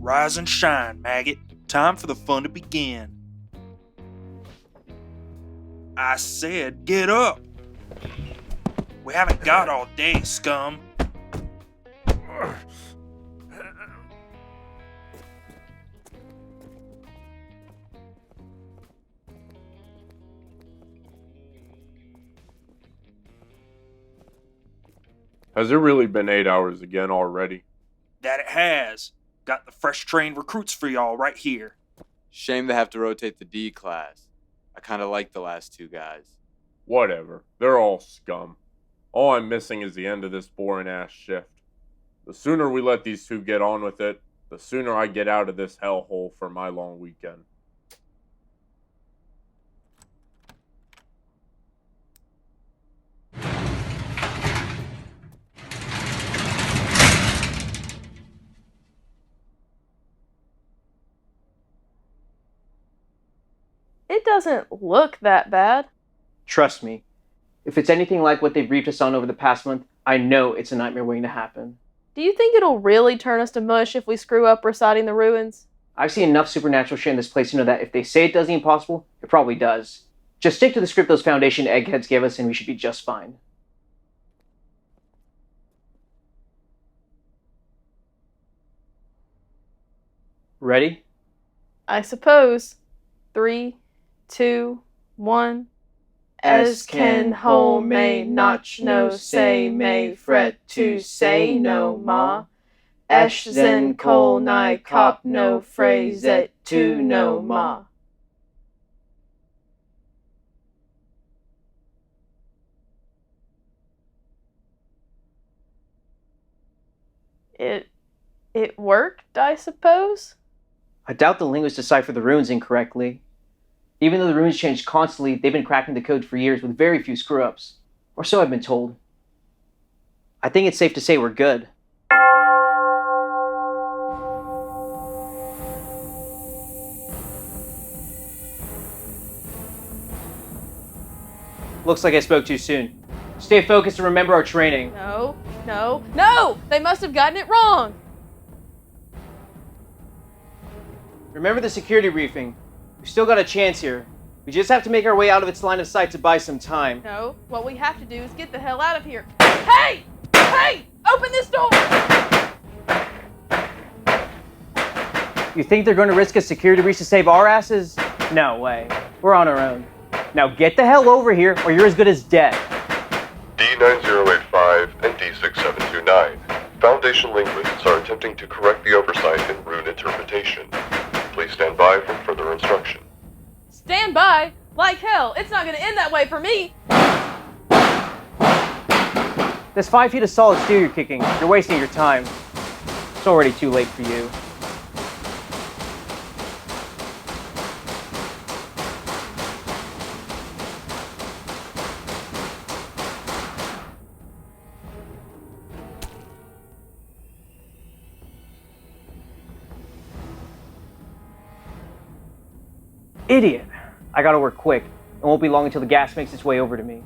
Rise and shine, maggot. Time for the fun to begin. I said, get up! We haven't got all day, scum. Has it really been 8 hours again already? That it has. Got the fresh trained recruits for y'all right here. Shame to have to rotate the D class. I kinda like the last two guys. Whatever. They're all scum. All I'm missing is the end of this boring-ass shift. The sooner we let these two get on with it, the sooner I get out of this hellhole for my long weekend. It doesn't look that bad. Trust me, if it's anything like what they've briefed us on over the past month, I know it's a nightmare waiting to happen. Do you think it'll really turn us to mush if we screw up reciting the ruins? I've seen enough supernatural shit in this place to know that if they say it does the impossible, it probably does. Just stick to the script those Foundation eggheads gave us and we should be just fine. Ready? I suppose. 3, 2, 1. As can hold may notch no say may fret to say no ma. Esh zen kol nai cop no phrase et to no ma. It worked, I suppose? I doubt the linguists deciphered the runes incorrectly. Even though the runes change constantly, they've been cracking the code for years with very few screw-ups. Or so I've been told. I think it's safe to say we're good. Looks like I spoke too soon. Stay focused and remember our training. No, no, no! They must have gotten it wrong! Remember the security briefing. We've still got a chance here. We just have to make our way out of its line of sight to buy some time. No, what we have to do is get the hell out of here. Hey! Hey! Open this door! You think they're going to risk a security breach to save our asses? No way. We're on our own. Now get the hell over here or you're as good as dead. D9085 and D6729. Foundation linguists are attempting to correct the oversight in Rune interpretation. Please stand by for further instruction. Stand by? Like hell, it's not gonna end that way for me! There's 5 feet of solid steel you're kicking. You're wasting your time. It's already too late for you. Idiot! I gotta work quick. It won't be long until the gas makes its way over to me.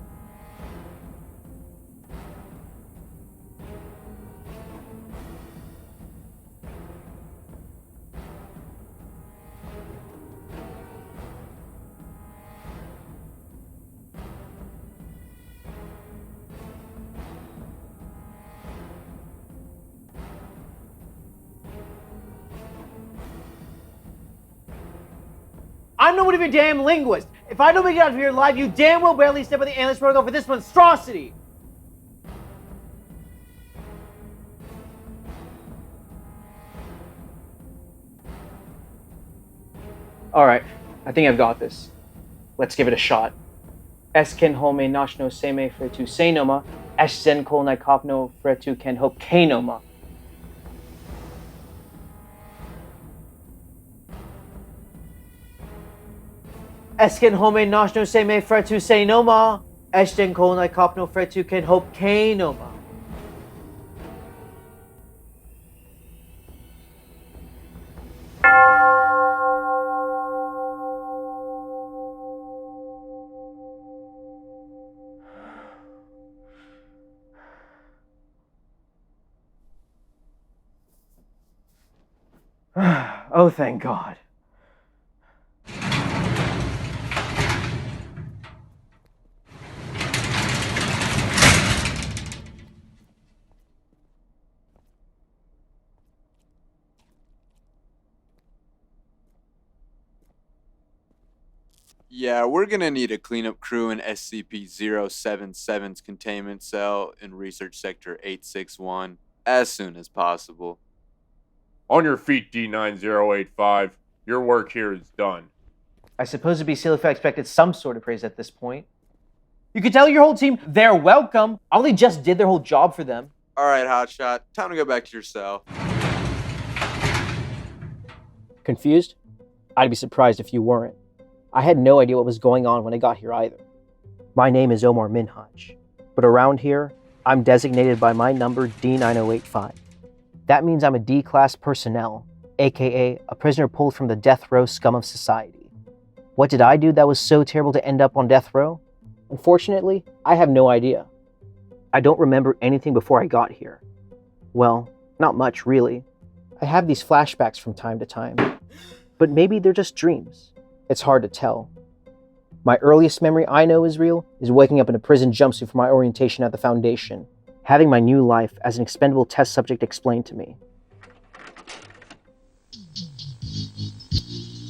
I'm no one of your damn linguists. If I don't make it out of here alive, you damn well barely step on the analyst protocol for this monstrosity. Alright, I think I've got this. Let's give it a shot. Esken home nash no seme fretu senoma, esh zen kol nai kop no fretu ken hope kenoma. Esken home nash no seme fretu senoma, esh zen kol nai kop no fretu ken hope kenoma. Oh, thank God. Yeah, we're gonna need a cleanup crew in SCP-077's containment cell in Research Sector 861 as soon as possible. On your feet, D-9085. Your work here is done. I suppose it'd be silly if I expected some sort of praise at this point. You could tell your whole team they're welcome. I only just did their whole job for them. Alright, Hotshot, time to go back to your cell. Confused? I'd be surprised if you weren't. I had no idea what was going on when I got here either. My name is Omar Minhaj, but around here, I'm designated by my number D-9085. That means I'm a D-class personnel, aka a prisoner pulled from the death row scum of society. What did I do that was so terrible to end up on death row? Unfortunately, I have no idea. I don't remember anything before I got here. Well, not much really. I have these flashbacks from time to time, but maybe they're just dreams. It's hard to tell. My earliest memory I know is real is waking up in a prison jumpsuit for my orientation at the Foundation, having my new life as an expendable test subject explained to me.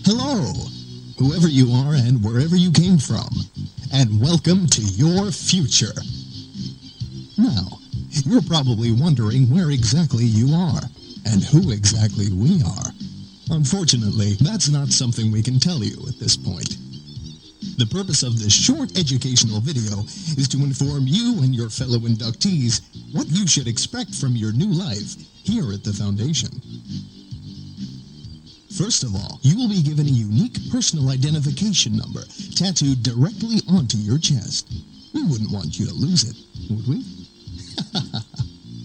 Hello, whoever you are and wherever you came from, and welcome to your future. Now, you're probably wondering where exactly you are, and who exactly we are. Unfortunately, that's not something we can tell you at this point. The purpose of this short educational video is to inform you and your fellow inductees what you should expect from your new life here at the Foundation. First of all, you will be given a unique personal identification number tattooed directly onto your chest. We wouldn't want you to lose it, would we?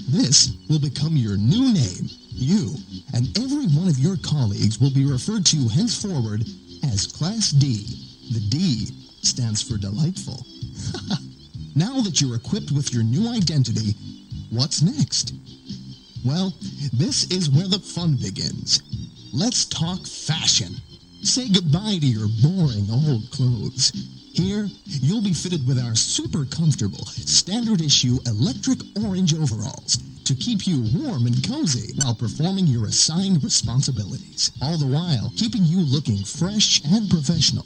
This will become your new name. You and every one of your colleagues will be referred to henceforward as Class D. The D stands for delightful. Now that you're equipped with your new identity, what's next? Well, this is where the fun begins. Let's talk fashion. Say goodbye to your boring old clothes. Here, you'll be fitted with our super comfortable, standard issue electric orange overalls to keep you warm and cozy while performing your assigned responsibilities, all the while keeping you looking fresh and professional.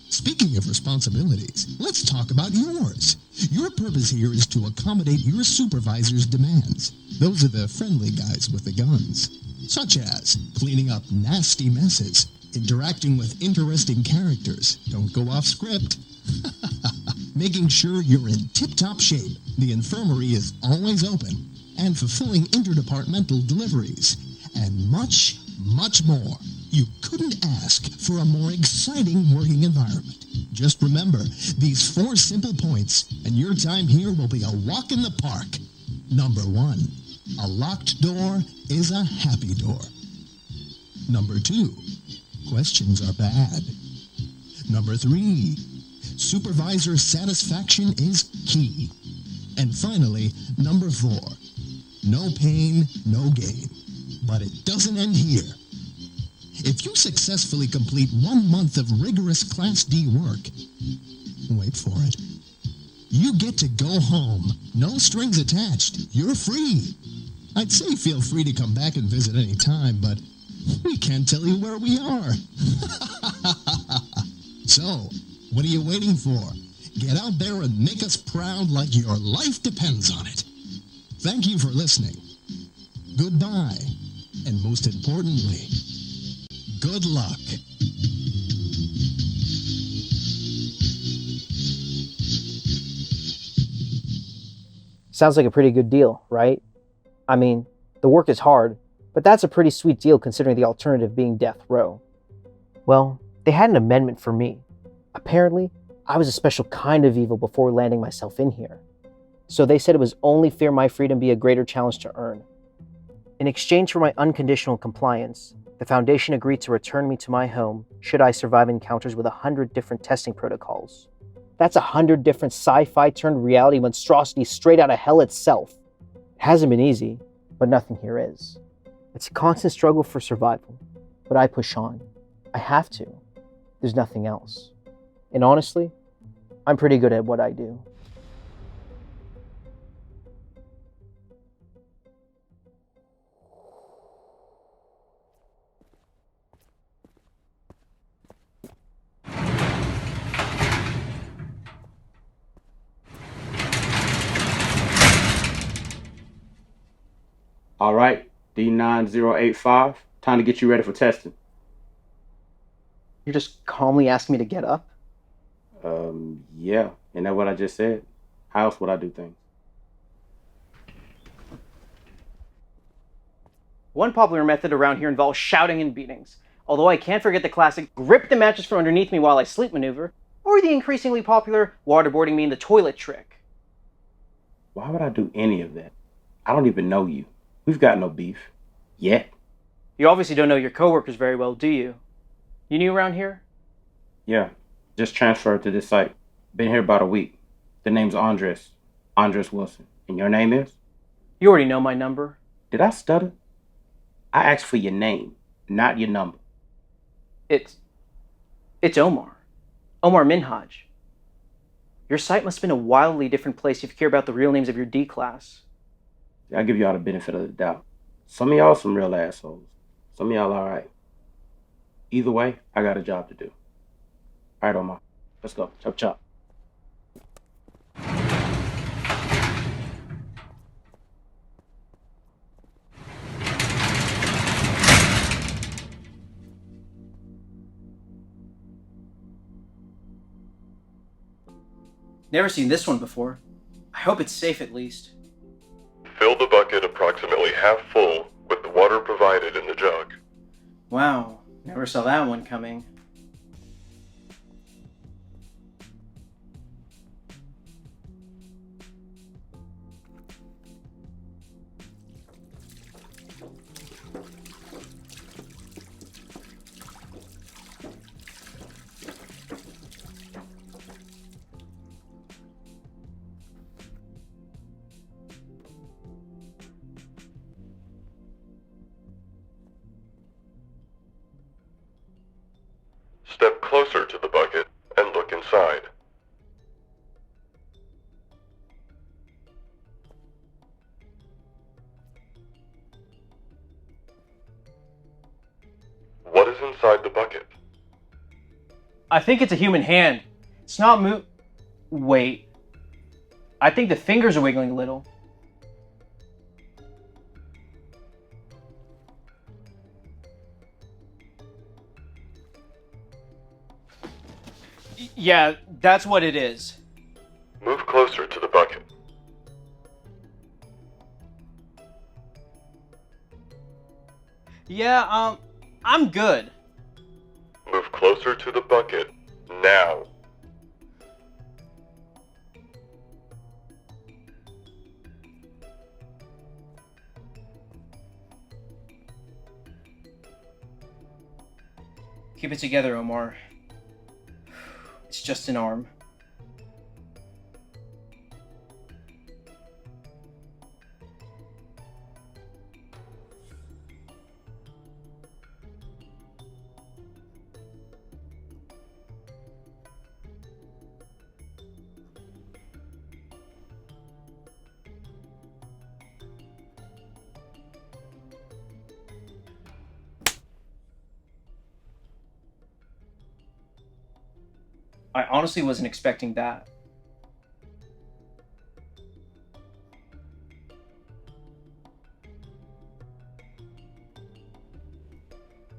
Speaking of responsibilities, let's talk about yours. Your purpose here is to accommodate your supervisor's demands. Those are the friendly guys with the guns, such as cleaning up nasty messes, interacting with interesting characters, don't go off script, making sure you're in tip-top shape, the infirmary is always open, and fulfilling interdepartmental deliveries, and much, much more. You couldn't ask for a more exciting working environment. Just remember these 4 simple points, and your time here will be a walk in the park. Number 1, a locked door is a happy door. Number 2, questions are bad. Number 3, supervisor satisfaction is key. And finally, number 4, no pain, no gain. But it doesn't end here. If you successfully complete 1 month of rigorous Class D work, wait for it, you get to go home. No strings attached. You're free. I'd say feel free to come back and visit any time, but we can't tell you where we are. So, what are you waiting for? Get out there and make us proud like your life depends on it. Thank you for listening. Goodbye. And most importantly, good luck. Sounds like a pretty good deal, right? I mean, the work is hard, but that's a pretty sweet deal considering the alternative being death row. Well, they had an amendment for me. Apparently, I was a special kind of evil before landing myself in here. So they said it was only fair my freedom be a greater challenge to earn. In exchange for my unconditional compliance, the Foundation agreed to return me to my home should I survive encounters with 100 different testing protocols. That's 100 different sci-fi turned reality monstrosities straight out of hell itself. It hasn't been easy, but nothing here is. It's a constant struggle for survival. But I push on. I have to. There's nothing else. And honestly, I'm pretty good at what I do. All right, D9085, time to get you ready for testing. You're just calmly asking me to get up? Yeah, isn't that what I just said? How else would I do things? One popular method around here involves shouting and beatings, although I can't forget the classic grip the mattress from underneath me while I sleep maneuver, or the increasingly popular waterboarding me in the toilet trick. Why would I do any of that? I don't even know you. We've got no beef. Yet. You obviously don't know your coworkers very well, do you? You new around here? Yeah, just transferred to this site. Been here about a week. The name's Andres Wilson. And your name is? You already know my number. Did I stutter? I asked for your name, not your number. It's Omar. Omar Minhaj. Your site must have been a wildly different place if you care about the real names of your D class. I'll give y'all the benefit of the doubt. Some of y'all some real assholes. Some of y'all alright. Either way, I got a job to do. Alright, Omar. Let's go. Chop chop. Never seen this one before. I hope it's safe at least. Fill the bucket approximately half full with the water provided in the jug. Wow, never saw that one coming. Step closer to the bucket and look inside. What is inside the bucket? I think it's a human hand. It's not Wait. I think the fingers are wiggling a little. Yeah, that's what it is. Move closer to the bucket. Yeah, I'm good. Move closer to the bucket now. Keep it together, Omar. It's just an arm. I honestly wasn't expecting that.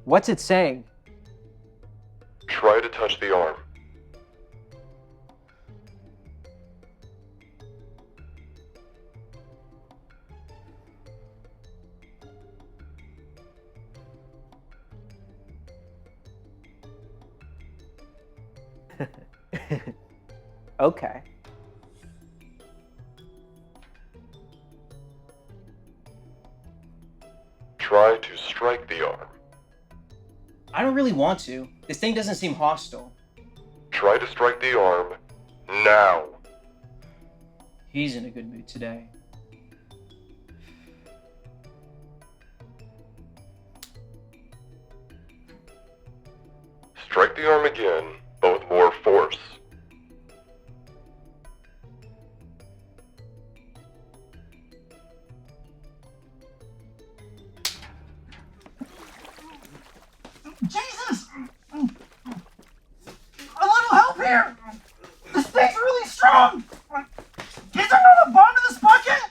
What's it saying? Try to touch the arm. Okay. Try to strike the arm. I don't really want to. This thing doesn't seem hostile. Try to strike the arm now. He's in a good mood today. Strike the arm again, but with more force. Jesus! A little help here! This thing's really strong! Is there not a bond in this bucket?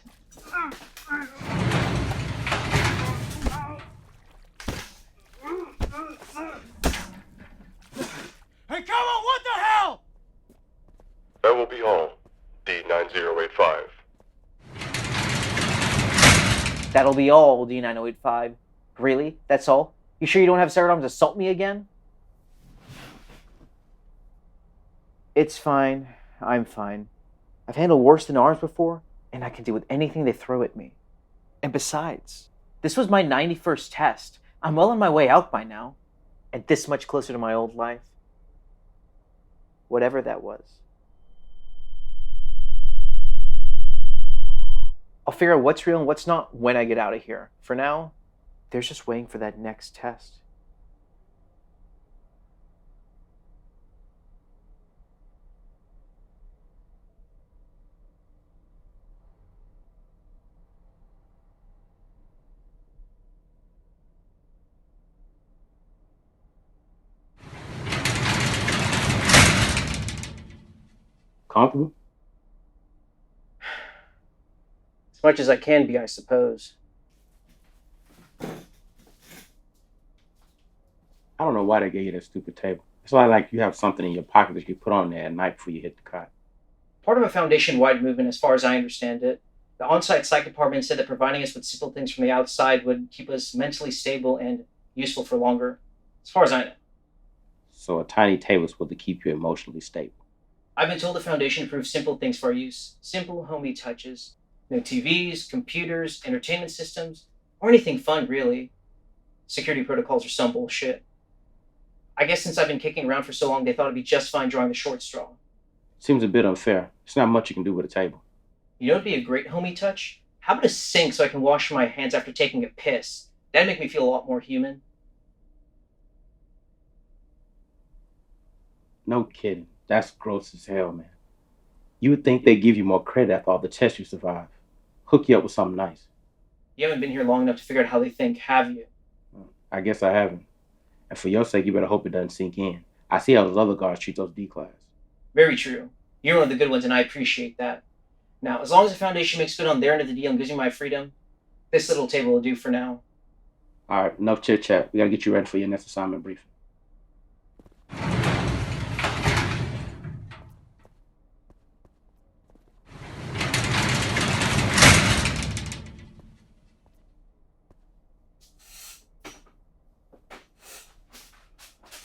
Hey, come on, what the hell? That will be all. D-9085. That'll be all, D-9085. Really? That's all? You sure you don't have Ceradons assault me again? It's fine. I'm fine. I've handled worse than arms before, and I can deal with anything they throw at me. And besides, this was my 91st test. I'm well on my way out by now, and this much closer to my old life. Whatever that was. I'll figure out what's real and what's not when I get out of here. For now, they're just waiting for that next test. Comfortable? As much as I can be, I suppose. I don't know why they gave you that stupid table. It's like you have something in your pocket that you put on there at night before you hit the cot. Part of a Foundation-wide movement, as far as I understand it. The on-site psych department said that providing us with simple things from the outside would keep us mentally stable and useful for longer. As far as I know. So a tiny table is supposed to keep you emotionally stable. I've been told the Foundation approves simple things for our use. Simple, homey touches. No TVs, computers, entertainment systems, or anything fun, really. Security protocols are some bullshit. I guess since I've been kicking around for so long, they thought it'd be just fine drawing the short straw. Seems a bit unfair. There's not much you can do with a table. You know what'd be a great homey touch? How about a sink so I can wash my hands after taking a piss? That'd make me feel a lot more human. No kidding. That's gross as hell, man. You would think they'd give you more credit after all the tests you survived. Hook you up with something nice. You haven't been here long enough to figure out how they think, have you? I guess I haven't. And for your sake, you better hope it doesn't sink in. I see how those other guards treat those D-class. Very true. You're one of the good ones, and I appreciate that. Now, as long as the Foundation makes good on their end of the deal and gives me my freedom, this little table will do for now. All right, enough chit-chat. We gotta get you ready for your next assignment briefing.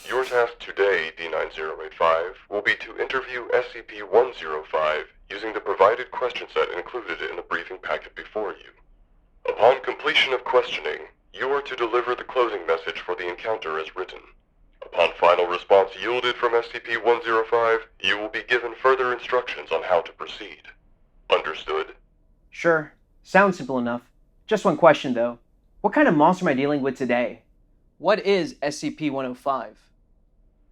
Your task today, D-9085, will be to interview SCP-105 using the provided question set included in the briefing packet before you. Upon completion of questioning, you are to deliver the closing message for the encounter as written. Upon final response yielded from SCP-105, you will be given further instructions on how to proceed. Understood? Sure. Sounds simple enough. Just one question, though. What kind of monster am I dealing with today? What is SCP-105?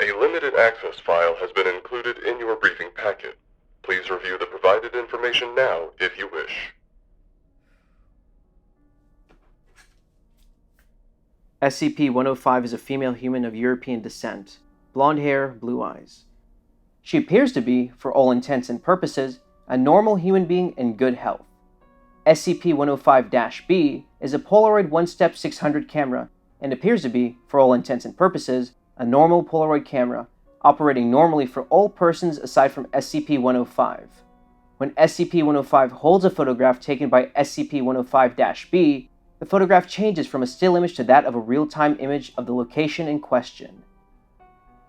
A limited access file has been included in your briefing packet. Please review the provided information now if you wish. SCP-105 is a female human of European descent. Blonde hair, blue eyes. She appears to be, for all intents and purposes, a normal human being in good health. SCP-105-B is a Polaroid one-step 600 camera and appears to be, for all intents and purposes, a normal Polaroid camera, operating normally for all persons aside from SCP-105. When SCP-105 holds a photograph taken by SCP-105-B, the photograph changes from a still image to that of a real-time image of the location in question.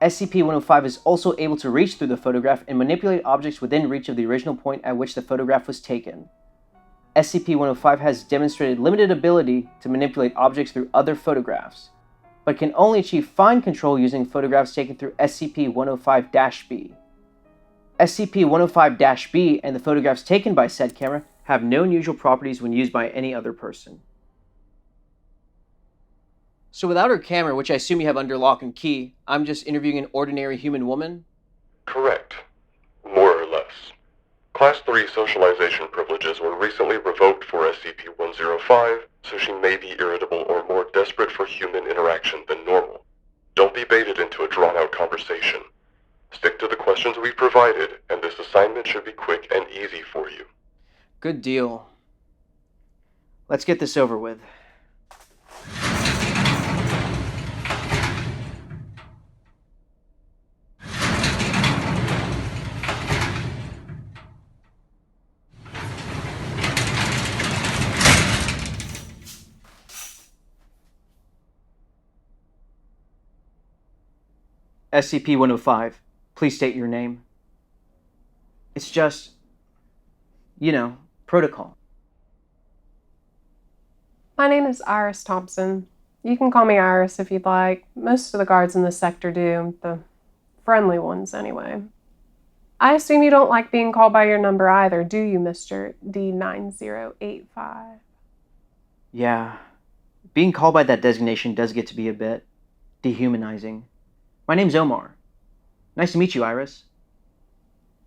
SCP-105 is also able to reach through the photograph and manipulate objects within reach of the original point at which the photograph was taken. SCP-105 has demonstrated limited ability to manipulate objects through other photographs, but can only achieve fine control using photographs taken through SCP-105-B. SCP-105-B and the photographs taken by said camera have no unusual properties when used by any other person. So without her camera, which I assume you have under lock and key, I'm just interviewing an ordinary human woman? Correct. More or less. Class 3 socialization privileges were recently revoked for SCP-105, so she may be irritable or more desperate for human interaction than normal. Don't be baited into a drawn-out conversation. Stick to the questions we've provided, and this assignment should be quick and easy for you. Good deal. Let's get this over with. SCP-105, please state your name. It's just, protocol. My name is Iris Thompson. You can call me Iris if you'd like. Most of the guards in this sector do. The friendly ones, anyway. I assume you don't like being called by your number either, do you, Mr. D-9085? Yeah. Being called by that designation does get to be a bit dehumanizing. My name's Omar. Nice to meet you, Iris.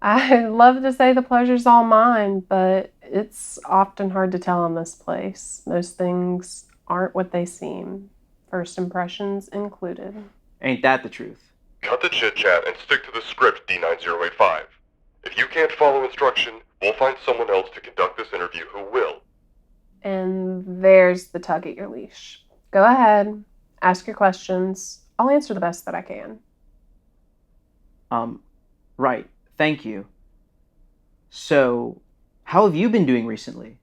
I'd love to say the pleasure's all mine, but it's often hard to tell in this place. Most things aren't what they seem, first impressions included. Ain't that the truth? Cut the chit-chat and stick to the script, D-9085. If you can't follow instruction, we'll find someone else to conduct this interview who will. And there's the tug at your leash. Go ahead, ask your questions. I'll answer the best that I can. Right. Thank you. So, how have you been doing recently?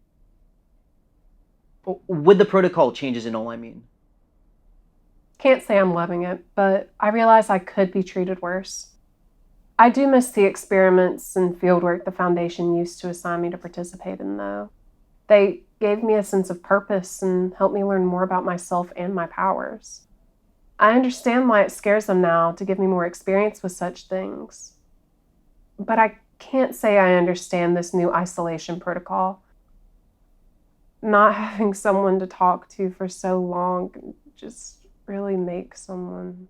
With the protocol changes and all, I mean. Can't say I'm loving it, but I realize I could be treated worse. I do miss the experiments and fieldwork the Foundation used to assign me to participate in, though. They gave me a sense of purpose and helped me learn more about myself and my powers. I understand why it scares them now to give me more experience with such things. But I can't say I understand this new isolation protocol. Not having someone to talk to for so long just really makes someone...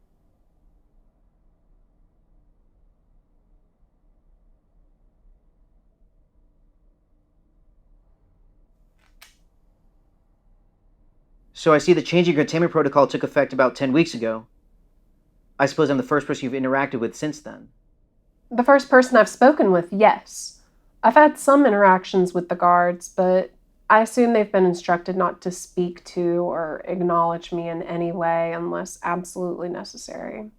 So I see the changing containment protocol took effect about 10 weeks ago. I suppose I'm the first person you've interacted with since then. The first person I've spoken with, yes. I've had some interactions with the guards, but I assume they've been instructed not to speak to or acknowledge me in any way unless absolutely necessary.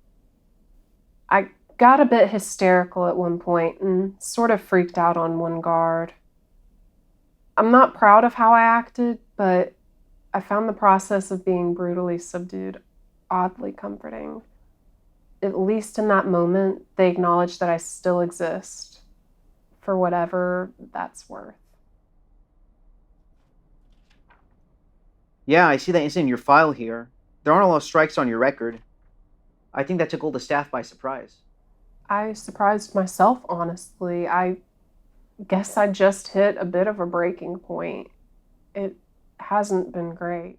I got a bit hysterical at one point and sort of freaked out on one guard. I'm not proud of how I acted, but I found the process of being brutally subdued oddly comforting. At least in that moment, they acknowledged that I still exist, for whatever that's worth. Yeah, I see that incident in your file here. There aren't a lot of strikes on your record. I think that took all the staff by surprise. I surprised myself, honestly. I guess I just hit a bit of a breaking point. It hasn't been great.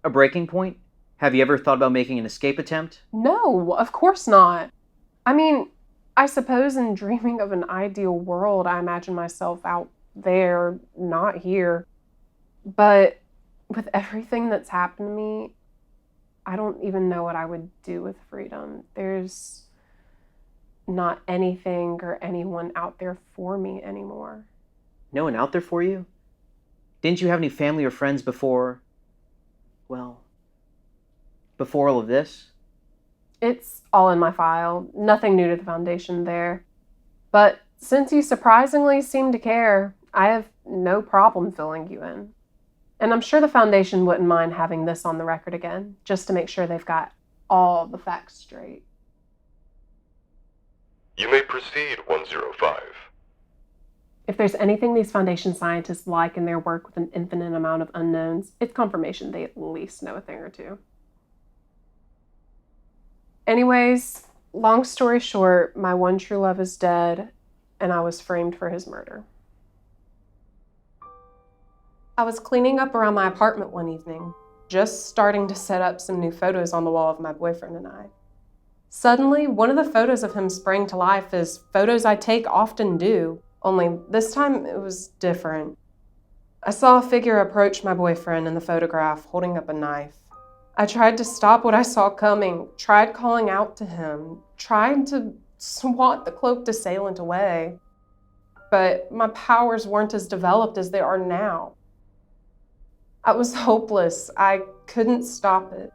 A breaking point? Have you ever thought about making an escape attempt? No, of course not. I mean, I suppose in dreaming of an ideal world, I imagine myself out there, not here. But with everything that's happened to me, I don't even know what I would do with freedom. There's not anything or anyone out there for me anymore. No one out there for you? Didn't you have any family or friends before all of this? It's all in my file. Nothing new to the Foundation there. But since you surprisingly seem to care, I have no problem filling you in. And I'm sure the Foundation wouldn't mind having this on the record again, just to make sure they've got all the facts straight. You may proceed, 105. If there's anything these Foundation scientists like in their work with an infinite amount of unknowns, it's confirmation they at least know a thing or two. Anyways, long story short, my one true love is dead, and I was framed for his murder. I was cleaning up around my apartment one evening. just starting to set up some new photos on the wall of my boyfriend and I. Suddenly, one of the photos of him sprang to life as photos I take often do, only this time it was different. I saw a figure approach my boyfriend in the photograph holding up a knife. I tried to stop what I saw coming, tried calling out to him, tried to swat the cloaked assailant away. But my powers weren't as developed as they are now. I was hopeless. I couldn't stop it.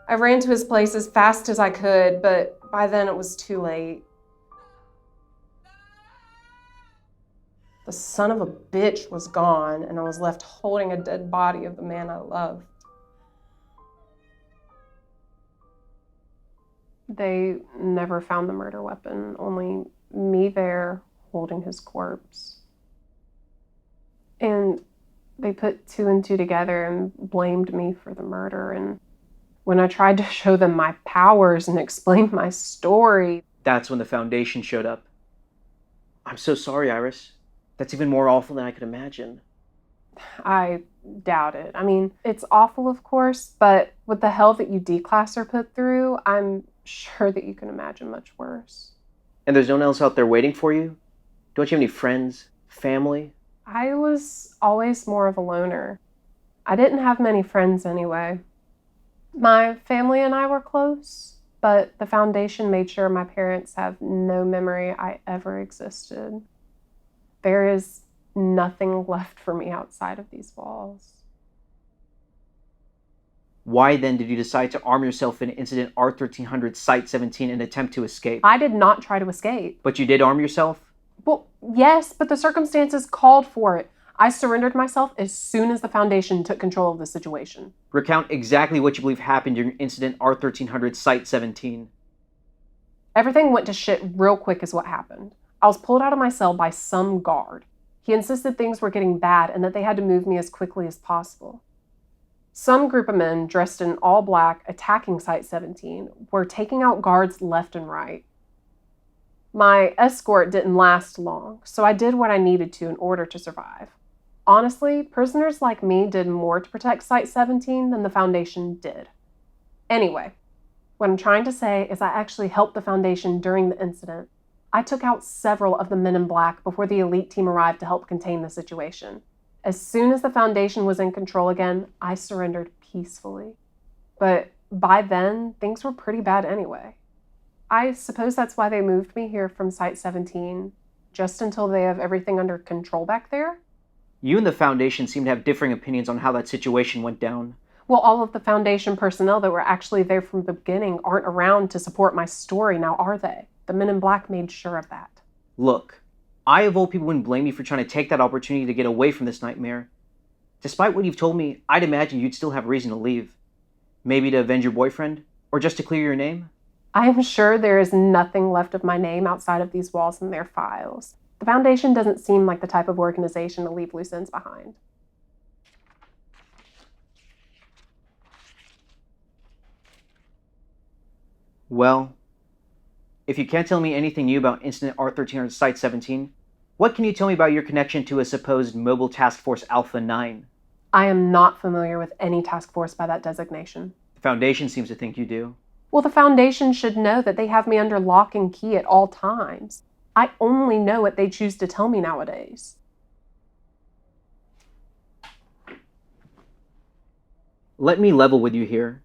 I ran to his place as fast as I could, but by then it was too late. The son of a bitch was gone, and I was left holding a dead body of the man I loved. They never found the murder weapon, only me there holding his corpse. And they put 2 and 2 together and blamed me for the murder. And when I tried to show them my powers and explain my story, That's when the Foundation showed up. I'm so sorry, Iris. That's even more awful than I could imagine. I doubt it. I mean, it's awful, of course, but with the hell that you D-Class are put through, I'm sure that you can imagine much worse. And there's no one else out there waiting for you? Don't you have any friends, family? I was always more of a loner. I didn't have many friends anyway. My family and I were close, but the Foundation made sure my parents have no memory I ever existed. There is nothing left for me outside of these walls. Why then did you decide to arm yourself in Incident R1300 Site 17 and attempt to escape? I did not try to escape. But you did arm yourself? Well, yes, but the circumstances called for it. I surrendered myself as soon as the Foundation took control of the situation. Recount exactly what you believe happened during Incident R1300 Site 17. Everything went to shit real quick is what happened. I was pulled out of my cell by some guard. He insisted things were getting bad and that they had to move me as quickly as possible. Some group of men dressed in all black attacking Site 17 were taking out guards left and right. My escort didn't last long, so I did what I needed to in order to survive. Honestly, prisoners like me did more to protect Site 17 than the Foundation did. Anyway, what I'm trying to say is I actually helped the Foundation during the incident. I took out several of the men in black before the elite team arrived to help contain the situation. As soon as the Foundation was in control again, I surrendered peacefully. But by then, things were pretty bad anyway. I suppose that's why they moved me here from Site 17, just until they have everything under control back there. You and the Foundation seem to have differing opinions on how that situation went down. Well, all of the Foundation personnel that were actually there from the beginning aren't around to support my story now, are they? The men in black made sure of that. Look, I of all people wouldn't blame you for trying to take that opportunity to get away from this nightmare. Despite what you've told me, I'd imagine you'd still have reason to leave. Maybe to avenge your boyfriend? Or just to clear your name? I am sure there is nothing left of my name outside of these walls and their files. The Foundation doesn't seem like the type of organization to leave loose ends behind. Well, if you can't tell me anything new about Incident R1300 Site 17, what can you tell me about your connection to a supposed Mobile Task Force Alpha 9? I am not familiar with any task force by that designation. The Foundation seems to think you do. Well, the Foundation should know that they have me under lock and key at all times. I only know what they choose to tell me nowadays. Let me level with you here.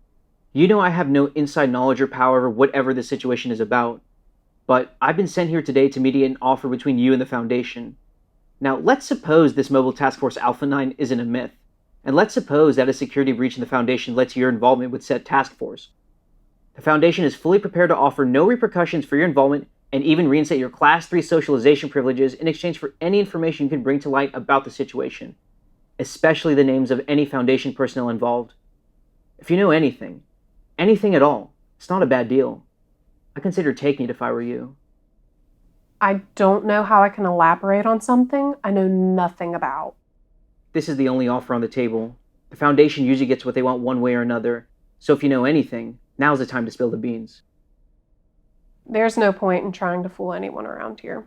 You know I have no inside knowledge or power over whatever the situation is about. But I've been sent here today to mediate an offer between you and the Foundation. Now, let's suppose this Mobile Task Force Alpha 9 isn't a myth. And let's suppose that a security breach in the Foundation led to your involvement with said task force. The Foundation is fully prepared to offer no repercussions for your involvement and even reinstate your Class 3 socialization privileges in exchange for any information you can bring to light about the situation, especially the names of any Foundation personnel involved. If you know anything at all, it's not a bad deal. I'd consider taking it if I were you. I don't know how I can elaborate on something I know nothing about. This is the only offer on the table. The Foundation usually gets what they want one way or another, so if you know anything, now's the time to spill the beans. There's no point in trying to fool anyone around here.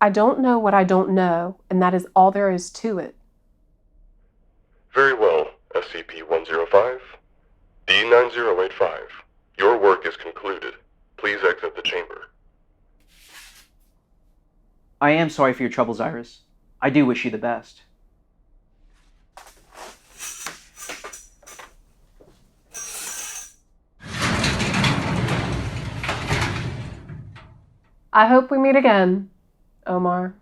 I don't know what I don't know, and that is all there is to it. Very well. SCP-105. D-9085. Your work is concluded. Please exit the chamber. I am sorry for your troubles, Iris. I do wish you the best. I hope we meet again, Omar.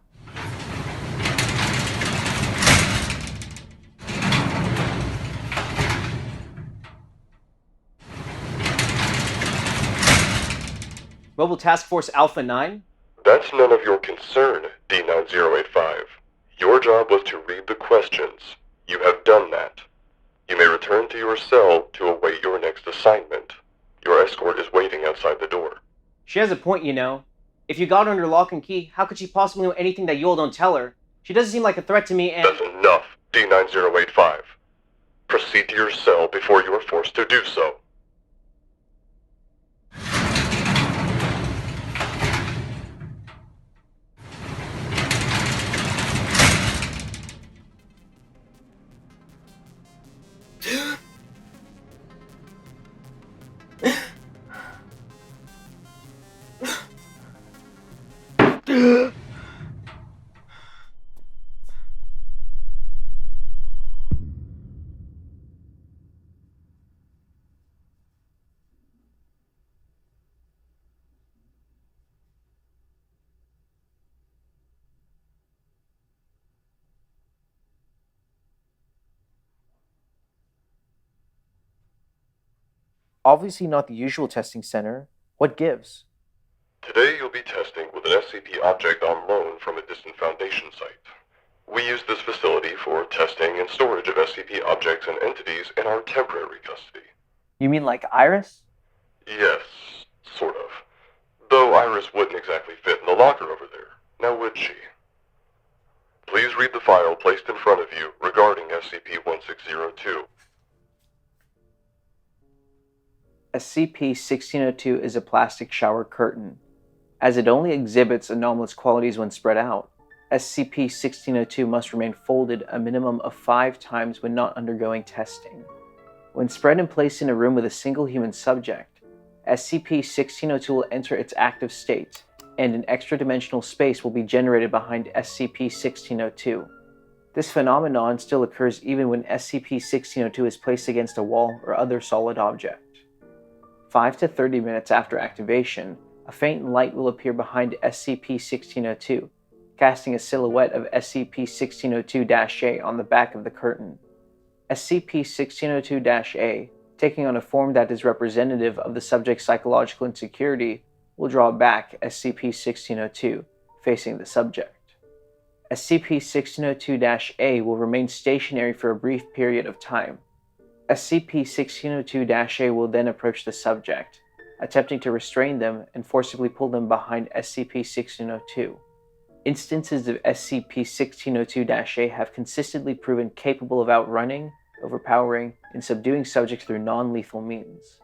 Mobile Task Force Alpha 9? That's none of your concern, D-9085. Your job was to read the questions. You have done that. You may return to your cell to await your next assignment. Your escort is waiting outside the door. She has a point, you know. If you got her under lock and key, how could she possibly know anything that you all don't tell her? She doesn't seem like a threat to me and— That's enough, D-9085. Proceed to your cell before you are forced to do so. Obviously not the usual testing center. What gives? Today you'll be testing with an SCP object on loan from a distant Foundation site. We use this facility for testing and storage of SCP objects and entities in our temporary custody. You mean like Iris? Yes, sort of. Though Iris wouldn't exactly fit in the locker over there, now would she? Please read the file placed in front of you regarding SCP-1602. SCP-1602 is a plastic shower curtain. As it only exhibits anomalous qualities when spread out, SCP-1602 must remain folded a minimum of 5 times when not undergoing testing. When spread and placed in a room with a single human subject, SCP-1602 will enter its active state, and an extra-dimensional space will be generated behind SCP-1602. This phenomenon still occurs even when SCP-1602 is placed against a wall or other solid object. 5 to 30 minutes after activation, a faint light will appear behind SCP-1602, casting a silhouette of SCP-1602-A on the back of the curtain. SCP-1602-A, taking on a form that is representative of the subject's psychological insecurity, will draw back SCP-1602, facing the subject. SCP-1602-A will remain stationary for a brief period of time. SCP-1602-A will then approach the subject, attempting to restrain them and forcibly pull them behind SCP-1602. Instances of SCP-1602-A have consistently proven capable of outrunning, overpowering, and subduing subjects through non-lethal means.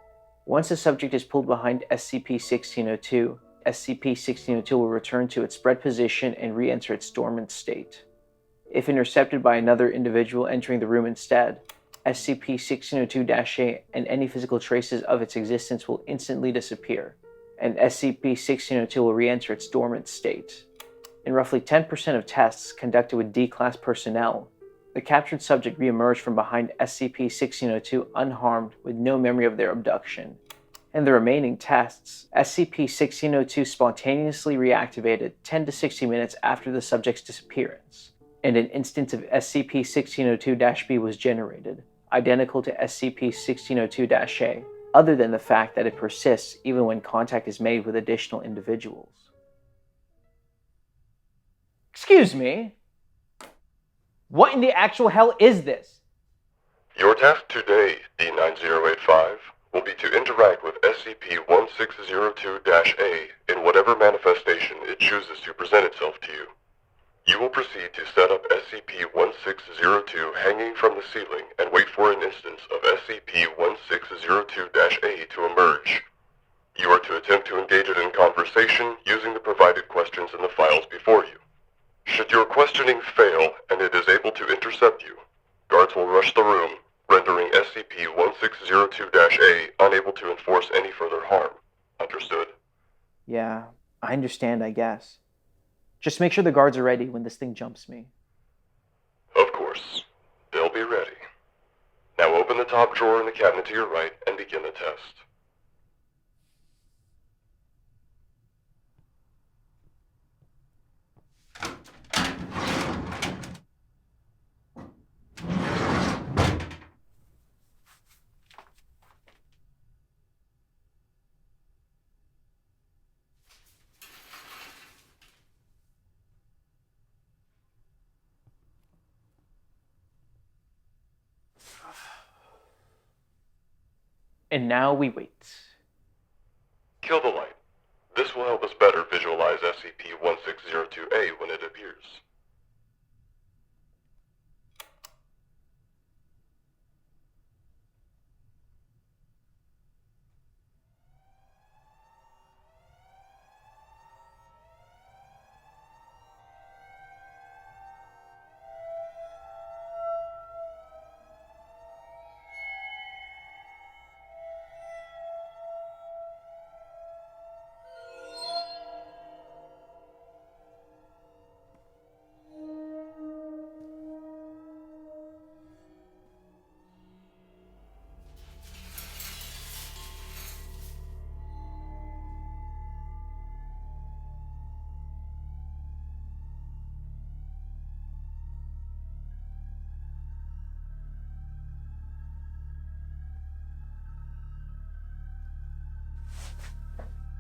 Once a subject is pulled behind SCP-1602, SCP-1602 will return to its spread position and re-enter its dormant state. If intercepted by another individual entering the room instead, SCP-1602-A and any physical traces of its existence will instantly disappear, and SCP-1602 will re-enter its dormant state. In roughly 10% of tests conducted with D-Class personnel, the captured subject re-emerged from behind SCP-1602 unharmed with no memory of their abduction. In the remaining tests, SCP-1602 spontaneously reactivated 10 to 60 minutes after the subject's disappearance, and an instance of SCP-1602-B was generated, identical to SCP-1602-A, other than the fact that it persists even when contact is made with additional individuals. Excuse me? What in the actual hell is this? Your task today, D-9085, will be to interact with SCP-1602-A in whatever manifestation it chooses to present itself to you. You will proceed to set up SCP-1602 hanging from the ceiling and wait for an instance of SCP-1602-A to emerge. You are to attempt to engage it in conversation using the provided questions in the files before you. Should your questioning fail and it is able to intercept you, guards will rush the room, rendering SCP-1602-A unable to enforce any further harm. Understood? Yeah, I understand, I guess. Just make sure the guards are ready when this thing jumps me. Of course. They'll be ready. Now open the top drawer in the cabinet to your right and begin the test. And now we wait. Kill the light. This will help us better visualize SCP-1602-A when it appears.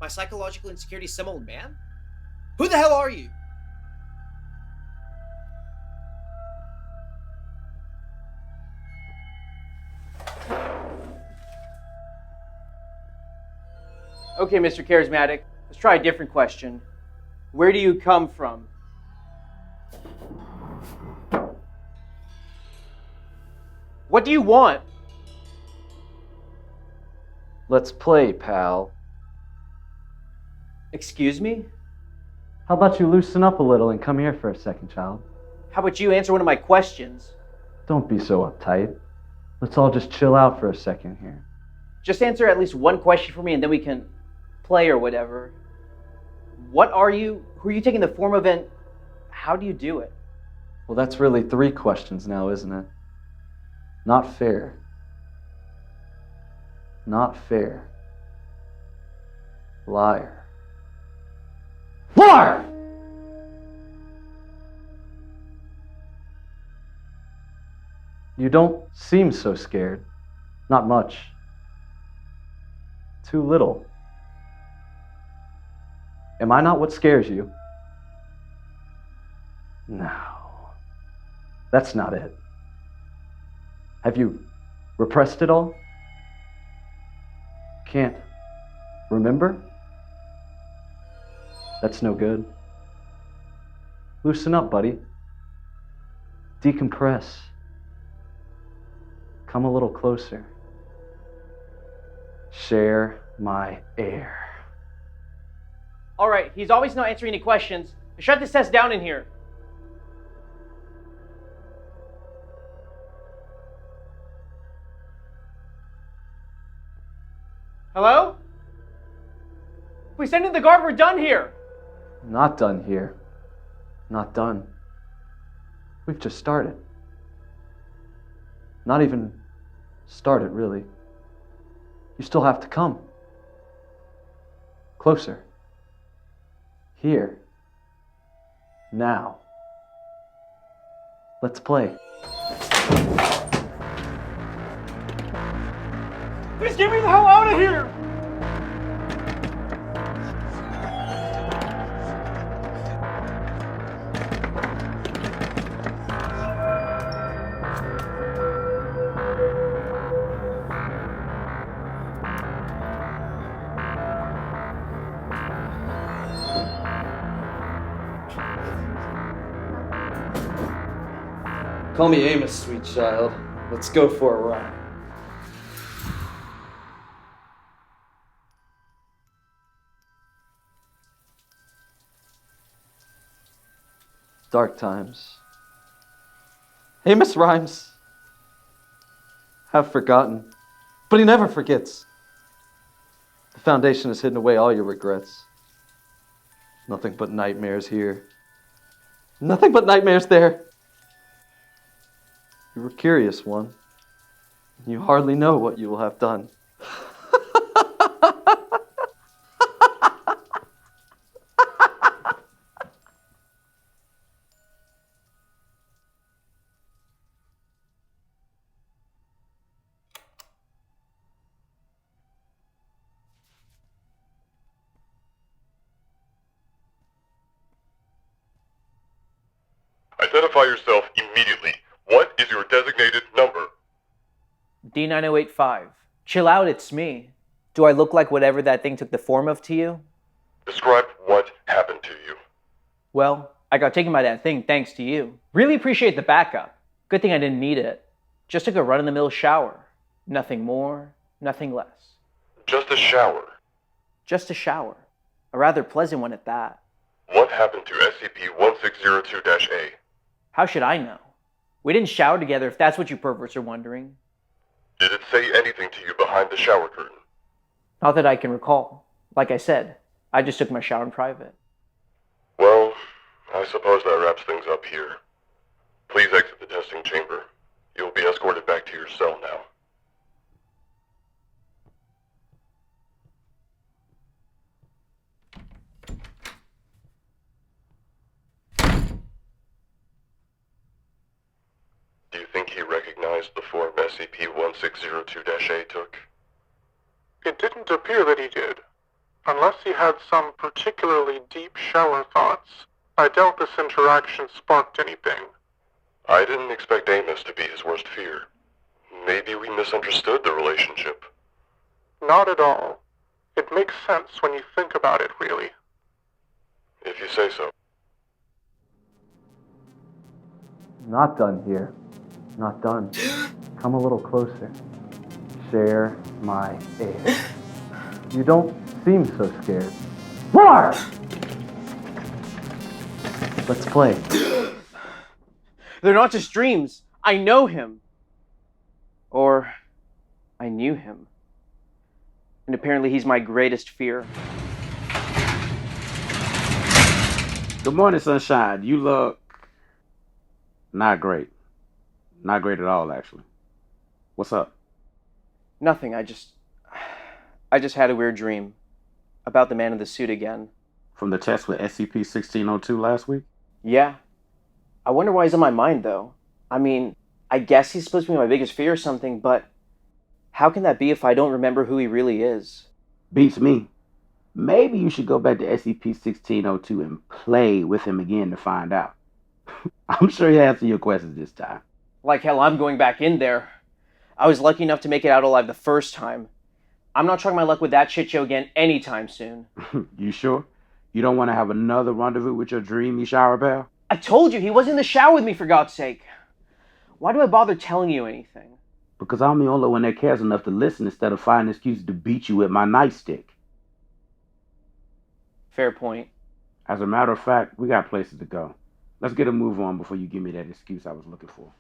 My psychological insecurity is some old man? Who the hell are you? Okay, Mr. Charismatic, let's try a different question. Where do you come from? What do you want? Let's play, pal. Excuse me? How about you loosen up a little and come here for a second, child? How about you answer one of my questions? Don't be so uptight. Let's all just chill out for a second here. Just answer at least one question for me and then we can play or whatever. What are you? Who are you taking the form of and how do you do it? Well, that's really 3 questions now, isn't it? Not fair. Not fair. Liar. Liar! You don't seem so scared. Not much. Too little. Am I not what scares you? No. That's not it. Have you repressed it all? Can't remember? That's no good. Loosen up, buddy. Decompress. Come a little closer. Share my air. All right, he's always not answering any questions. Shut this test down in here. Hello? If we send in the guard, we're done here. Not done here. Not done. We've just started. Not even started, really. You still have to come. Closer. Here. Now. Let's play. Please get me the hell out of here! Call me Amos, sweet child. Let's go for a ride. Dark times. Amos Rhymes. have forgotten. But he never forgets. The Foundation has hidden away all your regrets. Nothing but nightmares here. Nothing but nightmares there. You were curious, one. You hardly know what you will have done. Identify yourself immediately. What is your designated number? D-9085. Chill out, it's me. Do I look like whatever that thing took the form of to you? Describe what happened to you. Well, I got taken by that thing thanks to you. Really appreciate the backup. Good thing I didn't need it. Just took a run-in-the-mill shower. Nothing more, nothing less. Just a shower. Just a shower. A rather pleasant one at that. What happened to SCP-1602-A? How should I know? We didn't shower together if that's what you perverts are wondering. Did it say anything to you behind the shower curtain? Not that I can recall. Like I said, I just took my shower in private. Well, I suppose that wraps things up here. Please exit the testing chamber. You'll be escorted back to your cell now. Do you think he recognized the form SCP-1602-A took? It didn't appear that he did. Unless he had some particularly deep shower thoughts, I doubt this interaction sparked anything. I didn't expect Amos to be his worst fear. Maybe we misunderstood the relationship. Not at all. It makes sense when you think about it, really. If you say so. Not done here. Not done. Come a little closer. Share my air. You don't seem so scared. More! Let's play. They're not just dreams. I know him. Or, I knew him. And apparently he's my greatest fear. Good morning, Sunshine. You look not great. Not great at all, actually. What's up? Nothing, I just had a weird dream. About the man in the suit again. From the test with SCP-1602 last week? Yeah. I wonder why he's on my mind, though. I mean, I guess he's supposed to be my biggest fear or something, but how can that be if I don't remember who he really is? Beats me. Maybe you should go back to SCP-1602 and play with him again to find out. I'm sure he'll answer your questions this time. Like hell, I'm going back in there. I was lucky enough to make it out alive the first time. I'm not trying my luck with that shit show again anytime soon. You sure? You don't want to have another rendezvous with your dreamy shower pal? I told you, he was in the shower with me, for God's sake. Why do I bother telling you anything? Because I'm the only one that cares enough to listen instead of finding excuses to beat you with my nightstick. Fair point. As a matter of fact, we got places to go. Let's get a move on before you give me that excuse I was looking for.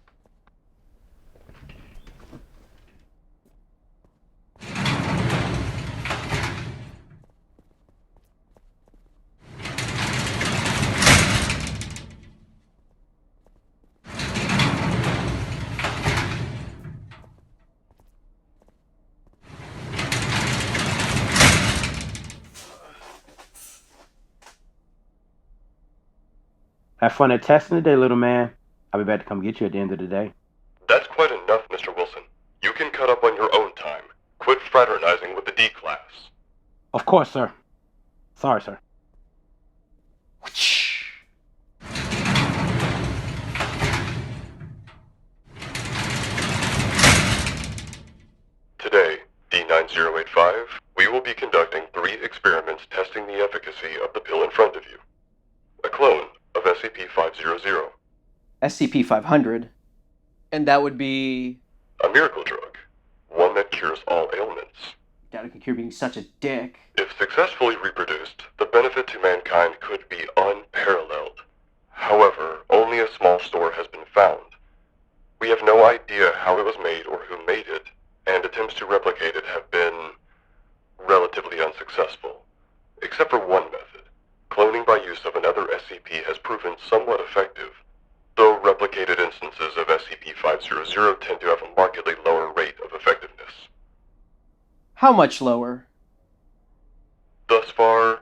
Have fun at testing today, little man. I'll be back to come get you at the end of the day. That's quite enough, Mr. Wilson. You can cut up on your own time. Quit fraternizing with the D-Class. Of course, sir. Sorry, sir. Today, D-9085, we will be conducting 3 experiments testing the efficacy of the pill in front of you. A clone of SCP-500. SCP-500? And that would be... A miracle drug. One that cures all ailments. Doubt I could cure being such a dick. If successfully reproduced, the benefit to mankind could be unparalleled. However, only a small store has been found. We have no idea how it was made or who made it, and attempts to replicate it have been relatively unsuccessful. Except for one method. Cloning by use of another SCP has proven somewhat effective, though replicated instances of SCP-500 tend to have a markedly lower rate of effectiveness. How much lower? Thus far,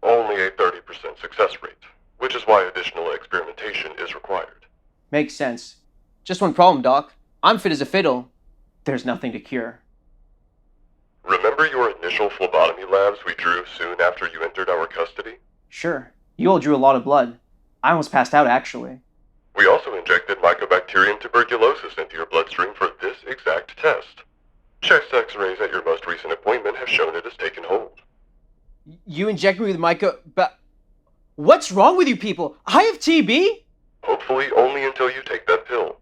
only a 30% success rate, which is why additional experimentation is required. Makes sense. Just one problem, Doc. I'm fit as a fiddle. There's nothing to cure. Remember your initial phlebotomy labs we drew soon after you entered our custody? Sure. You all drew a lot of blood. I almost passed out, actually. We also injected Mycobacterium tuberculosis into your bloodstream for this exact test. Chest x-rays at your most recent appointment have shown it has taken hold. You inject me with What's wrong with you people? I have TB? Hopefully only until you take that pill.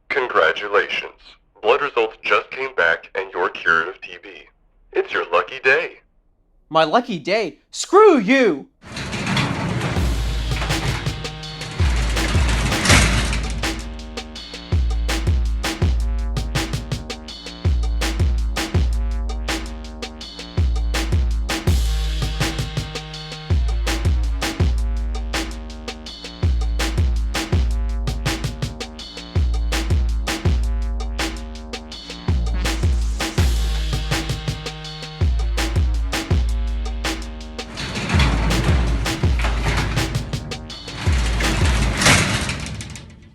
Congratulations. Blood results just came back and you're cured of TB. It's your lucky day. My lucky day? Screw you!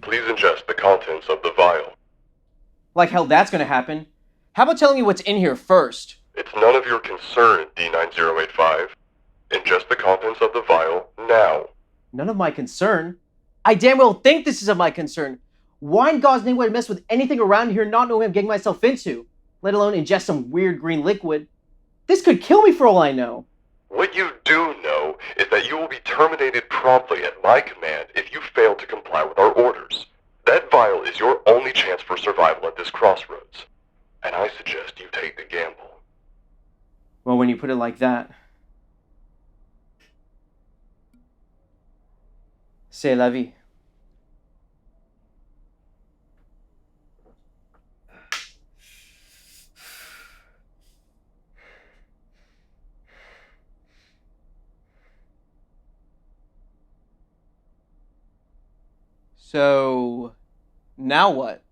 Please ingest the contents of the vial. Like hell that's gonna happen. How about telling me what's in here first? It's none of your concern, D9085. Ingest the contents of the vial now. None of my concern? I damn well think this is of my concern. Why in God's name would I mess with anything around here not knowing what I'm getting myself into? Let alone ingest some weird green liquid. This could kill me for all I know. What you do know is that you will be terminated promptly at my command if you fail to comply with our orders. That vial is your only chance for survival at this crossroads, and I suggest you take the gamble. Well, when you put it like that. C'est la vie. So, now what?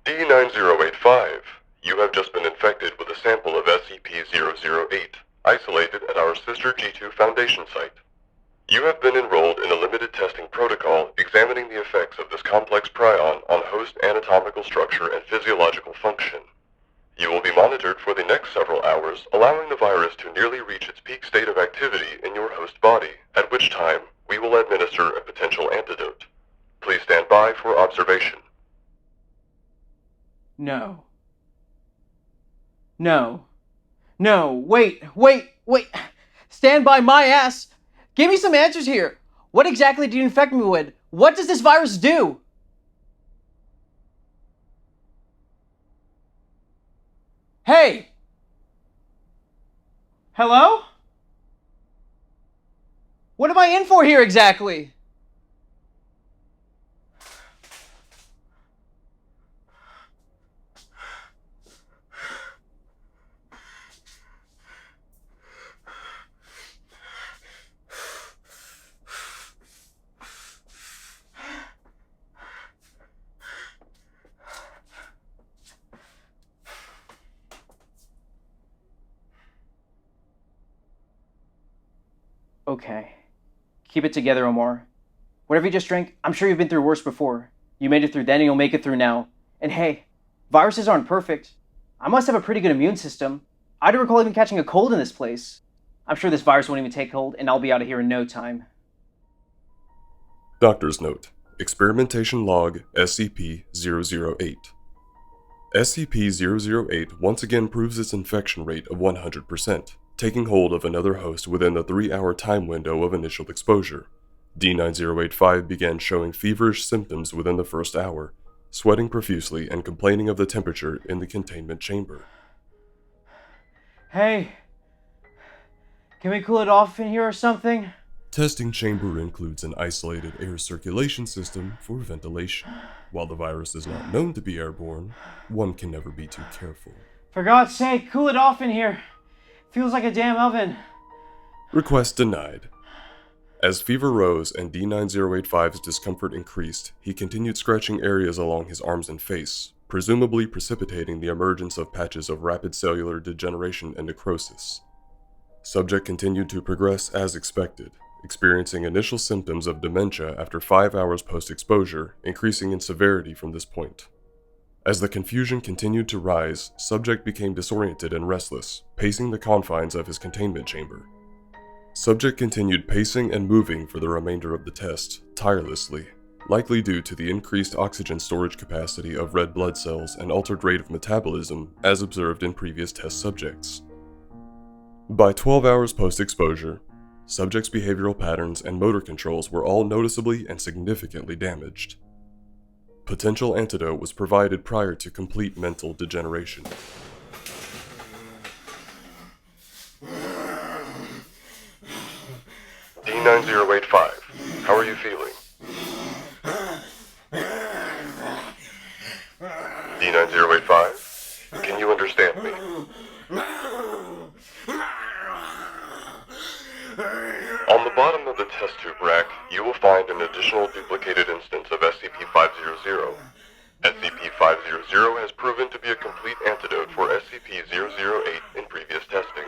D9085, you have just been infected with a sample of SCP-008, isolated at our sister G2 Foundation site. You have been enrolled in a limited testing protocol examining the effects of this complex prion on host anatomical structure and physiological function. You will be monitored for the next several hours, allowing the virus to nearly reach its peak state of activity in your host body, at which time we will administer a potential antidote. Please stand by for observation. No. No. No. Wait. Stand by my ass. Give me some answers here. What exactly do you infect me with? What does this virus do? Hey! Hello? What am I in for here exactly? Okay. Keep it together, Omar. Whatever you just drank, I'm sure you've been through worse before. You made it through then and you'll make it through now. And hey, viruses aren't perfect. I must have a pretty good immune system. I don't recall even catching a cold in this place. I'm sure this virus won't even take hold, and I'll be out of here in no time. Doctor's Note. Experimentation Log SCP-008. SCP-008 once again proves its infection rate of 100%, taking hold of another host within the 3-hour time window of initial exposure. D-9085 began showing feverish symptoms within the first hour, sweating profusely and complaining of the temperature in the containment chamber. Hey, can we cool it off in here or something? Testing chamber includes an isolated air circulation system for ventilation. While the virus is not known to be airborne, one can never be too careful. For God's sake, cool it off in here. Feels like a damn oven. Request denied. As fever rose and D-9085's discomfort increased, he continued scratching areas along his arms and face, presumably precipitating the emergence of patches of rapid cellular degeneration and necrosis. Subject continued to progress as expected, experiencing initial symptoms of dementia after 5 hours post-exposure, increasing in severity from this point. As the confusion continued to rise, subject became disoriented and restless, pacing the confines of his containment chamber. Subject continued pacing and moving for the remainder of the test, tirelessly, likely due to the increased oxygen storage capacity of red blood cells and altered rate of metabolism as observed in previous test subjects. By 12 hours post-exposure, subject's behavioral patterns and motor controls were all noticeably and significantly damaged. Potential antidote was provided prior to complete mental degeneration. D-9085, how are you feeling? D-9085, can you understand me? On the bottom of the test tube rack, you will find an additional duplicated instance of SCP-500. SCP-500 has proven to be a complete antidote for SCP-008 in previous testing.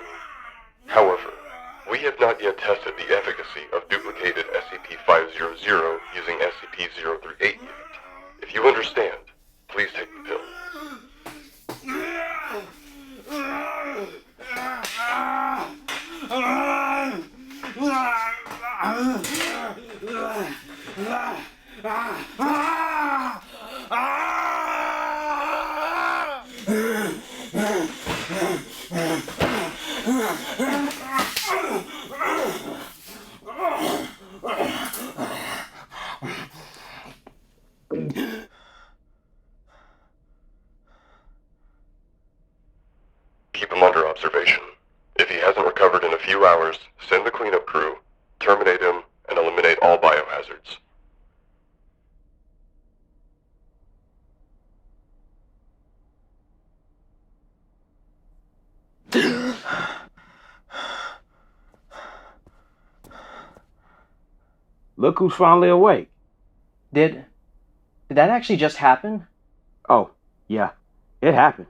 However, we have not yet tested the efficacy of duplicated SCP-500 using SCP-038 yet. If you understand, please take the pill. Keep him under observation. If he hasn't recovered in a few hours, send the cleanup crew, terminate him, and eliminate all biohazards. Look who's finally awake. Did that actually just happen? Oh, yeah, it happened.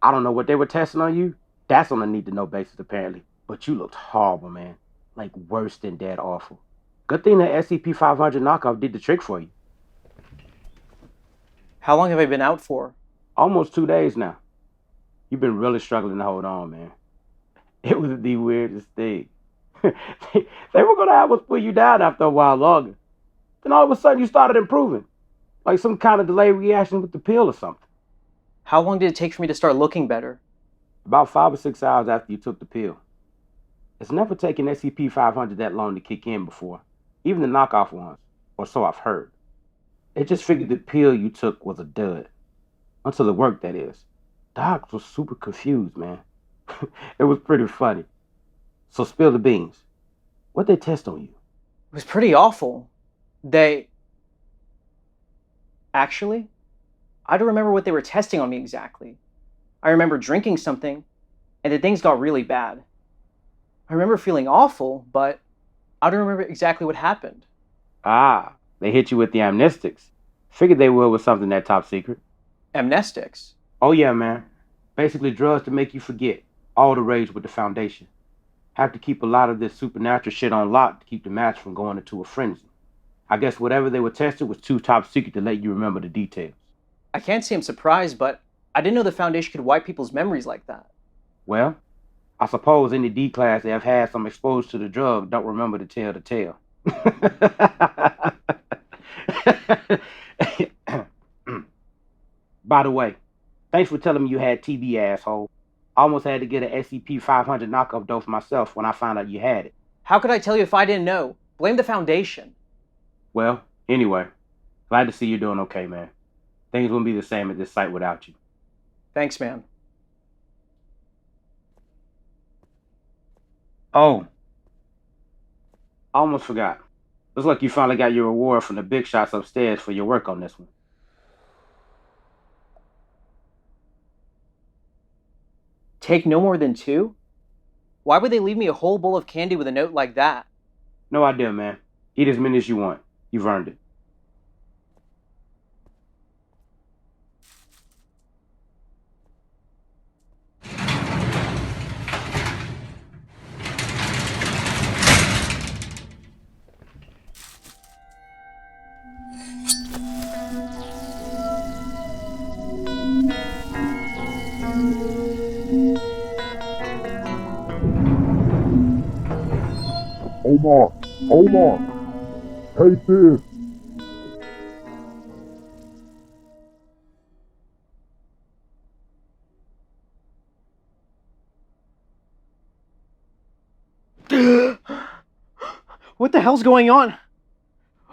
I don't know what they were testing on you. That's on a need-to-know basis, apparently. But you looked horrible, man. Like, worse than dead awful. Good thing that SCP-500 knockoff did the trick for you. How long have I been out for? Almost 2 days now. You've been really struggling to hold on, man. It was the weirdest thing. They were going to have us pull you down after a while longer. Then all of a sudden you started improving. Like some kind of delayed reaction with the pill or something. How long did it take for me to start looking better? About 5 or 6 hours after you took the pill. It's never taken SCP-500 that long to kick in before. Even the knockoff ones. Or so I've heard. They just figured the pill you took was a dud. Until it worked, that is. Doc was super confused, man. It was pretty funny. So spill the beans. What'd they test on you? It was pretty awful. Actually, I don't remember what they were testing on me exactly. I remember drinking something, and then things got really bad. I remember feeling awful, but I don't remember exactly what happened. Ah, they hit you with the amnestics. Figured they would with something that top secret. Amnestics? Oh yeah, man. Basically drugs to make you forget. All the rage with the Foundation. Have to keep a lot of this supernatural shit on lock to keep the match from going into a frenzy. I guess whatever they were testing was too top secret to let you remember the details. I can't say I'm surprised, but I didn't know the Foundation could wipe people's memories like that. Well, I suppose any D-class that have had some exposure to the drug don't remember to tell the tale. By the way, thanks for telling me you had TB, asshole. I almost had to get an SCP 500 knockoff dose myself when I found out you had it. How could I tell you if I didn't know? Blame the Foundation. Well, anyway, glad to see you're doing okay, man. Things wouldn't be the same at this site without you. Thanks, man. Oh, I almost forgot. Looks like you finally got your reward from the big shots upstairs for your work on this one. Take no more than 2? Why would they leave me a whole bowl of candy with a note like that? No idea, man. Eat as many as you want. You've earned it. Omar! Take this! What the hell's going on?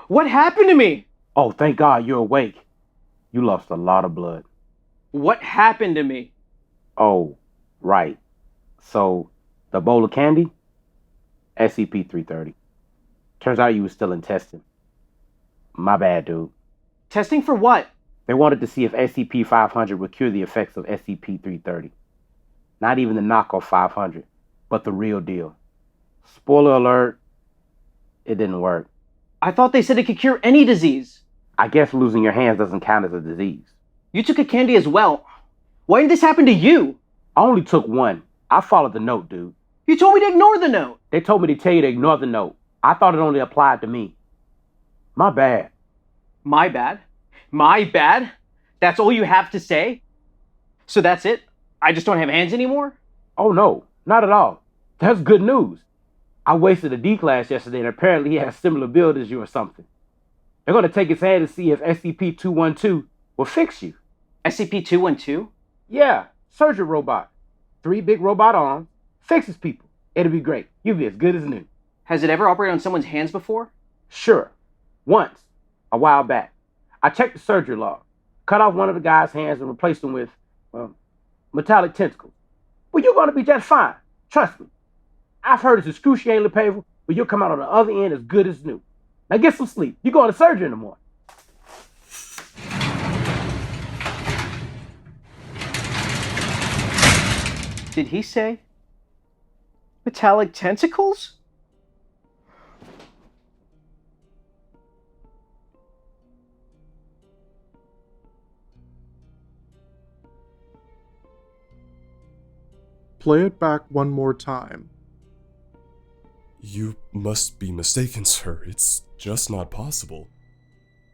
What happened to me? Oh, thank God you're awake. You lost a lot of blood. What happened to me? Oh, right. So, the bowl of candy? SCP-330. Turns out you were still in testing. My bad, dude. Testing for what? They wanted to see if SCP-500 would cure the effects of SCP-330. Not even the knockoff 500, but the real deal. Spoiler alert, it didn't work. I thought they said it could cure any disease. I guess losing your hands doesn't count as a disease. You took a candy as well. Why did this happen to you? I only took one. I followed the note, dude. You told me to ignore the note. They told me to tell you to ignore the note. I thought it only applied to me. My bad. My bad? My bad? That's all you have to say? So that's it? I just don't have hands anymore? Oh no, not at all. That's good news. I wasted a D-class yesterday and apparently he has similar build as you or something. They're going to take his hand to see if SCP-212 will fix you. SCP-212? Yeah, surgery robot. 3 big robot arms. Fixes people. It'll be great. You'll be as good as new. Has it ever operated on someone's hands before? Sure. Once. A while back. I checked the surgery log. Cut off one of the guy's hands and replaced him with, metallic tentacles. Well, you're going to be just fine. Trust me. I've heard it's excruciatingly painful, but you'll come out on the other end as good as new. Now get some sleep. You're going to surgery in the morning. Did he say metallic tentacles? Play it back one more time. You must be mistaken, sir. It's just not possible.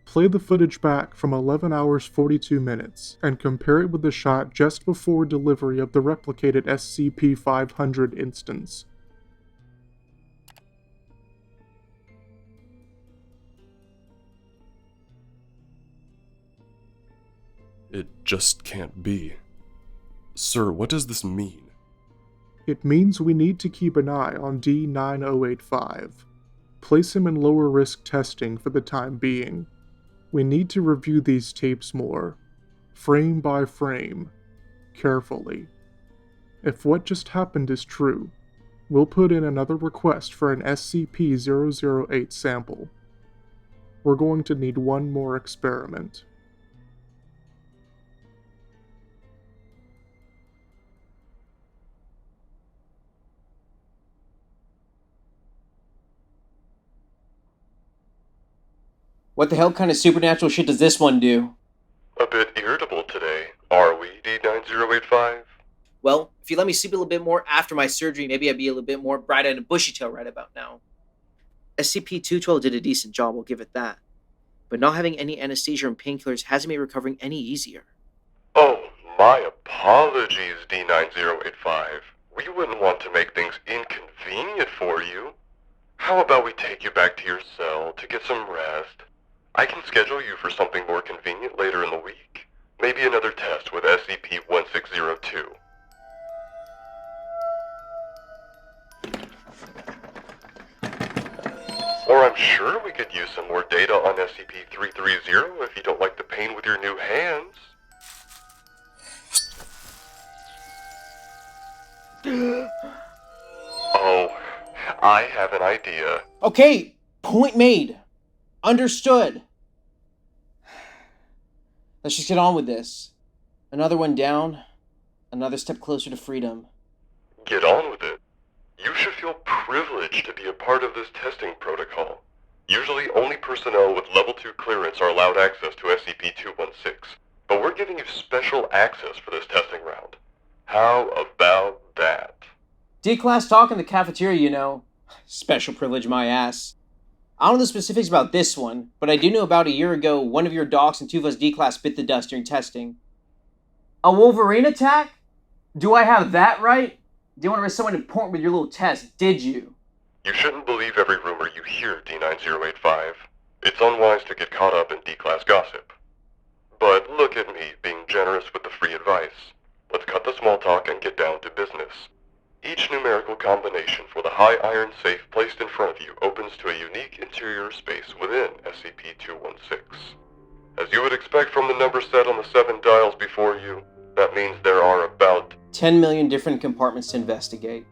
Play the footage back from 11 hours 42 minutes and compare it with the shot just before delivery of the replicated SCP-500 instance. It just can't be. Sir, what does this mean? It means we need to keep an eye on D-9085. Place him in lower risk testing for the time being. We need to review these tapes more, frame by frame, carefully. If what just happened is true, we'll put in another request for an SCP-008 sample. We're going to need one more experiment. What the hell kind of supernatural shit does this one do? A bit irritable today, are we, D-9085? Well, if you let me sleep a little bit more after my surgery, maybe I'd be a little bit more bright-eyed and bushy-tailed right about now. SCP-212 did a decent job, I'll give it that. But not having any anesthesia and painkillers hasn't made recovering any easier. Oh, my apologies, D-9085. We wouldn't want to make things inconvenient for you. How about we take you back to your cell to get some rest? I can schedule you for something more convenient later in the week. Maybe another test with SCP-1602. Or I'm sure we could use some more data on SCP-330 if you don't like the pain with your new hands. Oh, I have an idea. Okay, point made. Understood. Let's just get on with this. Another one down, another step closer to freedom. Get on with it. You should feel privileged to be a part of this testing protocol. Usually only personnel with level 2 clearance are allowed access to SCP-216, but we're giving you special access for this testing round. How about that? D-Class talk in the cafeteria, you know. Special privilege my ass. I don't know the specifics about this one, but I do know about a year ago, one of your docs and two of us D-Class bit the dust during testing. A Wolverine attack? Do I have that right? Didn't want to risk someone important with your little test, did you? You shouldn't believe every rumor you hear, D-9085. It's unwise to get caught up in D-Class gossip. But look at me, being generous with the free advice. Let's cut the small talk and get down to business. Each numerical combination for the high iron safe placed in front of you opens to a unique interior space within SCP-216. As you would expect from the number set on the 7 dials before you, that means there are about 10 million different compartments to investigate.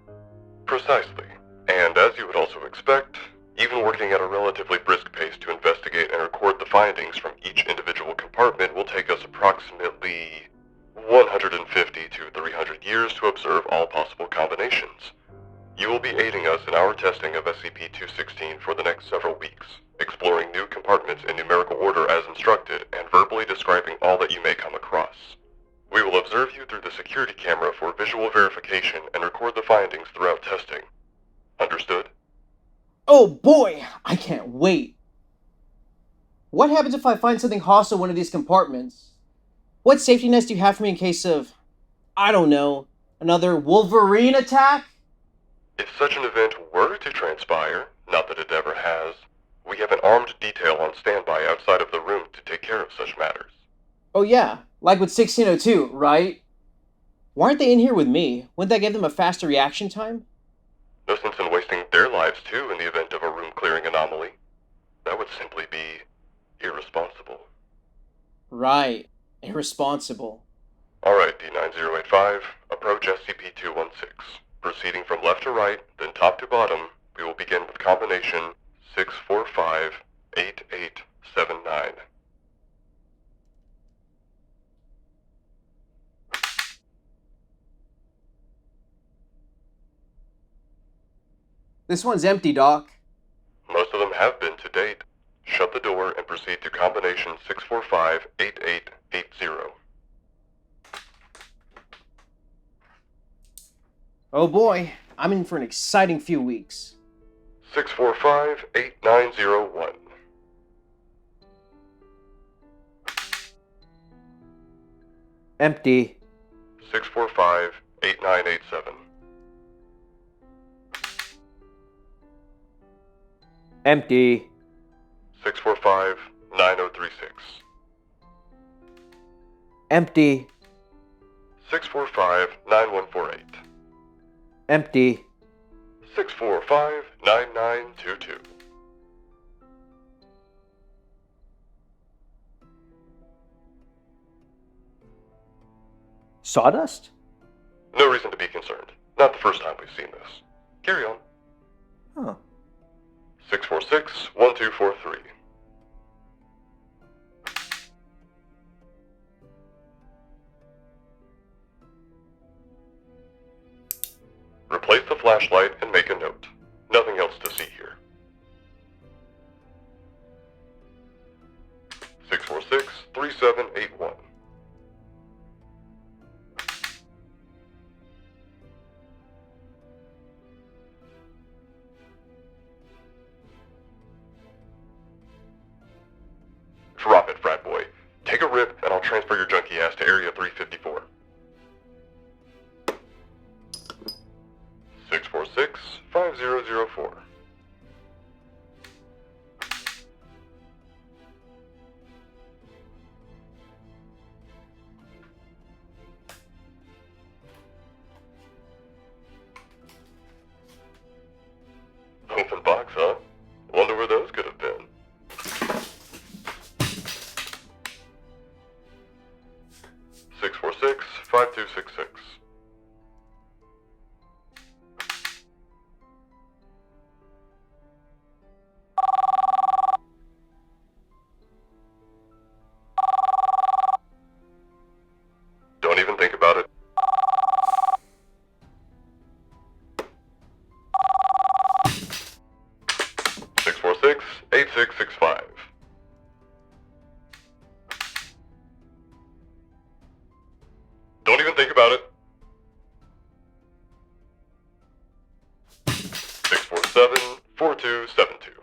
Precisely. And as you would also expect, even working at a relatively brisk pace to investigate and record the findings from each individual compartment will take us approximately 150 to 300 years to observe all possible combinations. You will be aiding us in our testing of SCP-216 for the next several weeks, exploring new compartments in numerical order as instructed and verbally describing all that you may come across. We will observe you through the security camera for visual verification and record the findings throughout testing. Understood? Oh boy, I can't wait. What happens if I find something hostile in one of these compartments? What safety nets do you have for me in case of, I don't know, another Wolverine attack? If such an event were to transpire, not that it ever has, we have an armed detail on standby outside of the room to take care of such matters. Oh yeah, like with 1602, right? Why aren't they in here with me? Wouldn't that give them a faster reaction time? No sense in wasting their lives too in the event of a room-clearing anomaly. That would simply be irresponsible. Right. Irresponsible. Alright, D-9085, approach SCP-216. Proceeding from left to right, then top to bottom, we will begin with combination 645-8879. This one's empty, Doc. Most of them have been to date. Shut the door and proceed to combination 645-8880. Oh boy, I'm in for an exciting few weeks. 645-8901. Empty. 645-8987. Empty. 645-9036. Empty. 645-9148. Empty. 645-9922. Sawdust? No reason to be concerned. Not the first time we've seen this. Carry on. Huh. 646-1243. Replace the flashlight and make a note. Nothing else to see here. 646-3781. Drop it, frat boy. Take a rip, and I'll transfer your junkie ass to Area 354. 646-5266. Don't even think about it. 646-8665. Don't even think about it. 647-4272.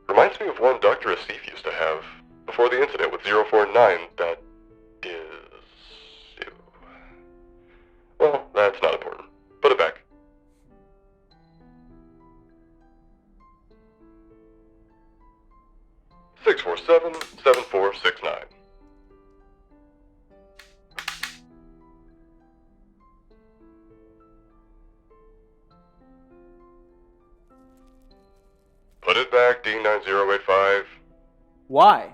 Reminds me of one Dr. Asif used to have before the incident with 049 that is... Well, that's not important. Put it back. 647-7469. Put it back, D-9085. Why?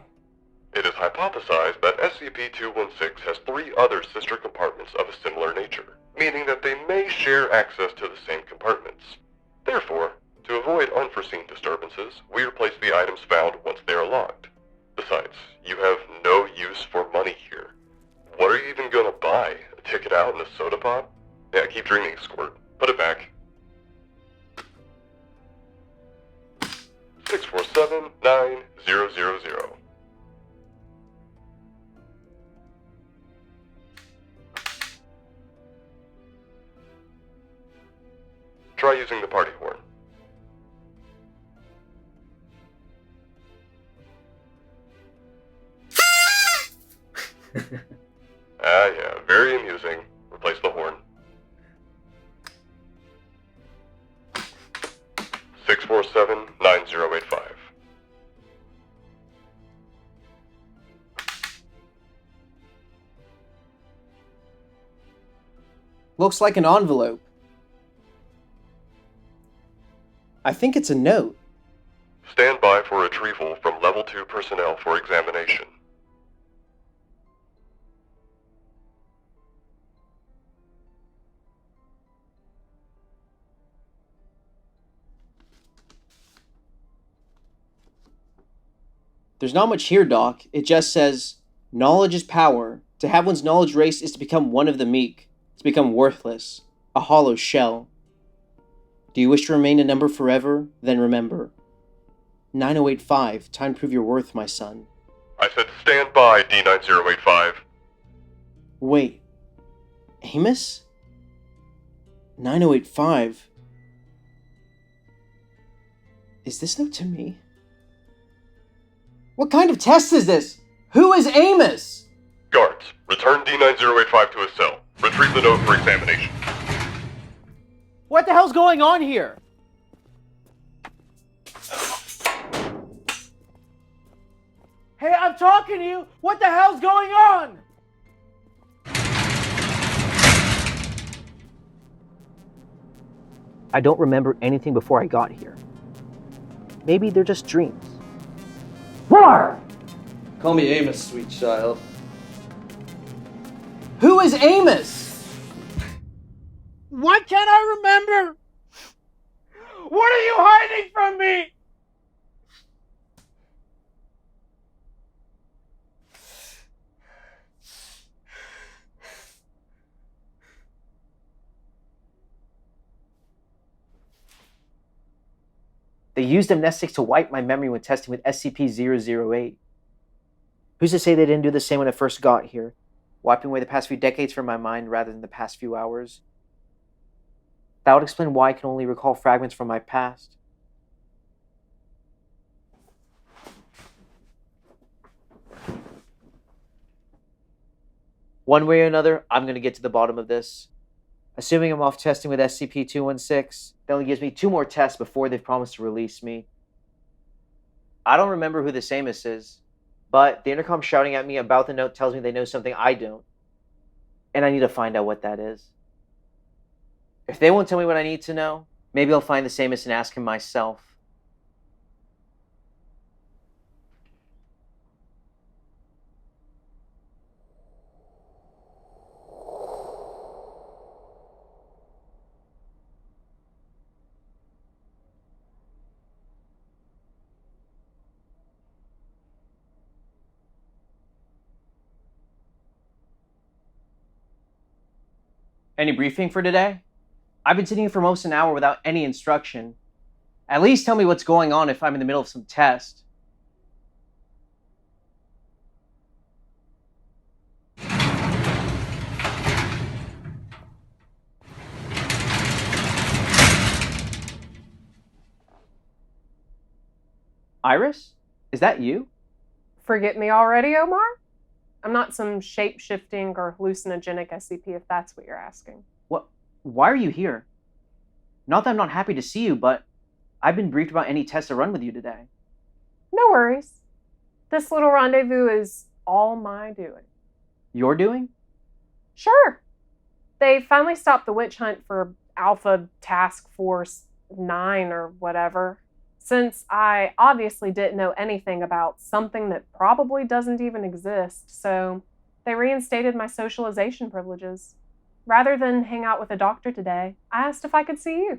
It is hypothesized that SCP-216 has 3 other sister compartments of a similar nature, meaning that they may share access to the same compartments. Therefore, to avoid unforeseen disturbances, we replace the items found once they are locked. Besides, you have no use for money here. What are you even gonna buy? A ticket out and a soda pop? Yeah, keep dreaming, Squirt. Put it back. 647-9000. Try using the party horn. Yeah, very amusing. Replace the horn. 647-9085. Looks like an envelope. I think it's a note. Stand by for retrieval from Level 2 personnel for examination. There's not much here, Doc. It just says, knowledge is power. To have one's knowledge erased is to become one of the meek. To become worthless. A hollow shell. Do you wish to remain a number forever? Then remember. 9085, time to prove your worth, my son. I said stand by, D-9085. Wait. Amos? 9085? Is this note to me? What kind of test is this? Who is Amos? Guards, return D-9085 to his cell. Retrieve the note for examination. What the hell's going on here? Hey, I'm talking to you! What the hell's going on? I don't remember anything before I got here. Maybe they're just dreams. More! Call me Amos, sweet child. Who is Amos? What can't I remember? What are you hiding from me? They used amnestics to wipe my memory when testing with SCP-008. Who's to say they didn't do the same when I first got here, wiping away the past few decades from my mind rather than the past few hours? That would explain why I can only recall fragments from my past. One way or another, I'm going to get to the bottom of this. Assuming I'm off testing with SCP-216, that only gives me 2 more tests before they've promised to release me. I don't remember who this Amos is, but the intercom shouting at me about the note tells me they know something I don't. And I need to find out what that is. If they won't tell me what I need to know, maybe I'll find this Amos and ask him myself. Any briefing for today? I've been sitting here for most an hour without any instruction. At least tell me what's going on if I'm in the middle of some test. Iris? Is that you? Forget me already, Omar? I'm not some shape-shifting or hallucinogenic SCP if that's what you're asking. What? Why are you here? Not that I'm not happy to see you, but I've been briefed about any tests to run with you today. No worries. This little rendezvous is all my doing. You're doing? Sure. They finally stopped the witch hunt for Alpha Task Force 9 or whatever, since I obviously didn't know anything about something that probably doesn't even exist, so they reinstated my socialization privileges. Rather than hang out with a doctor today, I asked if I could see you.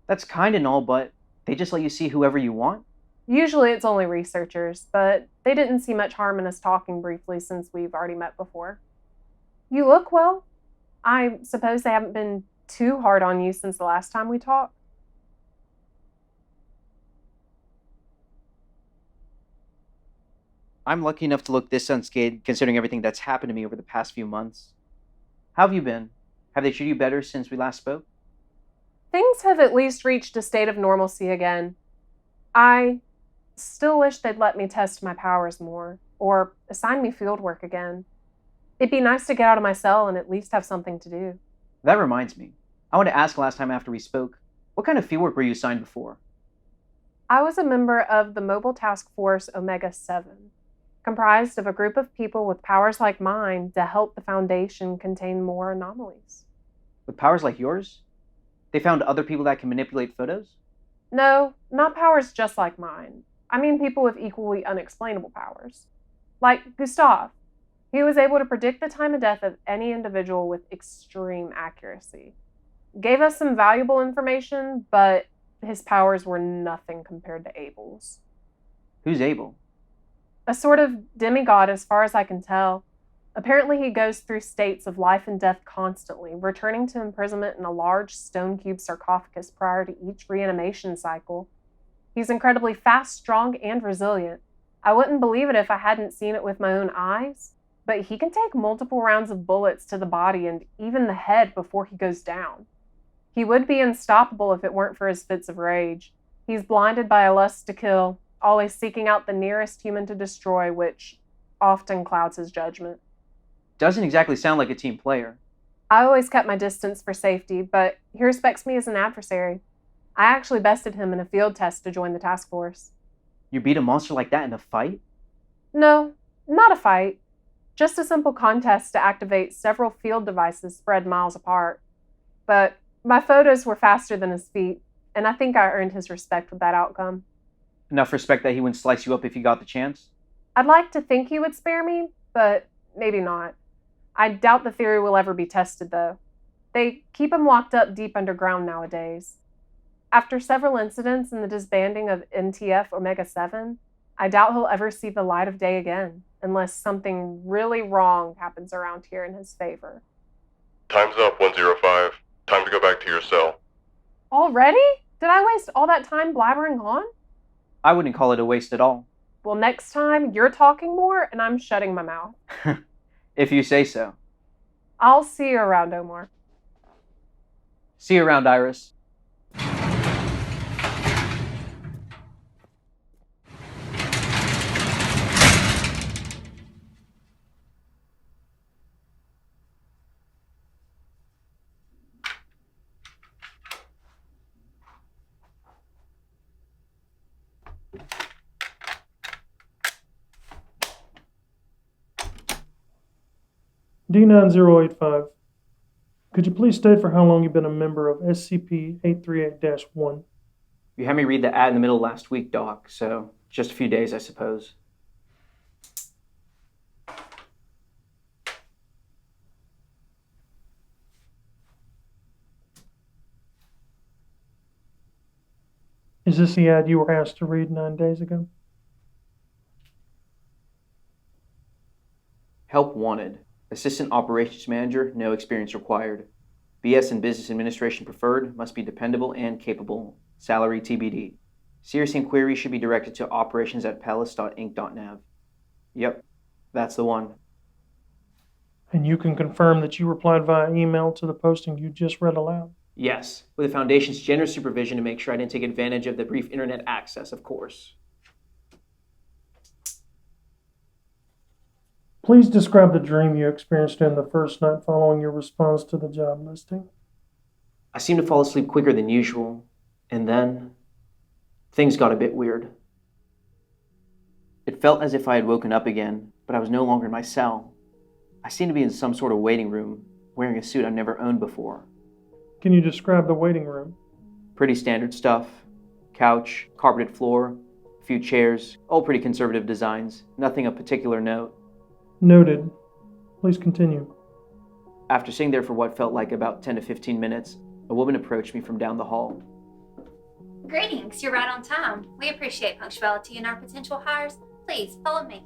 That's kind and all, but they just let you see whoever you want? Usually it's only researchers, but they didn't see much harm in us talking briefly since we've already met before. You look well. I suppose they haven't been too hard on you since the last time we talked. I'm lucky enough to look this unscathed considering everything that's happened to me over the past few months. How have you been? Have they treated you better since we last spoke? Things have at least reached a state of normalcy again. I still wish they'd let me test my powers more, or assign me field work again. It'd be nice to get out of my cell and at least have something to do. That reminds me. I wanted to ask last time after we spoke, what kind of fieldwork were you assigned before? I was a member of the Mobile Task Force Omega-7, comprised of a group of people with powers like mine to help the Foundation contain more anomalies. With powers like yours? They found other people that can manipulate photos? No, not powers just like mine. I mean people with equally unexplainable powers. Like Gustav. He was able to predict the time of death of any individual with extreme accuracy. Gave us some valuable information, but his powers were nothing compared to Abel's. Who's Abel? A sort of demigod as far as I can tell. Apparently he goes through states of life and death constantly, returning to imprisonment in a large stone cube sarcophagus prior to each reanimation cycle. He's incredibly fast, strong, and resilient. I wouldn't believe it if I hadn't seen it with my own eyes, but he can take multiple rounds of bullets to the body and even the head before he goes down. He would be unstoppable if it weren't for his fits of rage. He's blinded by a lust to kill, always seeking out the nearest human to destroy, which often clouds his judgment. Doesn't exactly sound like a team player. I always kept my distance for safety, but he respects me as an adversary. I actually bested him in a field test to join the task force. You beat a monster like that in a fight? No, not a fight. Just a simple contest to activate several field devices spread miles apart. But my photos were faster than his feet, and I think I earned his respect with that outcome. Enough respect that he wouldn't slice you up if he got the chance? I'd like to think he would spare me, but maybe not. I doubt the theory will ever be tested, though. They keep him locked up deep underground nowadays. After several incidents in the disbanding of MTF Omega-7, I doubt he'll ever see the light of day again, unless something really wrong happens around here in his favor. Time's up, 105. Time to go back to your cell. Already? Did I waste all that time blabbering on? I wouldn't call it a waste at all. Well, next time, you're talking more and I'm shutting my mouth. If you say so. I'll see you around, Omar. See you around, Iris. D-9085. Could you please state for how long you've been a member of SCP-838-1? You had me read the ad in the middle of last week, Doc, so just a few days, I suppose. Is this the ad you were asked to read 9 days ago? Help wanted. Assistant Operations Manager, no experience required. BS and business administration preferred, must be dependable and capable. Salary TBD. Serious inquiry should be directed to operations@perilous.inc.nav. Yep, that's the one. And you can confirm that you replied via email to the posting you just read aloud? Yes, with the Foundation's generous supervision to make sure I didn't take advantage of the brief internet access, of course. Please describe the dream you experienced in the first night following your response to the job listing. I seemed to fall asleep quicker than usual, and then things got a bit weird. It felt as if I had woken up again, but I was no longer in my cell. I seemed to be in some sort of waiting room, wearing a suit I've never owned before. Can you describe the waiting room? Pretty standard stuff. Couch, carpeted floor, a few chairs, all pretty conservative designs, nothing of particular note. Noted. Please continue. After sitting there for what felt like about 10 to 15 minutes, a woman approached me from down the hall. Greetings, you're right on time. We appreciate punctuality in our potential hires. Please, follow me.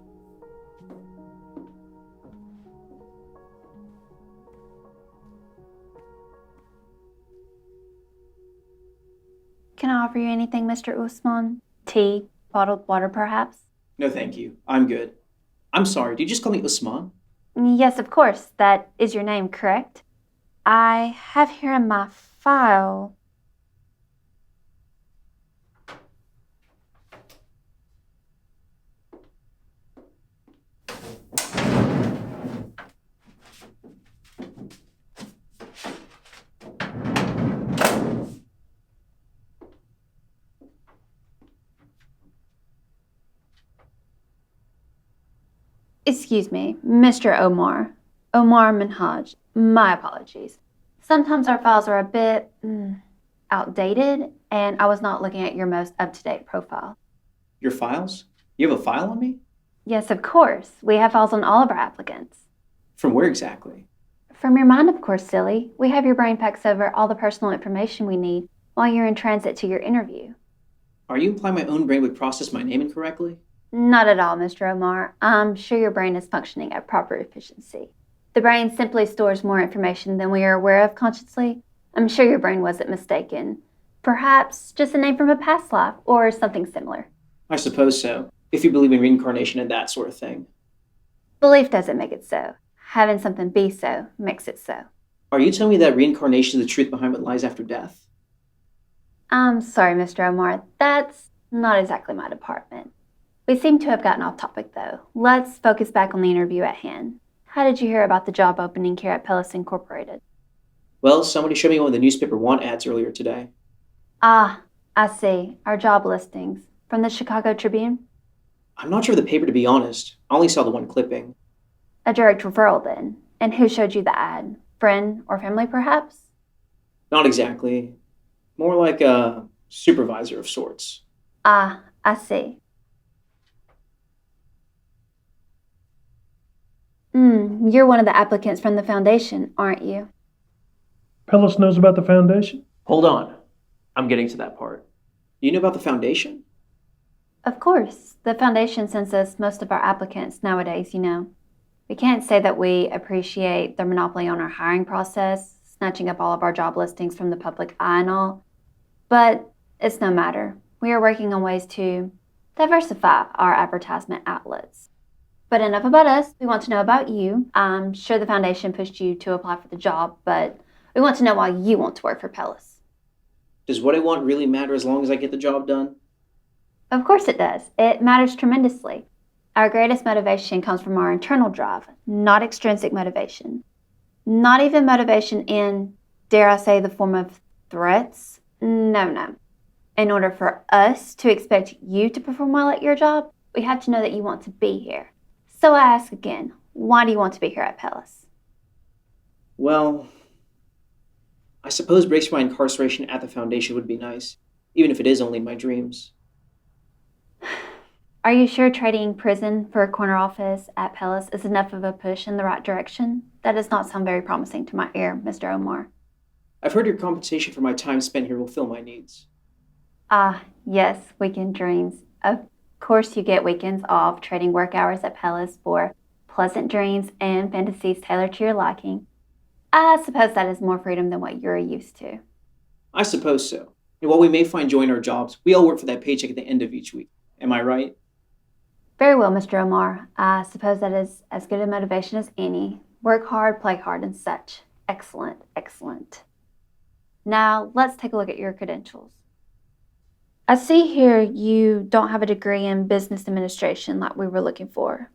Can I offer you anything, Mr. Usman? Tea, bottled water, perhaps? No, thank you. I'm good. I'm sorry, did you just call me Usman? Yes, of course. That is your name, correct? I have here in my file. Excuse me, Mr. Omar. Omar Minhaj. My apologies. Sometimes our files are a bit outdated, and I was not looking at your most up-to-date profile. Your files? You have a file on me? Yes, of course. We have files on all of our applicants. From where exactly? From your mind, of course, silly. We have your brain fax over all the personal information we need while you're in transit to your interview. Are you implying my own brain would process my name incorrectly? Not at all, Mr. Omar. I'm sure your brain is functioning at proper efficiency. The brain simply stores more information than we are aware of consciously. I'm sure your brain wasn't mistaken. Perhaps just a name from a past life or something similar. I suppose so, if you believe in reincarnation and that sort of thing. Belief doesn't make it so. Having something be so makes it so. Are you telling me that reincarnation is the truth behind what lies after death? I'm sorry, Mr. Omar. That's not exactly my department. We seem to have gotten off topic, though. Let's focus back on the interview at hand. How did you hear about the job opening here at Perilous Incorporated? Well, somebody showed me one of the newspaper want ads earlier today. Ah, I see. Our job listings. From the Chicago Tribune? I'm not sure of the paper, to be honest. I only saw the one clipping. A direct referral, then. And who showed you the ad? Friend or family, perhaps? Not exactly. More like a supervisor of sorts. Ah, I see. You're one of the applicants from the Foundation, aren't you? Perilous knows about the Foundation? Hold on. I'm getting to that part. Do you know about the Foundation? Of course. The Foundation sends us most of our applicants nowadays, you know. We can't say that we appreciate their monopoly on our hiring process, snatching up all of our job listings from the public eye and all. But it's no matter. We are working on ways to diversify our advertisement outlets. But enough about us. We want to know about you. I'm sure the Foundation pushed you to apply for the job, but we want to know why you want to work for Perilous. Does what I want really matter as long as I get the job done? Of course it does. It matters tremendously. Our greatest motivation comes from our internal drive, not extrinsic motivation. Not even motivation in, dare I say, the form of threats. No. In order for us to expect you to perform well at your job, we have to know that you want to be here. So I ask again, why do you want to be here at Perilous? Well, I suppose breaks for my incarceration at the Foundation would be nice, even if it is only in my dreams. Are you sure trading prison for a corner office at Perilous is enough of a push in the right direction? That does not sound very promising to my ear, Mr. Omar. I've heard your compensation for my time spent here will fill my needs. Ah, yes, weekend dreams. Of course you get weekends off trading work hours at Perilous for pleasant dreams and fantasies tailored to your liking. I suppose that is more freedom than what you're used to. I suppose so. And while we may find joy in our jobs, we all work for that paycheck at the end of each week. Am I right? Very well, Mr. Omar. I suppose that is as good a motivation as any. Work hard, play hard, and such. Excellent, excellent. Now, let's take a look at your credentials. I see here you don't have a degree in business administration like we were looking for,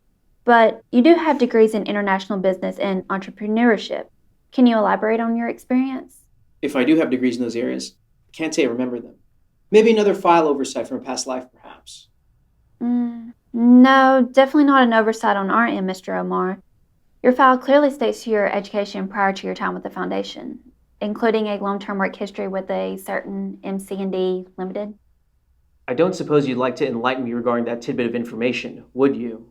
but you do have degrees in international business and entrepreneurship. Can you elaborate on your experience? If I do have degrees in those areas, I can't say I remember them. Maybe another file oversight from a past life, perhaps. No, definitely not an oversight on our end, Mr. Omar. Your file clearly states your education prior to your time with the Foundation, including a long-term work history with a certain MC&D Limited. I don't suppose you'd like to enlighten me regarding that tidbit of information, would you?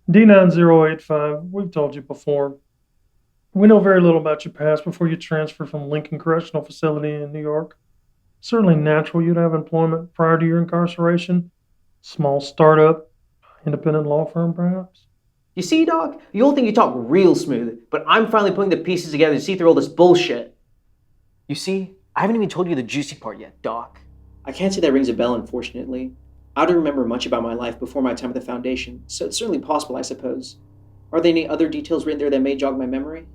D-9085, we've told you before. We know very little about your past before you transferred from Lincoln Correctional Facility in New York. Certainly natural you'd have employment prior to your incarceration. Small startup, independent law firm, perhaps. You see, Doc, you all think you talk real smooth, but I'm finally putting the pieces together to see through all this bullshit. You see, I haven't even told you the juicy part yet, Doc. I can't say that rings a bell, unfortunately. I don't remember much about my life before my time at the Foundation, so it's certainly possible, I suppose. Are there any other details written there that may jog my memory?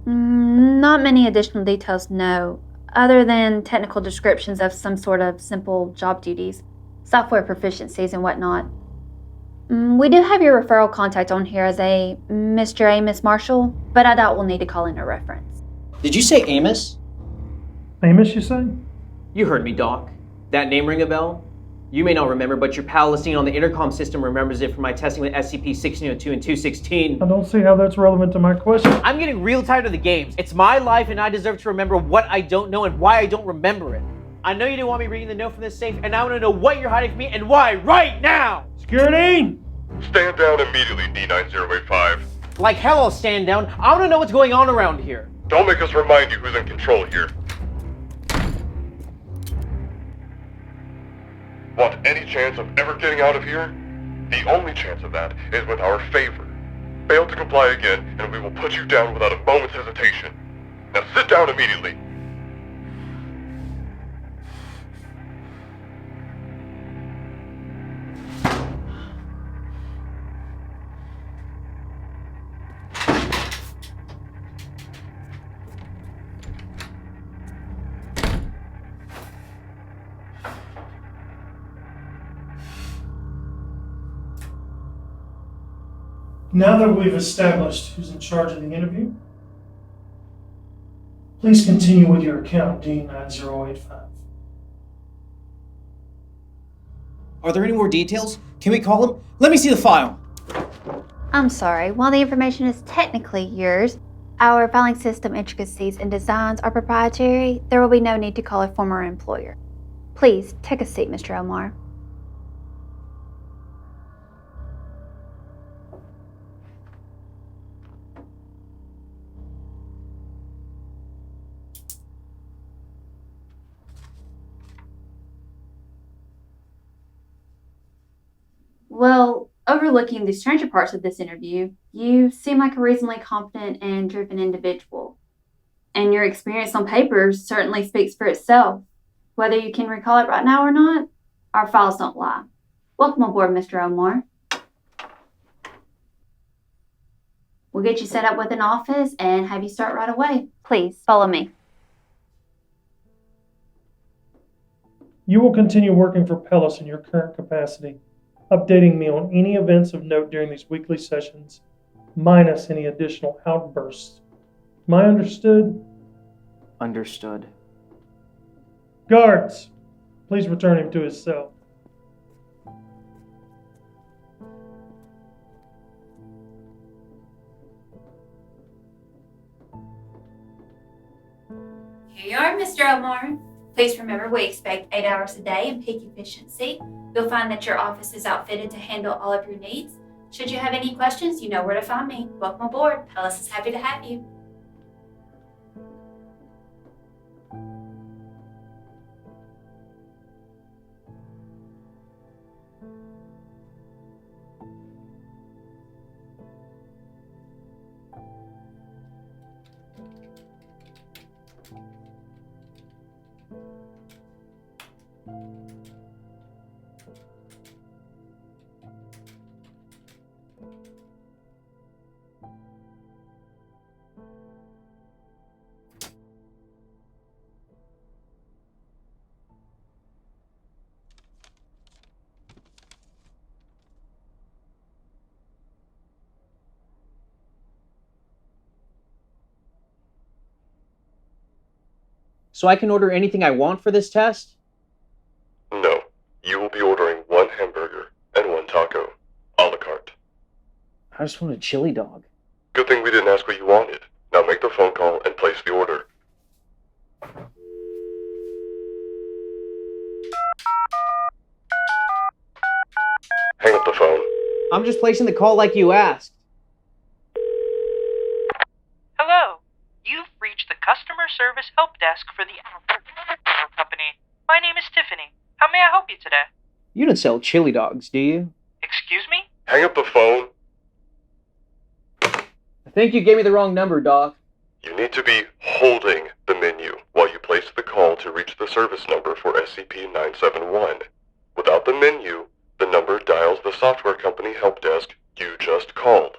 Not many additional details, no, other than technical descriptions of some sort of simple job duties, software proficiencies, and whatnot. We do have your referral contact on here as a Mr. Amos Marshall, but I doubt we'll need to call in a reference. Did you say Amos? Amos, you say? You heard me, Doc. That name ring a bell? You may not remember, but your pal listening on the intercom system remembers it from my testing with SCP-1602 and 216. I don't see how that's relevant to my question. I'm getting real tired of the games. It's my life and I deserve to remember what I don't know and why I don't remember it. I know you didn't want me reading the note from this safe, and I want to know what you're hiding from me and why right now! Security! Stand down immediately, D-9085. Like hell I'll stand down. I want to know what's going on around here. Don't make us remind you who's in control here. Want any chance of ever getting out of here? The only chance of that is with our favor. Fail to comply again, and we will put you down without a moment's hesitation. Now sit down immediately. Now that we've established who's in charge of the interview, please continue with your account, D-9085. Are there any more details? Can we call him? Let me see the file. I'm sorry, while the information is technically yours, our filing system intricacies and designs are proprietary. There will be no need to call a former employer. Please, take a seat, Mr. Omar. Well, overlooking the stranger parts of this interview, you seem like a reasonably competent and driven individual. And your experience on paper certainly speaks for itself. Whether you can recall it right now or not, our files don't lie. Welcome aboard, Mr. Omar. We'll get you set up with an office and have you start right away. Please, follow me. You will continue working for Perilous in your current capacity, updating me on any events of note during these weekly sessions, minus any additional outbursts. Am I understood? Understood. Guards, please return him to his cell. Here you are, Mr. Omar. Please remember we expect 8 hours a day and peak efficiency. You'll find that your office is outfitted to handle all of your needs. Should you have any questions, you know where to find me. Welcome aboard. Perilous is happy to have you. So I can order anything I want for this test? No. You will be ordering 1 hamburger and 1 taco. A la carte. I just want a chili dog. Good thing we didn't ask what you wanted. Now make the phone call and place the order. Hang up the phone. I'm just placing the call like you asked. Hello. You've reached the customer service help desk for the company. My name is Tiffany. How may I help you today? You don't sell chili dogs, do you? Excuse me? Hang up the phone. I think you gave me the wrong number, Doc. You need to be holding the menu while you place the call to reach the service number for SCP-971. Without the menu, the number dials the software company help desk you just called.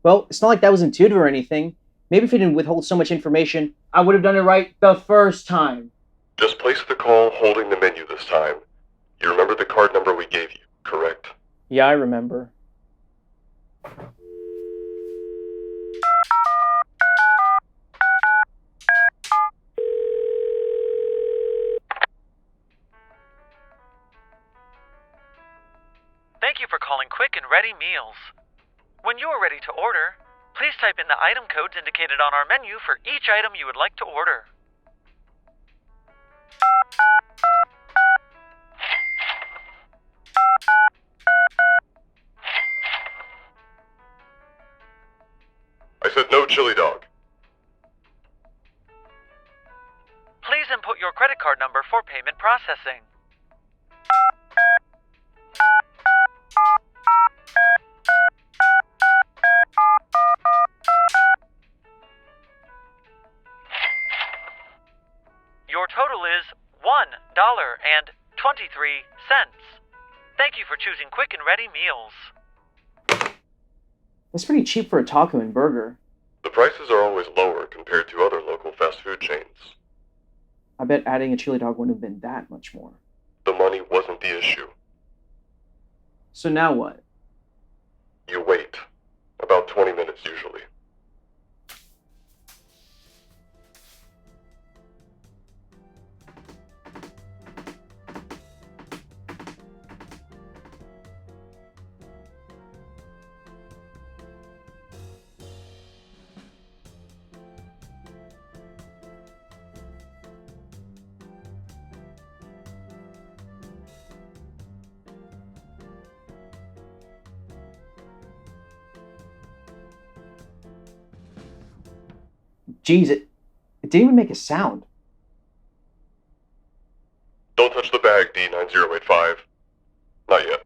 Well, it's not like that was intuitive or anything. Maybe if it didn't withhold so much information, I would have done it right the first time. Just place the call holding the menu this time. You remember the card number we gave you, correct? Yeah, I remember. Thank you for calling Quick and Ready Meals. When you are ready to order, please type in the item codes indicated on our menu for each item you would like to order. I said no chili dog. Please input your credit card number for payment processing. Your total is $1.23. Thank you for choosing Quick and Ready Meals. That's pretty cheap for a taco and burger. The prices are always lower compared to other local fast food chains. I bet adding a chili dog wouldn't have been that much more. The money wasn't the issue. So now what? You wait. About 20 minutes usually. Jeez, it didn't even make a sound. Don't touch the bag, D-9085. Not yet.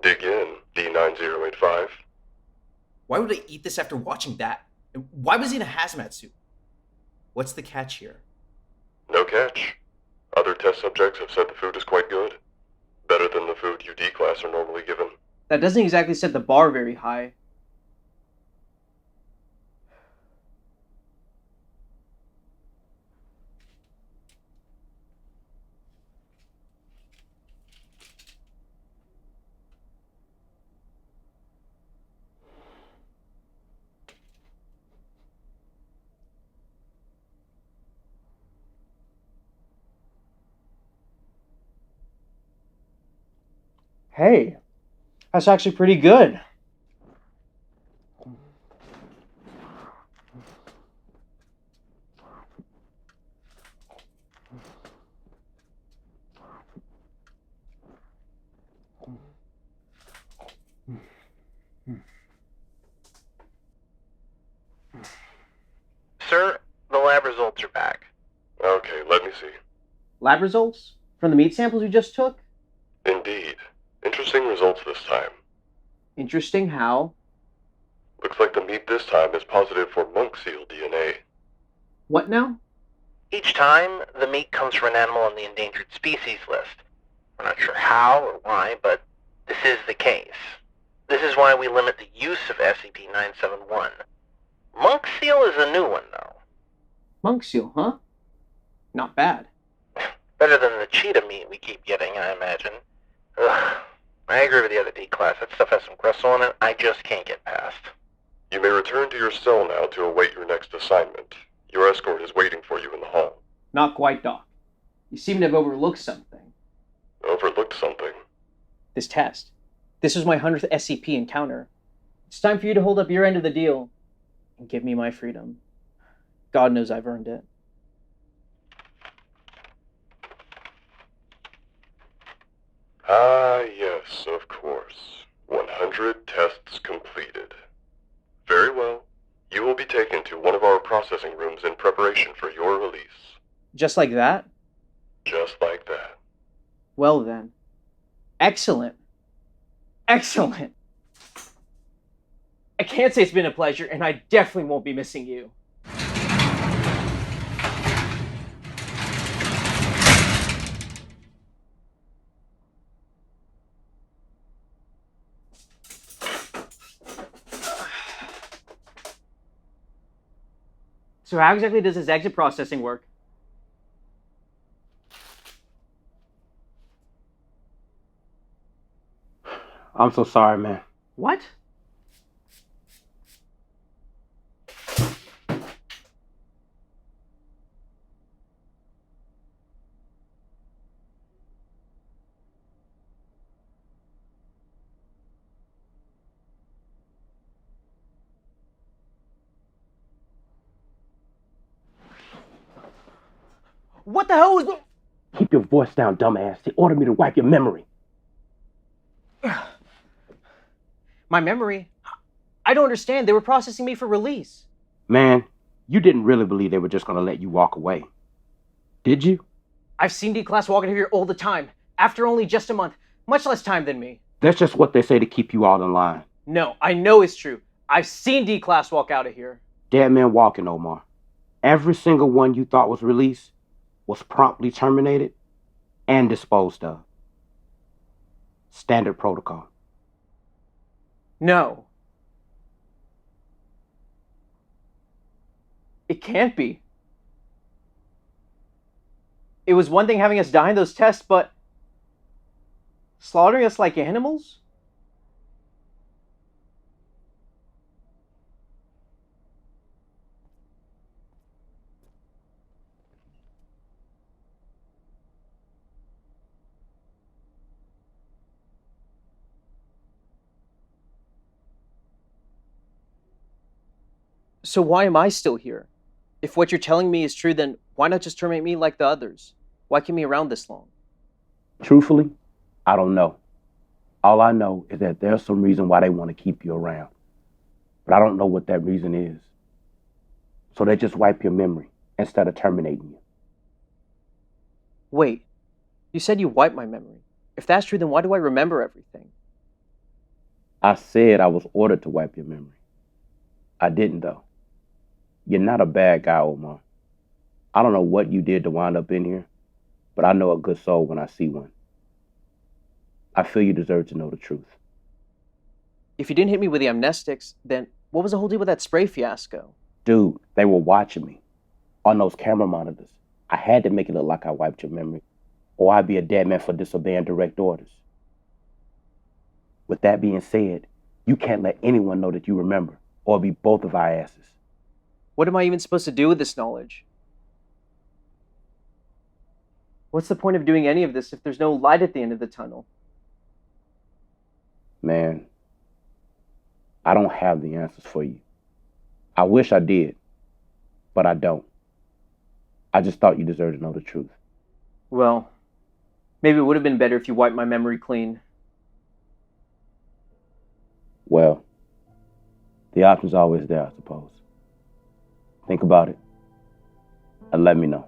Dig in, D-9085. Why would I eat this after watching that? And why was he in a hazmat suit? What's the catch here? No catch. Other test subjects have said the food is quite good. Better than the food you D-class are normally given. That doesn't exactly set the bar very high. Hey, that's actually pretty good. Sir, the lab results are back. Okay, let me see. Lab results? From the meat samples we just took? Indeed. Interesting results this time. Interesting how? Looks like the meat this time is positive for monk seal DNA. What now? Each time, the meat comes from an animal on the endangered species list. We're not sure how or why, but this is the case. This is why we limit the use of SCP-971. Monk seal is a new one, though. Monk seal, huh? Not bad. Better than the cheetah meat we keep getting, I imagine. Ugh. I agree with the other D-Class. That stuff has some gristle in it I just can't get past. You may return to your cell now to await your next assignment. Your escort is waiting for you in the hall. Not quite, Doc. You seem to have overlooked something. Overlooked something? This test. This was my 100th SCP encounter. It's time for you to hold up your end of the deal and give me my freedom. God knows I've earned it. Ah, yes, of course. 100 tests completed. Very well. You will be taken to one of our processing rooms in preparation for your release. Just like that? Just like that. Well then. Excellent. Excellent. I can't say it's been a pleasure, and I definitely won't be missing you. So how exactly does this exit processing work? I'm so sorry, man. What? What the hell was the... Keep your voice down, dumbass. They ordered me to wipe your memory. My memory? I don't understand. They were processing me for release. Man, you didn't really believe they were just gonna let you walk away. Did you? I've seen D-Class walking here all the time, after only just a month. Much less time than me. That's just what they say to keep you all in line. No, I know it's true. I've seen D-Class walk out of here. Dead men walking, Omar. Every single one you thought was released was promptly terminated and disposed of. Standard protocol. No. It can't be. It was one thing having us die in those tests, but slaughtering us like animals? So why am I still here? If what you're telling me is true, then why not just terminate me like the others? Why keep me around this long? Truthfully, I don't know. All I know is that there's some reason why they want to keep you around. But I don't know what that reason is. So they just wipe your memory instead of terminating you. Wait, you said you wiped my memory. If that's true, then why do I remember everything? I said I was ordered to wipe your memory. I didn't, though. You're not a bad guy, Omar. I don't know what you did to wind up in here, but I know a good soul when I see one. I feel you deserve to know the truth. If you didn't hit me with the amnestics, then what was the whole deal with that spray fiasco? Dude, they were watching me on those camera monitors. I had to make it look like I wiped your memory, or I'd be a dead man for disobeying direct orders. With that being said, you can't let anyone know that you remember, or it'll be both of our asses. What am I even supposed to do with this knowledge? What's the point of doing any of this if there's no light at the end of the tunnel? Man, I don't have the answers for you. I wish I did, but I don't. I just thought you deserved to know the truth. Well, maybe it would have been better if you wiped my memory clean. Well, the option's always there, I suppose. Think about it, and let me know.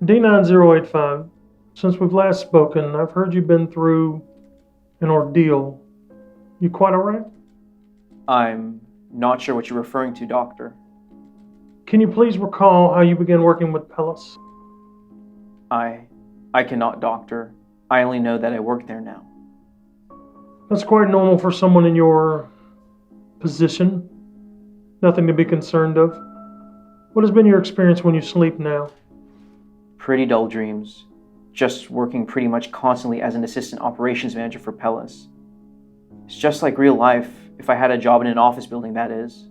D9085, since we've last spoken, I've heard you've been through an ordeal. You quite alright? I'm not sure what you're referring to, Doctor. Can you please recall how you began working with Perilous? I cannot, Doctor. I only know that I work there now. That's quite normal for someone in your position. Nothing to be concerned of. What has been your experience when you sleep now? Pretty dull dreams. Just working pretty much constantly as an assistant operations manager for Perilous. It's just like real life, if I had a job in an office building, that is.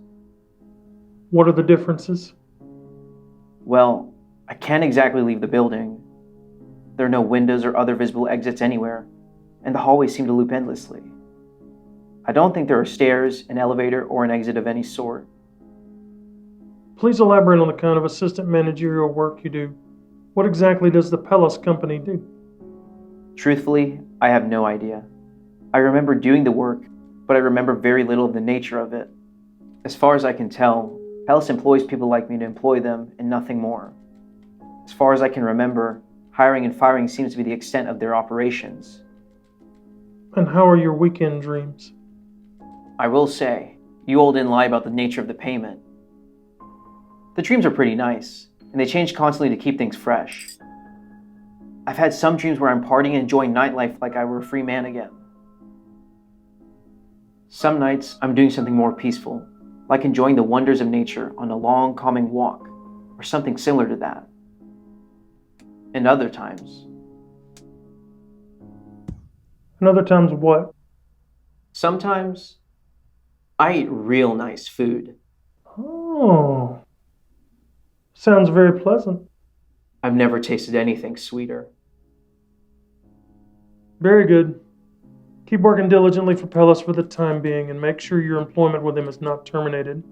What are the differences? Well, I can't exactly leave the building. There are no windows or other visible exits anywhere, and the hallways seem to loop endlessly. I don't think there are stairs, an elevator, or an exit of any sort. Please elaborate on the kind of assistant managerial work you do. What exactly does the Perilous company do? Truthfully, I have no idea. I remember doing the work, but I remember very little of the nature of it. As far as I can tell, Perilous employs people like me to employ them and nothing more. As far as I can remember, hiring and firing seems to be the extent of their operations. And how are your weekend dreams? I will say, you all didn't lie about the nature of the payment. The dreams are pretty nice, and they change constantly to keep things fresh. I've had some dreams where I'm partying and enjoying nightlife like I were a free man again. Some nights, I'm doing something more peaceful, like enjoying the wonders of nature on a long, calming walk, or something similar to that. And other times... And other times what? Sometimes, I eat real nice food. Oh. Sounds very pleasant. I've never tasted anything sweeter. Very good. Keep working diligently for Perilous for the time being and make sure your employment with him is not terminated.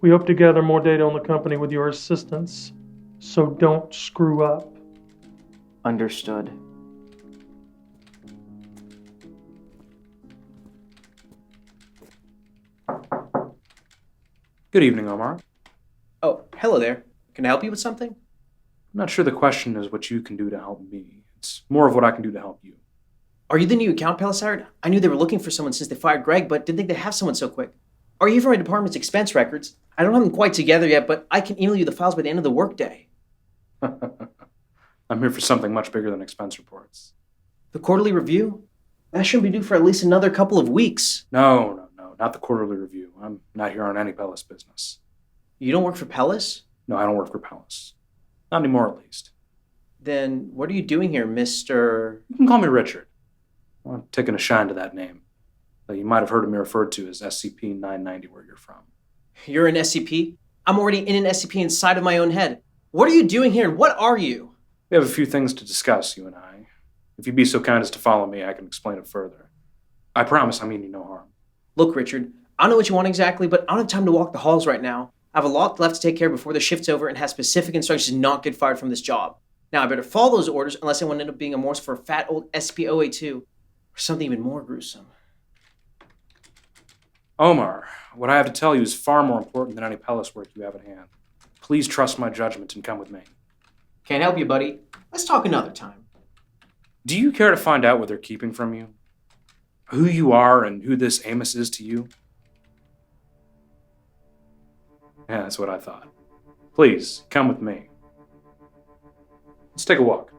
We hope to gather more data on the company with your assistance, so don't screw up. Understood. Good evening, Omar. Oh, hello there. Can I help you with something? I'm not sure the question is what you can do to help me. It's more of what I can do to help you. Are you the new account Perilous hired? I knew they were looking for someone since they fired Greg, but didn't think they'd have someone so quick. Are you from my department's expense records? I don't have them quite together yet, but I can email you the files by the end of the workday. I'm here for something much bigger than expense reports. The quarterly review? That shouldn't be due for at least another couple of weeks. No, not the quarterly review. I'm not here on any Perilous business. You don't work for Perilous? No, I don't work for Perilous. Not anymore, at least. Then what are you doing here, Mr... You can call me Richard. I'm taking a shine to that name. Though you might have heard of me referred to as SCP-990 where you're from. You're an SCP? I'm already in an SCP inside of my own head. What are you doing here, and what are you? We have a few things to discuss, you and I. If you'd be so kind as to follow me, I can explain it further. I promise I mean you no harm. Look, Richard, I don't know what you want exactly, but I don't have time to walk the halls right now. I have a lot left to take care of before the shift's over and have specific instructions to not get fired from this job. Now, I better follow those orders unless I want to end up being a morsel for a fat old SCP-082 or something even more gruesome. Omar, what I have to tell you is far more important than any Perilous work you have at hand. Please trust my judgment and come with me. Can't help you, buddy. Let's talk another time. Do you care to find out what they're keeping from you? Who you are and who this Amos is to you? Yeah, that's what I thought. Please, come with me. Let's take a walk.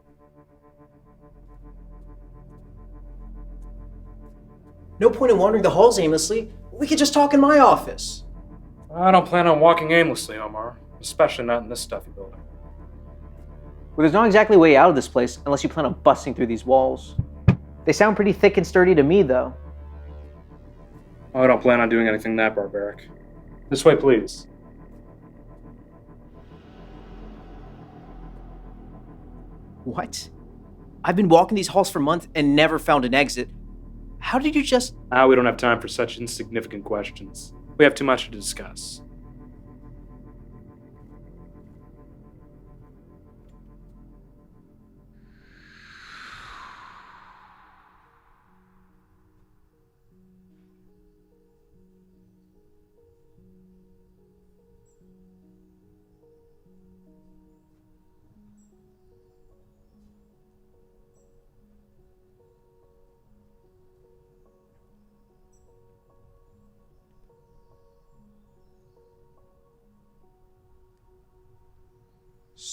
No point in wandering the halls aimlessly. We could just talk in my office. I don't plan on walking aimlessly, Omar. Especially not in this stuffy building. Well, there's not exactly a way out of this place unless you plan on busting through these walls. They sound pretty thick and sturdy to me, though. Oh, I don't plan on doing anything that barbaric. This way, please. What? I've been walking these halls for months and never found an exit. How did you just... We don't have time for such insignificant questions. We have too much to discuss.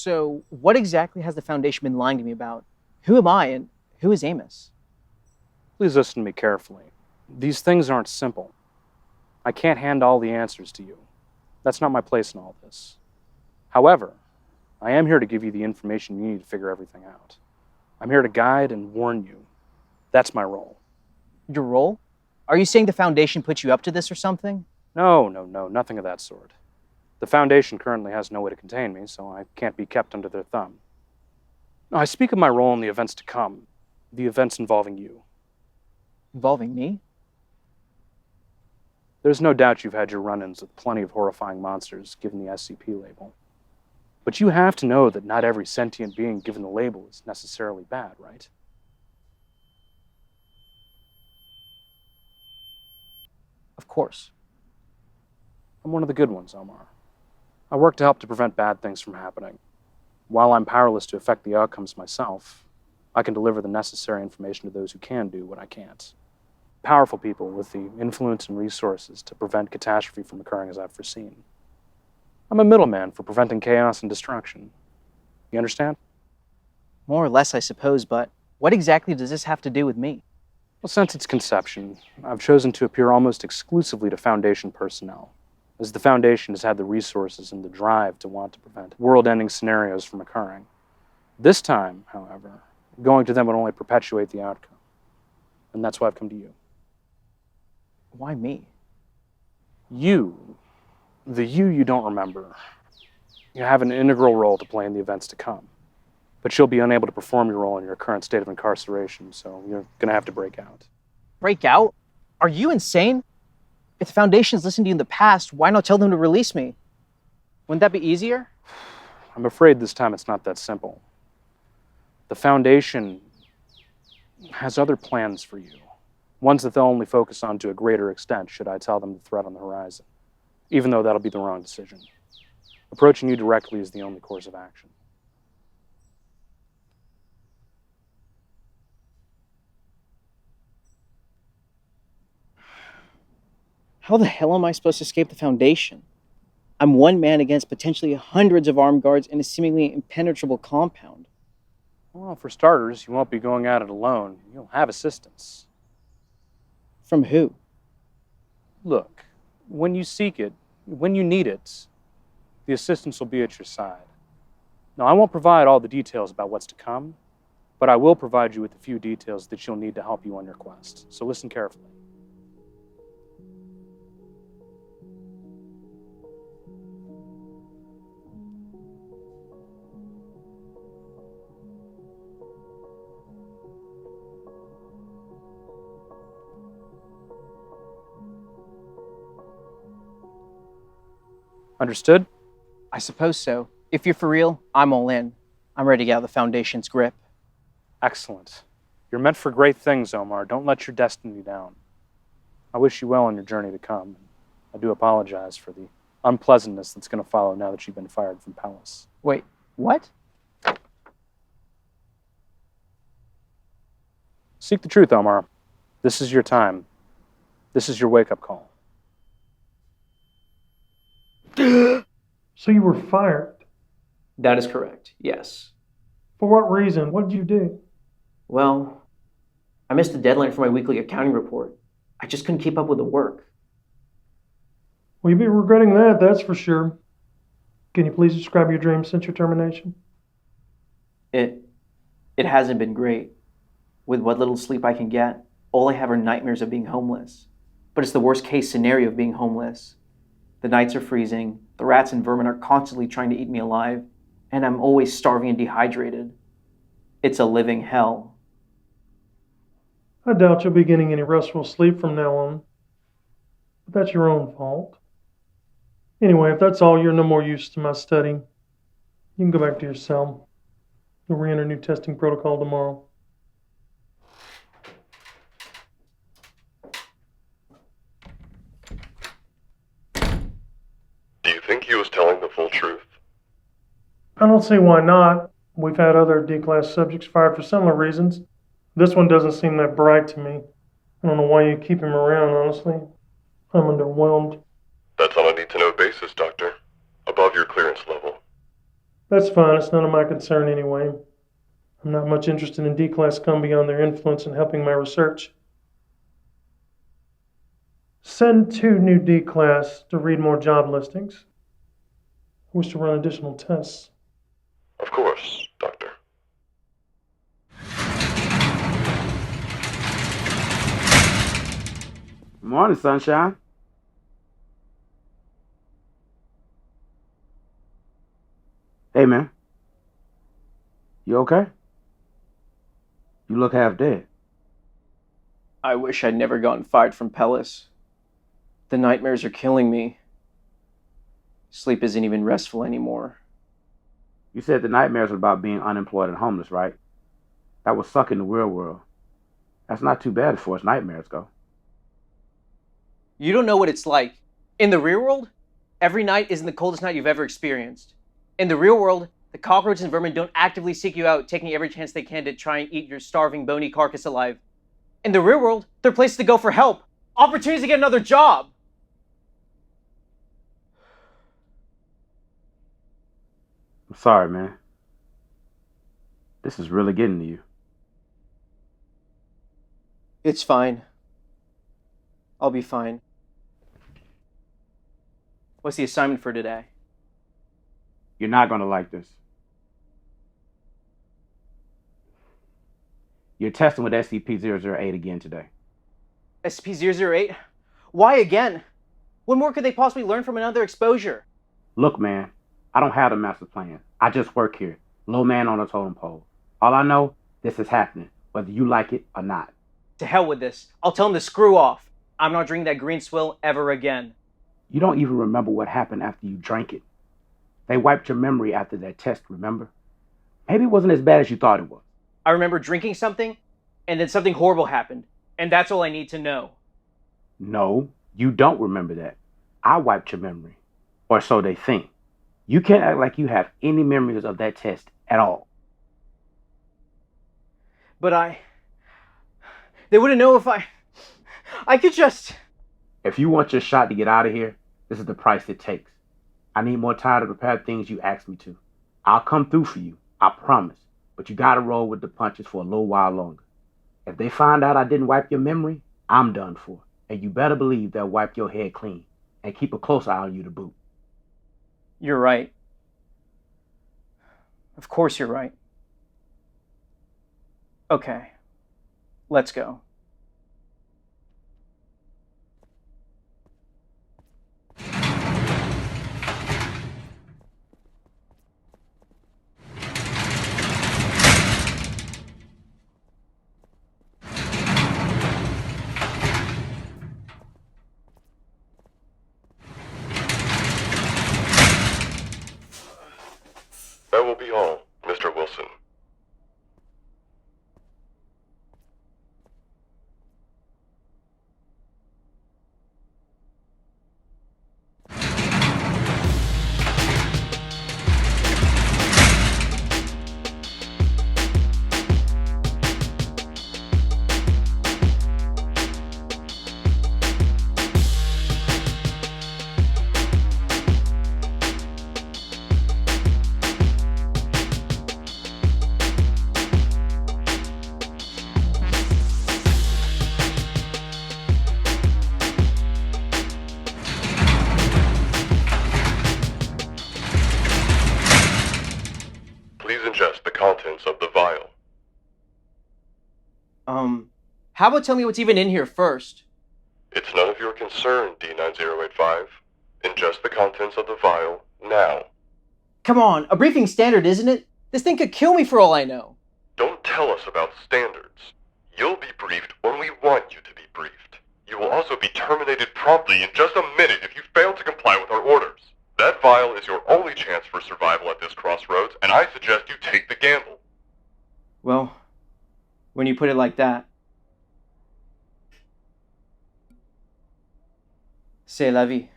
So, what exactly has the Foundation been lying to me about? Who am I, and who is Amos? Please listen to me carefully. These things aren't simple. I can't hand all the answers to you. That's not my place in all this. However, I am here to give you the information you need to figure everything out. I'm here to guide and warn you. That's my role. Your role? Are you saying the Foundation put you up to this or something? No, nothing of that sort. The Foundation currently has no way to contain me, so I can't be kept under their thumb. No, I speak of my role in the events to come, the events involving you. Involving me? There's no doubt you've had your run-ins with plenty of horrifying monsters given the SCP label. But you have to know that not every sentient being given the label is necessarily bad, right? Of course. I'm one of the good ones, Omar. I work to help to prevent bad things from happening. While I'm powerless to affect the outcomes myself, I can deliver the necessary information to those who can do what I can't. Powerful people with the influence and resources to prevent catastrophe from occurring as I've foreseen. I'm a middleman for preventing chaos and destruction. You understand? More or less, I suppose, but what exactly does this have to do with me? Well, since its conception, I've chosen to appear almost exclusively to Foundation personnel, as the Foundation has had the resources and the drive to want to prevent world-ending scenarios from occurring. This time, however, going to them would only perpetuate the outcome. And that's why I've come to you. Why me? You, the you don't remember, you have an integral role to play in the events to come. But you'll be unable to perform your role in your current state of incarceration, so you're going to have to break out. Break out? Are you insane? If the Foundation's listened to you in the past, why not tell them to release me? Wouldn't that be easier? I'm afraid this time it's not that simple. The Foundation has other plans for you. Ones that they'll only focus on to a greater extent should I tell them the threat on the horizon. Even though that'll be the wrong decision. Approaching you directly is the only course of action. How the hell am I supposed to escape the Foundation? I'm one man against potentially hundreds of armed guards in a seemingly impenetrable compound. Well, for starters, you won't be going at it alone. You'll have assistance. From who? Look, when you seek it, when you need it, the assistance will be at your side. Now, I won't provide all the details about what's to come, but I will provide you with a few details that you'll need to help you on your quest. So listen carefully. Understood? I suppose so. If you're for real, I'm all in. I'm ready to get out of the Foundation's grip. Excellent. You're meant for great things, Omar. Don't let your destiny down. I wish you well on your journey to come. I do apologize for the unpleasantness that's going to follow now that you've been fired from Perilous. Wait, what? Seek the truth, Omar. This is your time. This is your wake-up call. So you were fired? That is correct, yes. For what reason? What did you do? Well, I missed the deadline for my weekly accounting report. I just couldn't keep up with the work. Well, you'll be regretting that, that's for sure. Can you please describe your dream since your termination? It hasn't been great. With what little sleep I can get, all I have are nightmares of being homeless. But it's the worst case scenario of being homeless. The nights are freezing, the rats and vermin are constantly trying to eat me alive, and I'm always starving and dehydrated. It's a living hell. I doubt you'll be getting any restful sleep from now on. But that's your own fault. Anyway, if that's all, you're no more use to my study. You can go back to your cell. You'll re-enter new testing protocol tomorrow. Do you think he was telling the full truth? I don't see why not. We've had other D-class subjects fired for similar reasons. This one doesn't seem that bright to me. I don't know why you keep him around, honestly. I'm underwhelmed. That's on a need-to-know basis, Doctor. Above your clearance level. That's fine. It's none of my concern anyway. I'm not much interested in D-Class scum beyond their influence in helping my research. Send 2 new D-Class to read more job listings. I wish to run additional tests. Of course, Doctor. Morning, sunshine. Hey, man. You okay? You look half dead. I wish I'd never gotten fired from Perilous. The nightmares are killing me. Sleep isn't even restful anymore. You said the nightmares were about being unemployed and homeless, right? That was suck in the real world. That's not too bad as far as nightmares go. You don't know what it's like. In the real world, every night isn't the coldest night you've ever experienced. In the real world, the cockroaches and vermin don't actively seek you out, taking every chance they can to try and eat your starving, bony carcass alive. In the real world, they're places to go for help, opportunities to get another job. I'm sorry, man. This is really getting to you. It's fine. I'll be fine. What's the assignment for today? You're not going to like this. You're testing with SCP-008 again today. SCP-008? Why again? What more could they possibly learn from another exposure? Look, man, I don't have a master plan. I just work here. Low man on a totem pole. All I know, this is happening, whether you like it or not. To hell with this. I'll tell them to screw off. I'm not drinking that green swill ever again. You don't even remember what happened after you drank it. They wiped your memory after that test, remember? Maybe it wasn't as bad as you thought it was. I remember drinking something, and then something horrible happened. And that's all I need to know. No, you don't remember that. I wiped your memory. Or so they think. You can't act like you have any memories of that test at all. But they wouldn't know if I could just... If you want your shot to get out of here, this is the price it takes. I need more time to prepare things you asked me to. I'll come through for you, I promise. But you gotta roll with the punches for a little while longer. If they find out I didn't wipe your memory, I'm done for. And you better believe they'll wipe your head clean and keep a close eye on you to boot. You're right. Of course you're right. Okay. Let's go. That will be all, Mr. Wilson. Please ingest the contents of the vial. How about tell me what's even in here first? It's none of your concern, D-9085. Ingest the contents of the vial now. Come on, a briefing standard, isn't it? This thing could kill me for all I know. Don't tell us about standards. You'll be briefed when we want you to be briefed. You will also be terminated promptly in just a minute if you fail to comply with our orders. That vial is your only chance for survival at this crossroads, and I suggest you take the gamble. Well, when you put it like that. C'est la vie.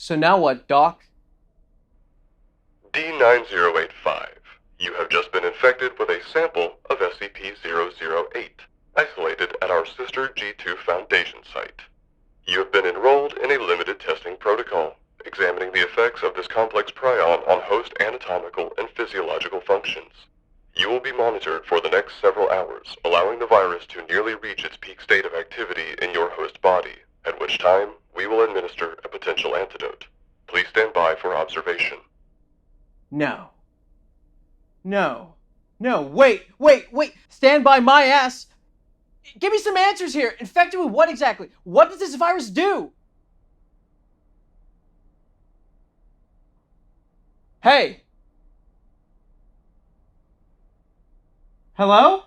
So now what, Doc? D-9085. You have just been infected with a sample of SCP-008, isolated at our sister G2 Foundation site. You have been enrolled in a limited testing protocol, examining the effects of this complex prion on host anatomical and physiological functions. You will be monitored for the next several hours, allowing the virus to nearly reach its peak state of activity in your host body, at which time we will administer a potential antidote. Please stand by for observation. No. No. No, wait! Stand by my ass! Give me some answers here! Infected with what exactly? What does this virus do? Hey! Hello?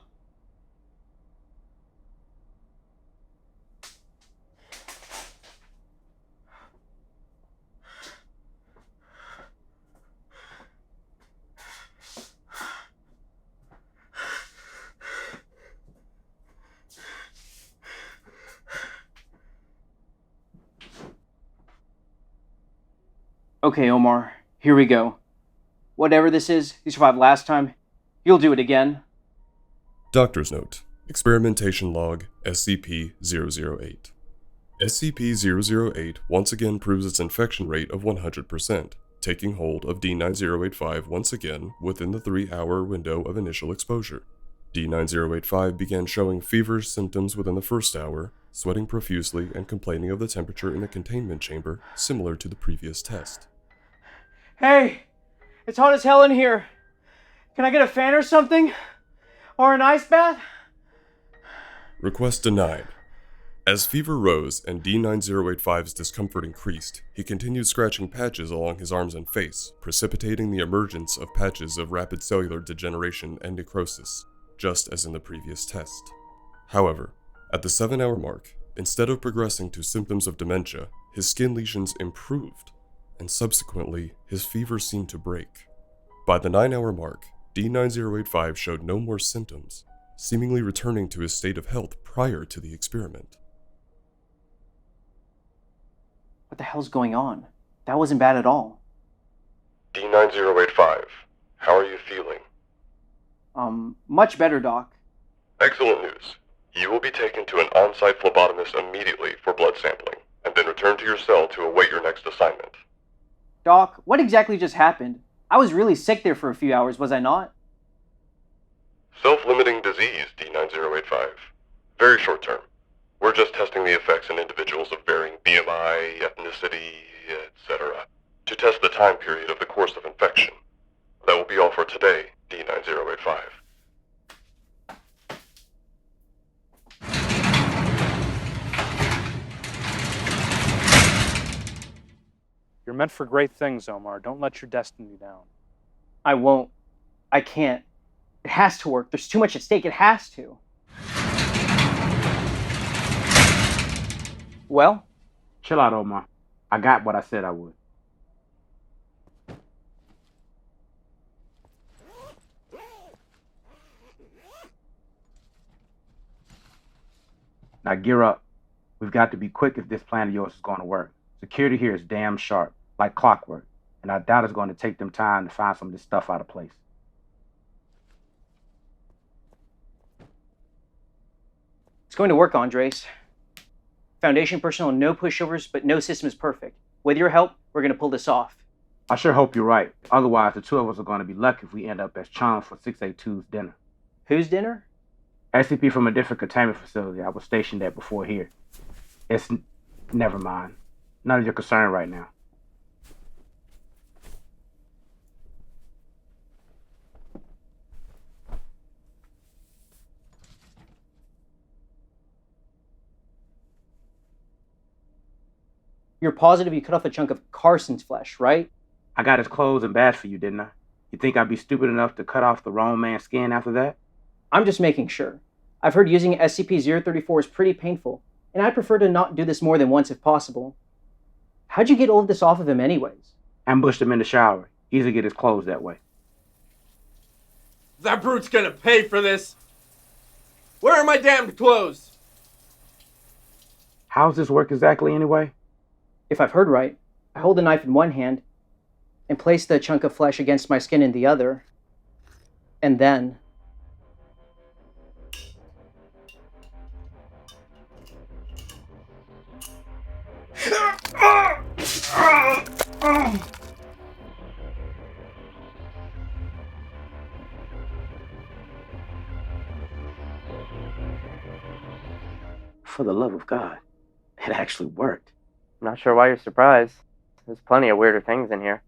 Okay, Omar, here we go. Whatever this is, you survived last time. You'll do it again. Doctor's Note. Experimentation Log SCP-008. SCP-008 once again proves its infection rate of 100%, taking hold of D-9085 once again within the 3-hour window of initial exposure. D-9085 began showing feverish symptoms within the first hour, sweating profusely and complaining of the temperature in the containment chamber, similar to the previous test. Hey! It's hot as hell in here. Can I get a fan or something? Or an ice bath? Request denied. As fever rose and D-9085's discomfort increased, he continued scratching patches along his arms and face, precipitating the emergence of patches of rapid cellular degeneration and necrosis, just as in the previous test. However, at the 7-hour mark, instead of progressing to symptoms of dementia, his skin lesions improved, and subsequently, his fever seemed to break. By the 9-hour mark, D-9085 showed no more symptoms, seemingly returning to his state of health prior to the experiment. What the hell's going on? That wasn't bad at all. D-9085, how are you feeling? Much better, Doc. Excellent news. You will be taken to an on-site phlebotomist immediately for blood sampling, and then return to your cell to await your next assignment. Doc, what exactly just happened? I was really sick there for a few hours, was I not? Self-limiting disease, D-9085. Very short term. We're just testing the effects in individuals of varying BMI, ethnicity, etc., to test the time period of the course of infection. That will be all for today, D-9085. You're meant for great things, Omar. Don't let your destiny down. I won't. I can't. It has to work. There's too much at stake. It has to. Well? Chill out, Omar. I got what I said I would. Now gear up. We've got to be quick if this plan of yours is going to work. Security here is damn sharp, like clockwork, and I doubt it's going to take them time to find some of this stuff out of place. It's going to work, Andres. Foundation personnel, no pushovers, but no system is perfect. With your help, we're going to pull this off. I sure hope you're right. Otherwise, the two of us are going to be lucky if we end up as chums for 682's dinner. Whose dinner? SCP from a different containment facility I was stationed at before here. Never mind. None of your concern right now. You're positive you cut off a chunk of Carson's flesh, right? I got his clothes and badge for you, didn't I? You think I'd be stupid enough to cut off the wrong man's skin after that? I'm just making sure. I've heard using SCP-034 is pretty painful, and I'd prefer to not do this more than once if possible. How'd you get all of this off of him anyways? Ambushed him in the shower. Easy to get his clothes that way. That brute's gonna pay for this! Where are my damned clothes? How's this work exactly anyway? If I've heard right, I hold the knife in one hand and place the chunk of flesh against my skin in the other. And then... For the love of God, it actually worked. I'm not sure why you're surprised. There's plenty of weirder things in here.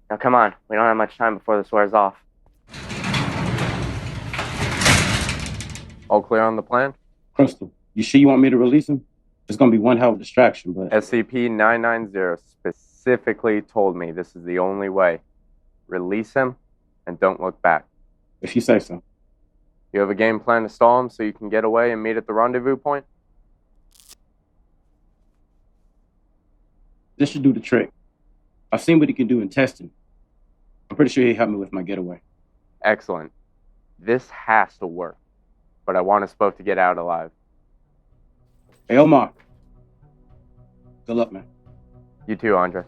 Now come on, we don't have much time before this wears off. All clear on the plan? Crystal, you sure you want me to release him? It's gonna be one hell of a distraction, but... SCP-990 specifically told me this is the only way. Release him, and don't look back. If you say so. You have a game plan to stall him so you can get away and meet at the rendezvous point? This should do the trick. I've seen what he can do in testing. I'm pretty sure he'll help me with my getaway. Excellent. This has to work. But I want us both to get out alive. Hey, Omar. Good luck, man. You too, Andres.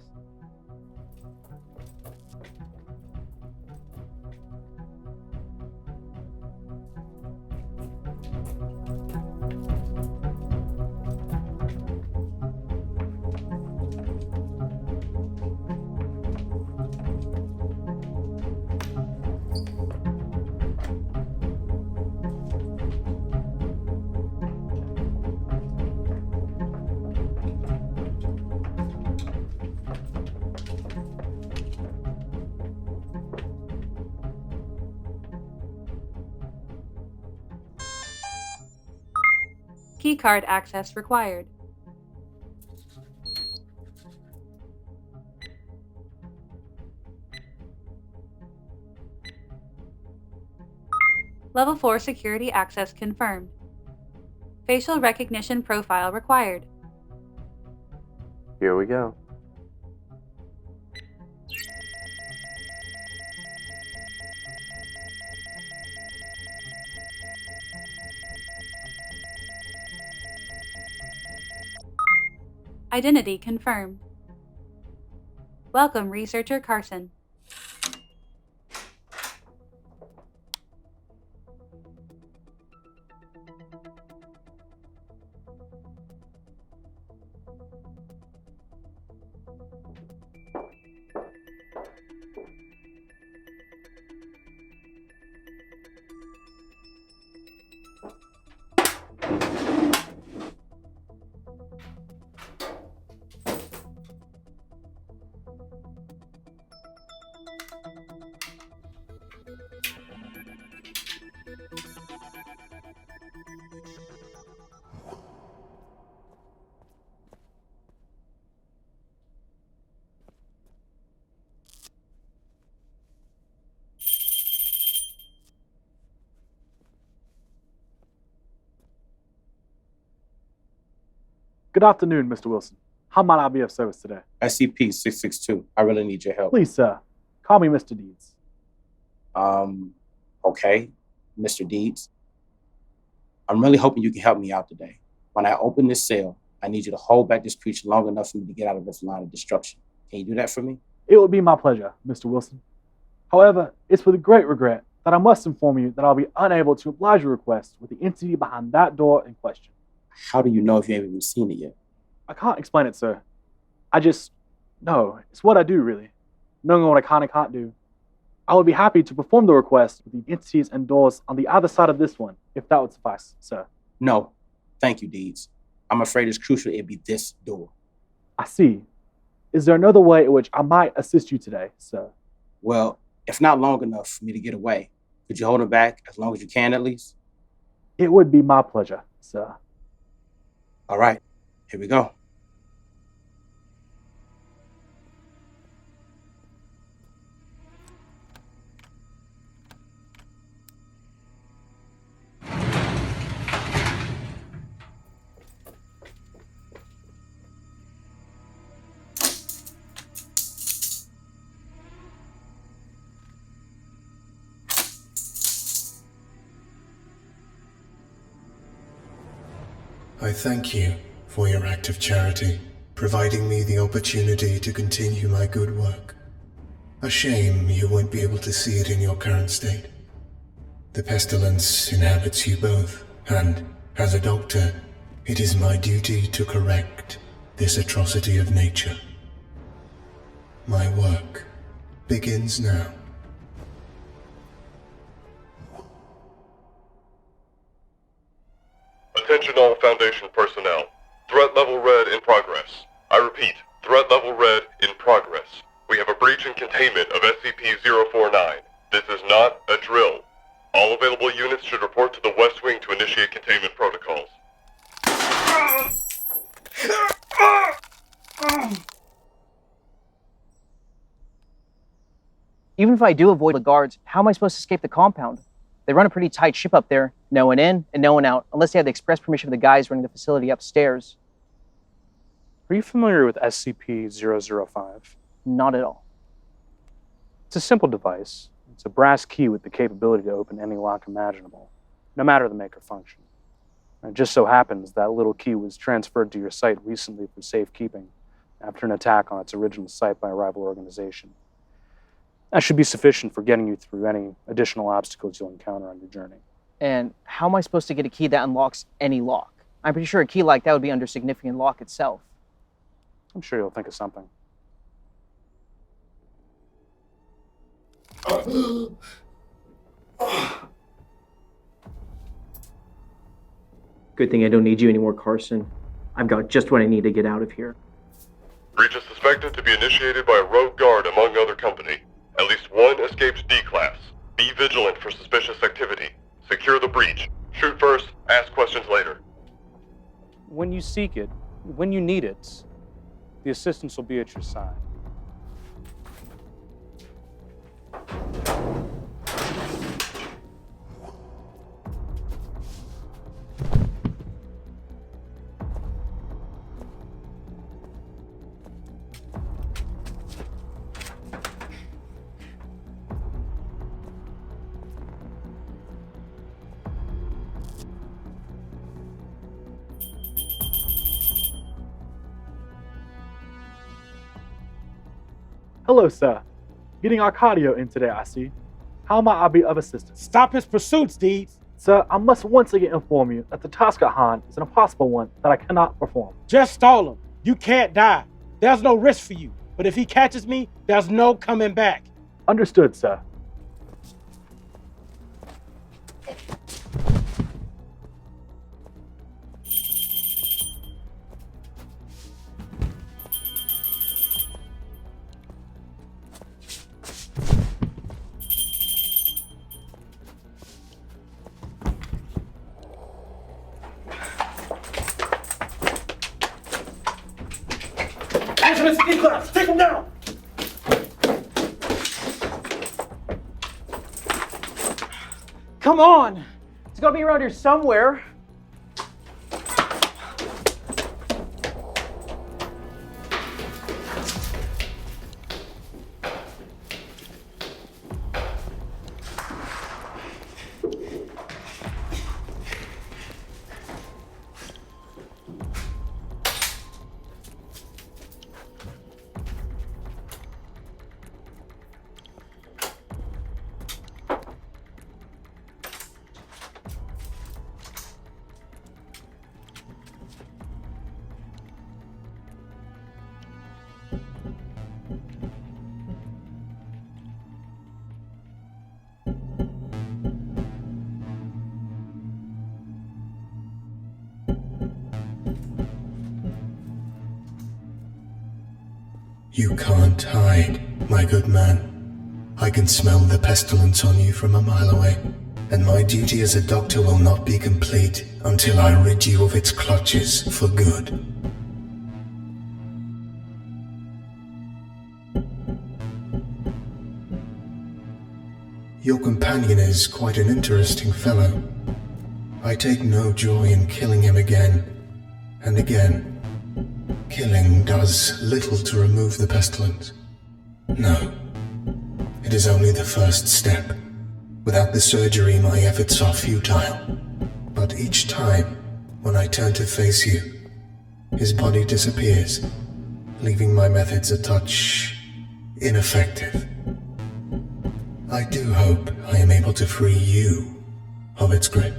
Keycard access required. Level 4 security access confirmed. Facial recognition profile required. Here we go. Identity confirmed. Welcome, Researcher Carson. Good afternoon, Mr. Wilson. How might I be of service today? SCP-662. I really need your help. Please, sir. Call me Mr. Deeds. Okay, Mr. Deeds. I'm really hoping you can help me out today. When I open this cell, I need you to hold back this creature long enough for me to get out of its line of destruction. Can you do that for me? It would be my pleasure, Mr. Wilson. However, it's with great regret that I must inform you that I'll be unable to oblige your request with the entity behind that door in question. How do you know if you haven't even seen it yet? I can't explain it, sir. I just know. It's what I do, really. Knowing what I can and can't do. I would be happy to perform the request with the entities and doors on the other side of this one, if that would suffice, sir. No. Thank you, Deeds. I'm afraid it's crucial it be this door. I see. Is there another way in which I might assist you today, sir? Well, if not long enough for me to get away, could you hold it back as long as you can, at least? It would be my pleasure, sir. All right. Here we go. I thank you for your act of charity, providing me the opportunity to continue my good work. A shame you won't be able to see it in your current state. The pestilence inhabits you both, and, as a doctor, it is my duty to correct this atrocity of nature. My work begins now. Attention all Foundation personnel. Threat level red in progress. I repeat, threat level red in progress. We have a breach in containment of SCP-049. This is not a drill. All available units should report to the West Wing to initiate containment protocols. Even if I do avoid the guards, how am I supposed to escape the compound? They run a pretty tight ship up there. No one in and no one out, unless they have the express permission of the guys running the facility upstairs. Are you familiar with SCP-005? Not at all. It's a simple device. It's a brass key with the capability to open any lock imaginable, no matter the make or function. And it just so happens that little key was transferred to your site recently for safekeeping after an attack on its original site by a rival organization. That should be sufficient for getting you through any additional obstacles you'll encounter on your journey. And how am I supposed to get a key that unlocks any lock? I'm pretty sure a key like that would be under significant lock itself. I'm sure you'll think of something. Good thing I don't need you anymore, Carson. I've got just what I need to get out of here. Breach is suspected to be initiated by a rogue guard among other company. At least one escaped D-Class. Be vigilant for suspicious activity. Secure the breach. Shoot first, ask questions later. When you seek it, when you need it, the assistants will be at your side. Hello, sir. Getting Arcadio in today, I see. How might I be of assistance? Stop his pursuits, Deeds. Sir, I must once again inform you that the task at hand is an impossible one that I cannot perform. Just stall him. You can't die. There's no risk for you. But if he catches me, there's no coming back. Understood, sir. Mr. D-Class, take him down! Come on! It's gotta be around here somewhere. You can't hide, my good man. I can smell the pestilence on you from a mile away, and my duty as a doctor will not be complete until I rid you of its clutches for good. Your companion is quite an interesting fellow. I take no joy in killing him again and again. Killing does little to remove the pestilence. No. It is only the first step. Without the surgery, my efforts are futile. But each time, when I turn to face you, his body disappears, leaving my methods a touch ineffective. I do hope I am able to free you of its grip.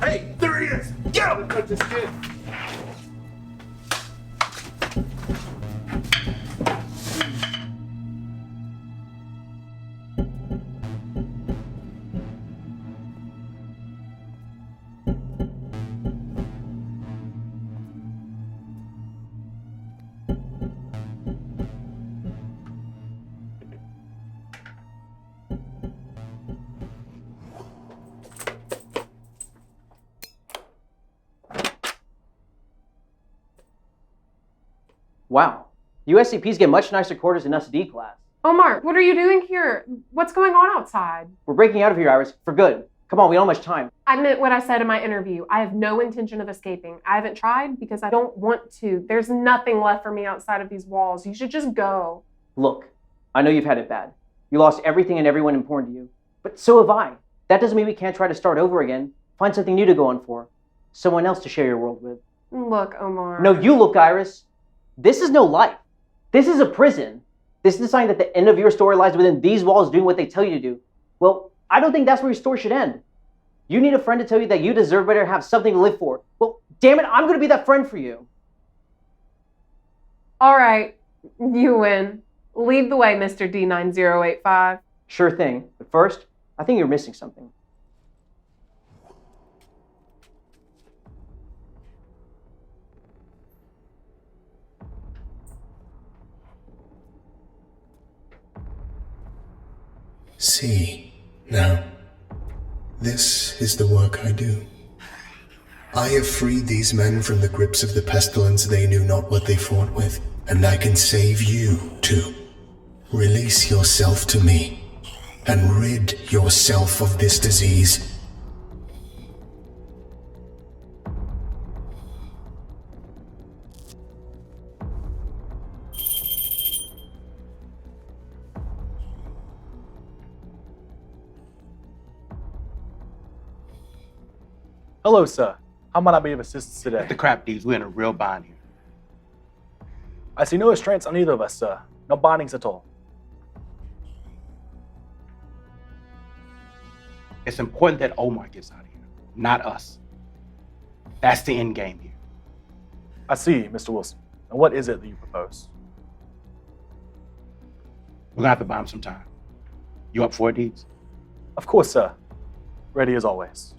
Hey, there he is! Get him! Cut this kid! Wow. You SCPs get much nicer quarters than us D-Class. Omar, what are you doing here? What's going on outside? We're breaking out of here, Iris, for good. Come on, we don't have much time. I meant what I said in my interview. I have no intention of escaping. I haven't tried because I don't want to. There's nothing left for me outside of these walls. You should just go. Look, I know you've had it bad. You lost everything and everyone important to you. But so have I. That doesn't mean we can't try to start over again. Find something new to go on for. Someone else to share your world with. Look, Omar. No, you look, Iris. This is no life. This is a prison. This is a sign that the end of your story lies within these walls doing what they tell you to do. Well, I don't think that's where your story should end. You need a friend to tell you that you deserve better and have something to live for. Well, damn it, I'm going to be that friend for you. All right, you win. Lead the way, Mr. D9085. Sure thing. But first, I think you're missing something. See, now, this is the work I do. I have freed these men from the grips of the pestilence they knew not what they fought with, and I can save you, too. Release yourself to me, and rid yourself of this disease. Hello, sir. How might I be of assistance today? The crap, dudes. We're in a real bind here. I see no restraints on either of us, sir. No bindings at all. It's important that Omar gets out of here, not us. That's the end game here. I see, Mr. Wilson. And what is it that you propose? We're gonna have to buy him some time. You up for it, Deeds? Of course, sir. Ready as always.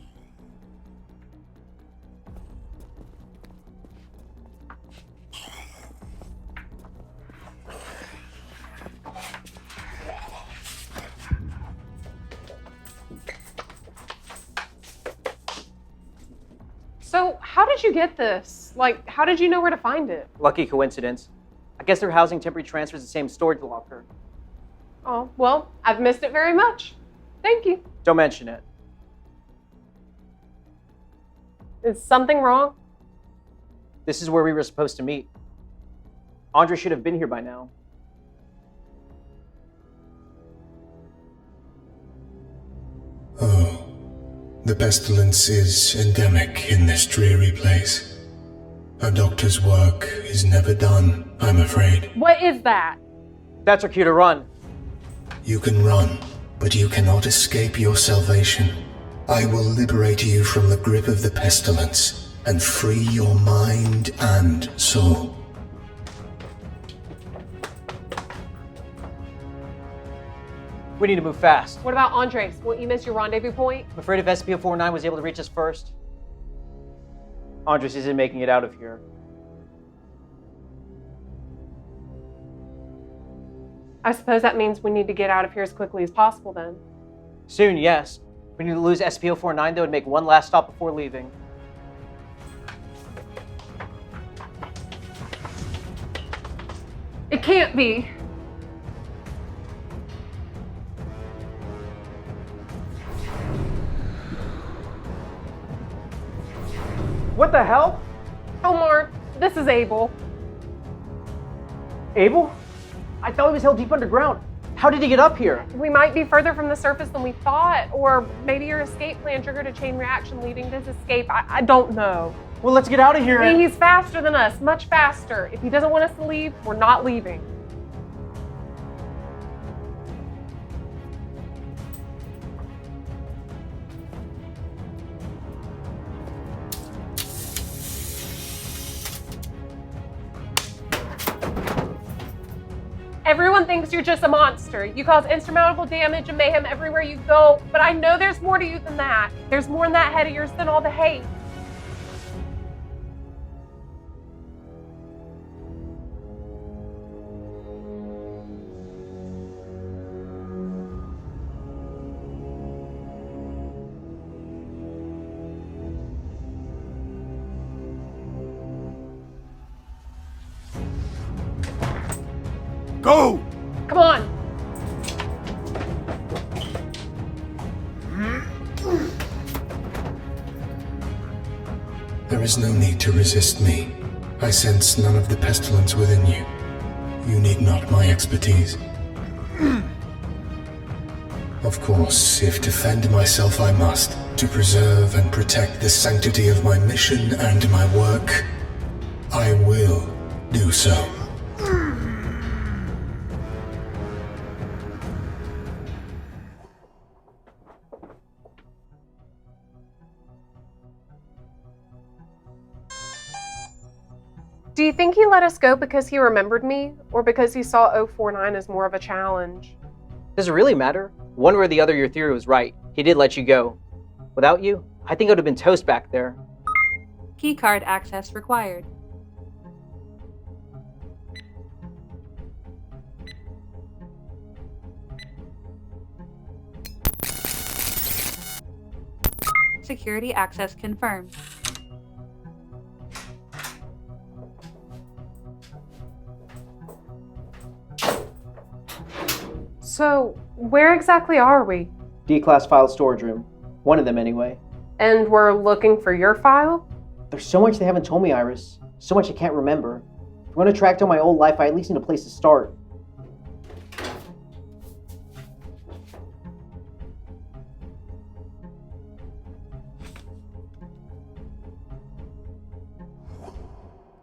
So, how did you get this? Like, how did you know where to find it? Lucky coincidence. I guess they're housing temporary transfers the same storage locker. Oh, well, I've missed it very much. Thank you. Don't mention it. Is something wrong? This is where we were supposed to meet. Andre should have been here by now. Oh, the pestilence is endemic in this dreary place. A doctor's work is never done, I'm afraid. What is that? That's our cue to run. You can run, but you cannot escape your salvation. I will liberate you from the grip of the pestilence and free your mind and soul. We need to move fast. What about Andres? Won't you miss your rendezvous point? I'm afraid if SCP-049 was able to reach us first, Andres isn't making it out of here. I suppose that means we need to get out of here as quickly as possible then. Soon, yes. We need to lose SCP-049 though and make one last stop before leaving. It can't be. What the hell? Omar, this is Abel. Abel? I thought he was held deep underground. How did he get up here? We might be further from the surface than we thought, or maybe your escape plan triggered a chain reaction leading to his escape. I don't know. Well, let's get out of here. He's faster than us, much faster. If he doesn't want us to leave, we're not leaving. Everyone thinks you're just a monster. You cause insurmountable damage and mayhem everywhere you go, but I know there's more to you than that. There's more in that head of yours than all the hate. Go! Come on. There is no need to resist me. I sense none of the pestilence within you. You need not my expertise. Of course, if defend myself I must, to preserve and protect the sanctity of my mission and my work, I will do so. Do you think he let us go because he remembered me, or because he saw 049 as more of a challenge? Does it really matter? One way or the other, your theory was right. He did let you go. Without you, I think I would have been toast back there. Keycard access required. Security access confirmed. So, where exactly are we? Declassified storage room. One of them, anyway. And we're looking for your file? There's so much they haven't told me, Iris. So much I can't remember. If I want to track down my old life, I at least need a place to start.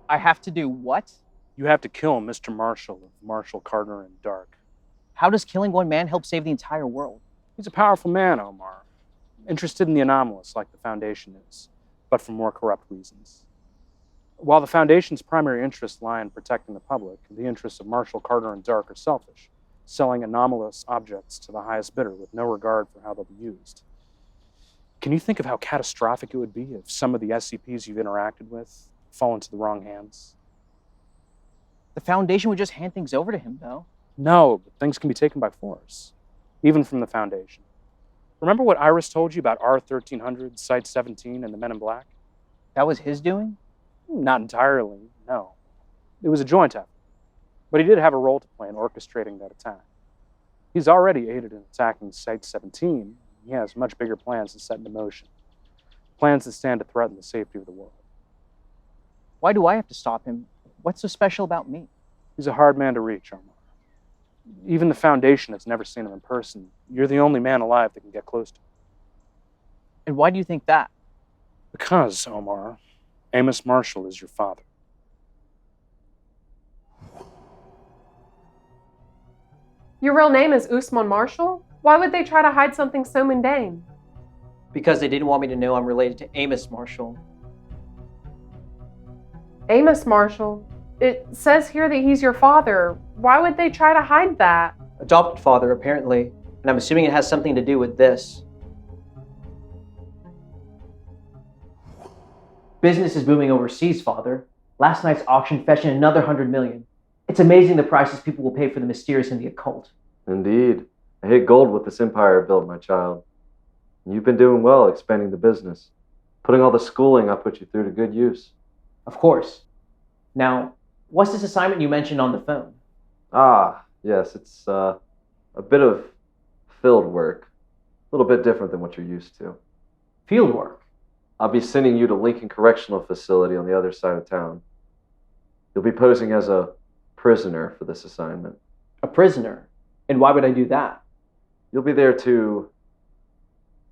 I have to do what? You have to kill Mr. Marshall of Marshall, Carter, and Dark. How does killing one man help save the entire world? He's a powerful man, Omar. Interested in the anomalous, like the Foundation is, but for more corrupt reasons. While the Foundation's primary interests lie in protecting the public, the interests of Marshall, Carter, and Dark are selfish, selling anomalous objects to the highest bidder with no regard for how they'll be used. Can you think of how catastrophic it would be if some of the SCPs you've interacted with fall into the wrong hands? The Foundation would just hand things over to him, though. No, but things can be taken by force, even from the Foundation. Remember what Iris told you about R-1300, Site-17, and the Men in Black? That was his doing? Not entirely, no. It was a joint effort, but he did have a role to play in orchestrating that attack. He's already aided in attacking Site-17. He has much bigger plans to set into motion, plans that stand to threaten the safety of the world. Why do I have to stop him? What's so special about me? He's a hard man to reach, Omar. Even the Foundation has never seen him in person. You're the only man alive that can get close to him. And why do you think that? Because, Omar, Amos Marshall is your father. Your real name is Usman Marshall? Why would they try to hide something so mundane? Because they didn't want me to know I'm related to Amos Marshall. Amos Marshall? It says here that he's your father. Why would they try to hide that? Adopted father, apparently. And I'm assuming it has something to do with this. Business is booming overseas, father. Last night's auction fetched in another 100 million. It's amazing the prices people will pay for the mysterious and the occult. Indeed. I hit gold with this empire I built, my child. You've been doing well expanding the business. Putting all the schooling I put you through to good use. Of course. Now, what's this assignment you mentioned on the phone? Ah, yes, it's a bit of field work. A little bit different than what you're used to. Field work? I'll be sending you to Lincoln Correctional Facility on the other side of town. You'll be posing as a prisoner for this assignment. A prisoner? And why would I do that? You'll be there to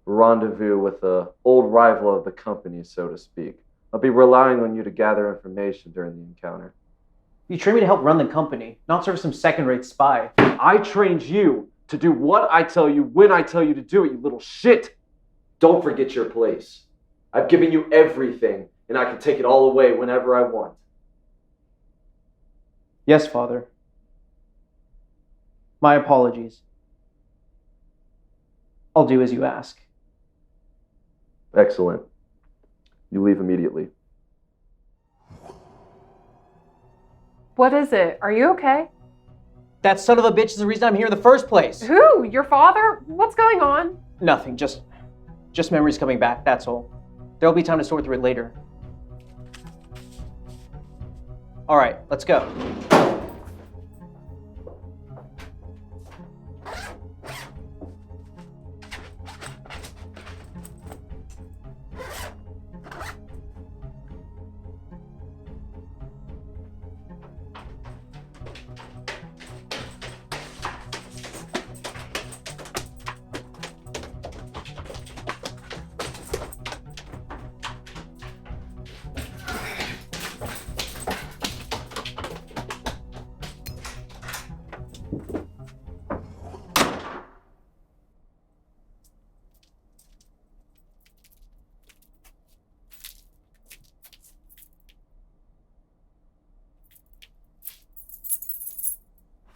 rendezvous with an old rival of the company, so to speak. I'll be relying on you to gather information during the encounter. You trained me to help run the company, not serve some second-rate spy. I trained you to do what I tell you when I tell you to do it, you little shit! Don't forget your place. I've given you everything, and I can take it all away whenever I want. Yes, Father. My apologies. I'll do as you ask. Excellent. You leave immediately. What is it? Are you okay? That son of a bitch is the reason I'm here in the first place. Who? Your father? What's going on? Nothing, just memories coming back, that's all. There'll be time to sort through it later. All right, let's go.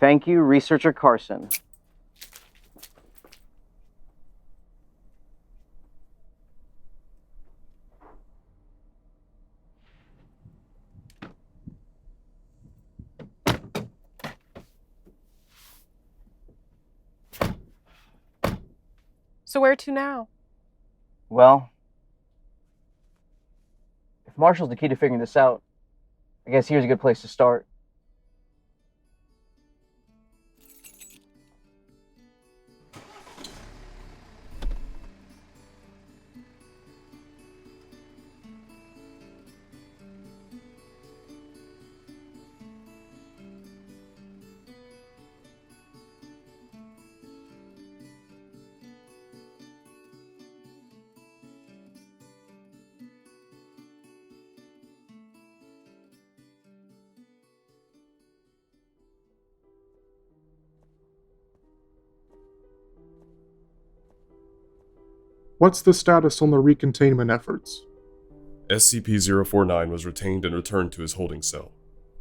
Thank you, Researcher Carson. So where to now? Well, if Marshall's the key to figuring this out, I guess here's a good place to start. What's the status on the recontainment efforts? SCP-049 was retained and returned to his holding cell.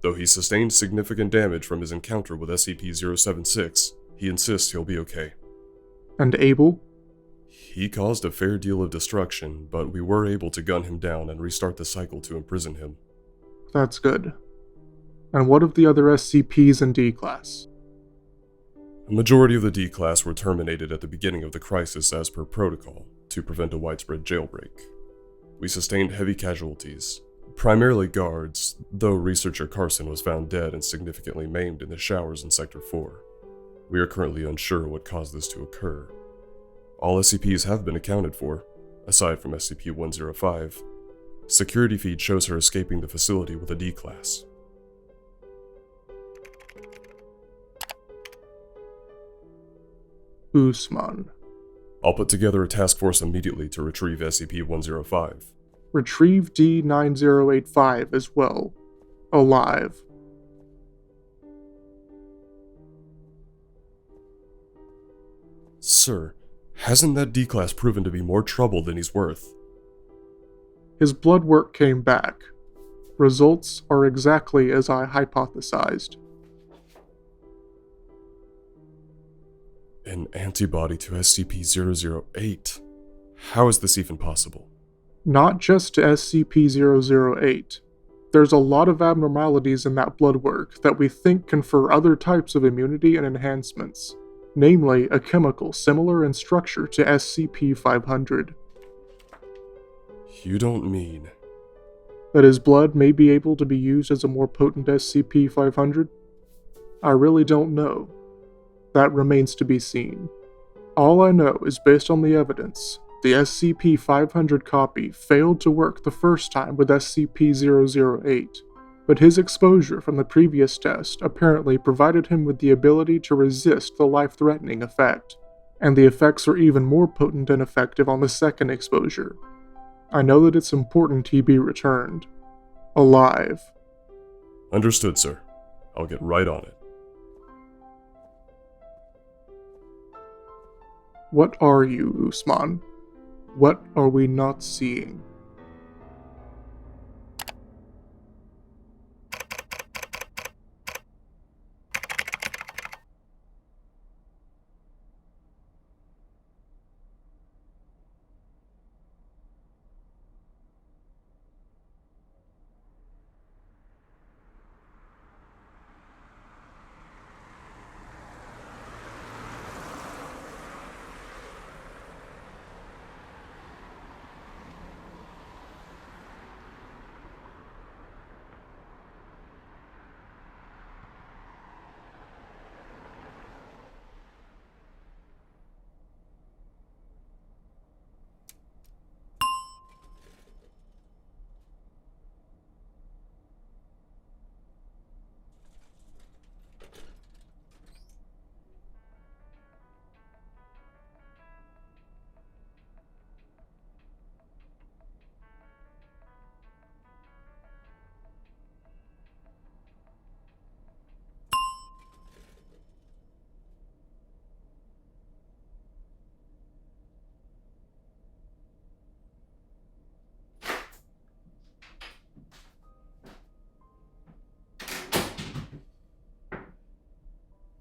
Though he sustained significant damage from his encounter with SCP-076, he insists he'll be okay. And Abel? He caused a fair deal of destruction, but we were able to gun him down and restart the cycle to imprison him. That's good. And what of the other SCPs in D-Class? A majority of the D-Class were terminated at the beginning of the crisis as per protocol, to prevent a widespread jailbreak. We sustained heavy casualties, primarily guards, though Researcher Carson was found dead and significantly maimed in the showers in Sector 4. We are currently unsure what caused this to occur. All SCPs have been accounted for, aside from SCP-105. Security feed shows her escaping the facility with a D-Class. Usman. I'll put together a task force immediately to retrieve SCP-105. Retrieve D-9085 as well. Alive. Sir, hasn't that D-Class proven to be more trouble than he's worth? His blood work came back. Results are exactly as I hypothesized. An antibody to SCP-008. How is this even possible? Not just to SCP-008. There's a lot of abnormalities in that blood work that we think confer other types of immunity and enhancements, namely a chemical similar in structure to SCP-500. You don't mean... that his blood may be able to be used as a more potent SCP-500? I really don't know. That remains to be seen. All I know is based on the evidence, the SCP-500 copy failed to work the first time with SCP-008, but his exposure from the previous test apparently provided him with the ability to resist the life-threatening effect, and the effects are even more potent and effective on the second exposure. I know that it's important he be returned. Alive. Understood, sir. I'll get right on it. What are you, Usman? What are we not seeing?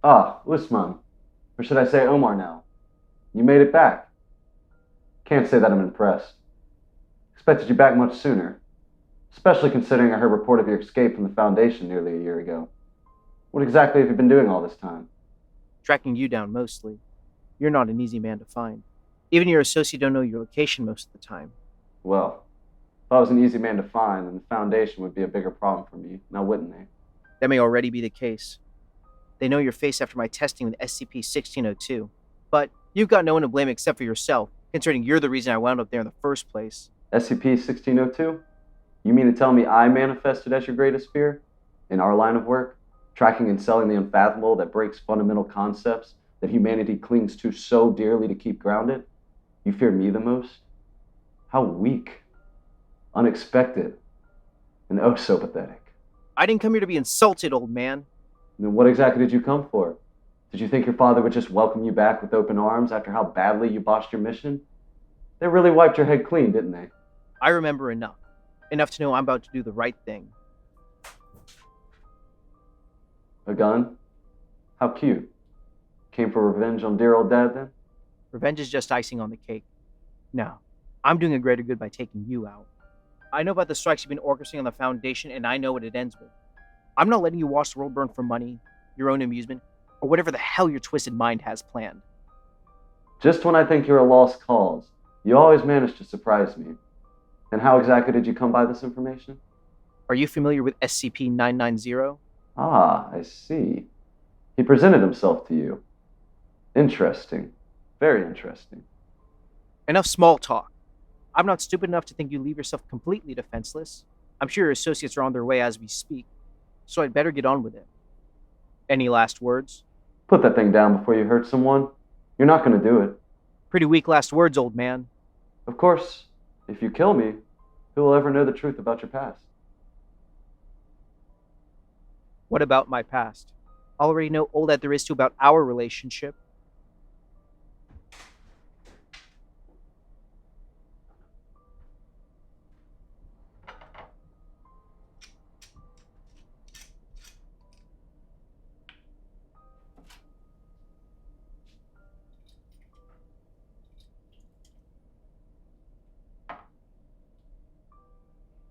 Ah, Usman. Or should I say Omar now? You made it back. Can't say that I'm impressed. Expected you back much sooner. Especially considering I heard report of your escape from the Foundation nearly a year ago. What exactly have you been doing all this time? Tracking you down mostly. You're not an easy man to find. Even your associate don't know your location most of the time. Well, if I was an easy man to find, then the Foundation would be a bigger problem for me, now wouldn't they? That may already be the case. They know your face after my testing with SCP-1602. But you've got no one to blame except for yourself, considering you're the reason I wound up there in the first place. SCP-1602? You mean to tell me I manifested as your greatest fear? In our line of work? Tracking and selling the unfathomable that breaks fundamental concepts that humanity clings to so dearly to keep grounded? You fear me the most? How weak. Unexpected. And oh so pathetic. I didn't come here to be insulted, old man. Then what exactly did you come for? Did you think your father would just welcome you back with open arms after how badly you botched your mission? They really wiped your head clean, didn't they? I remember enough. Enough to know I'm about to do the right thing. A gun? How cute. Came for revenge on dear old dad then? Revenge is just icing on the cake. No, I'm doing a greater good by taking you out. I know about the strikes you've been orchestrating on the Foundation, and I know what it ends with. I'm not letting you watch the world burn for money, your own amusement, or whatever the hell your twisted mind has planned. Just when I think you're a lost cause, you always manage to surprise me. And how exactly did you come by this information? Are you familiar with SCP-990? Ah, I see. He presented himself to you. Interesting. Very interesting. Enough small talk. I'm not stupid enough to think you leave yourself completely defenseless. I'm sure your associates are on their way as we speak, so I'd better get on with it. Any last words? Put that thing down before you hurt someone. You're not going to do it. Pretty weak last words, old man. Of course, if you kill me, who will ever know the truth about your past? What about my past? I already know all that there is to about our relationship.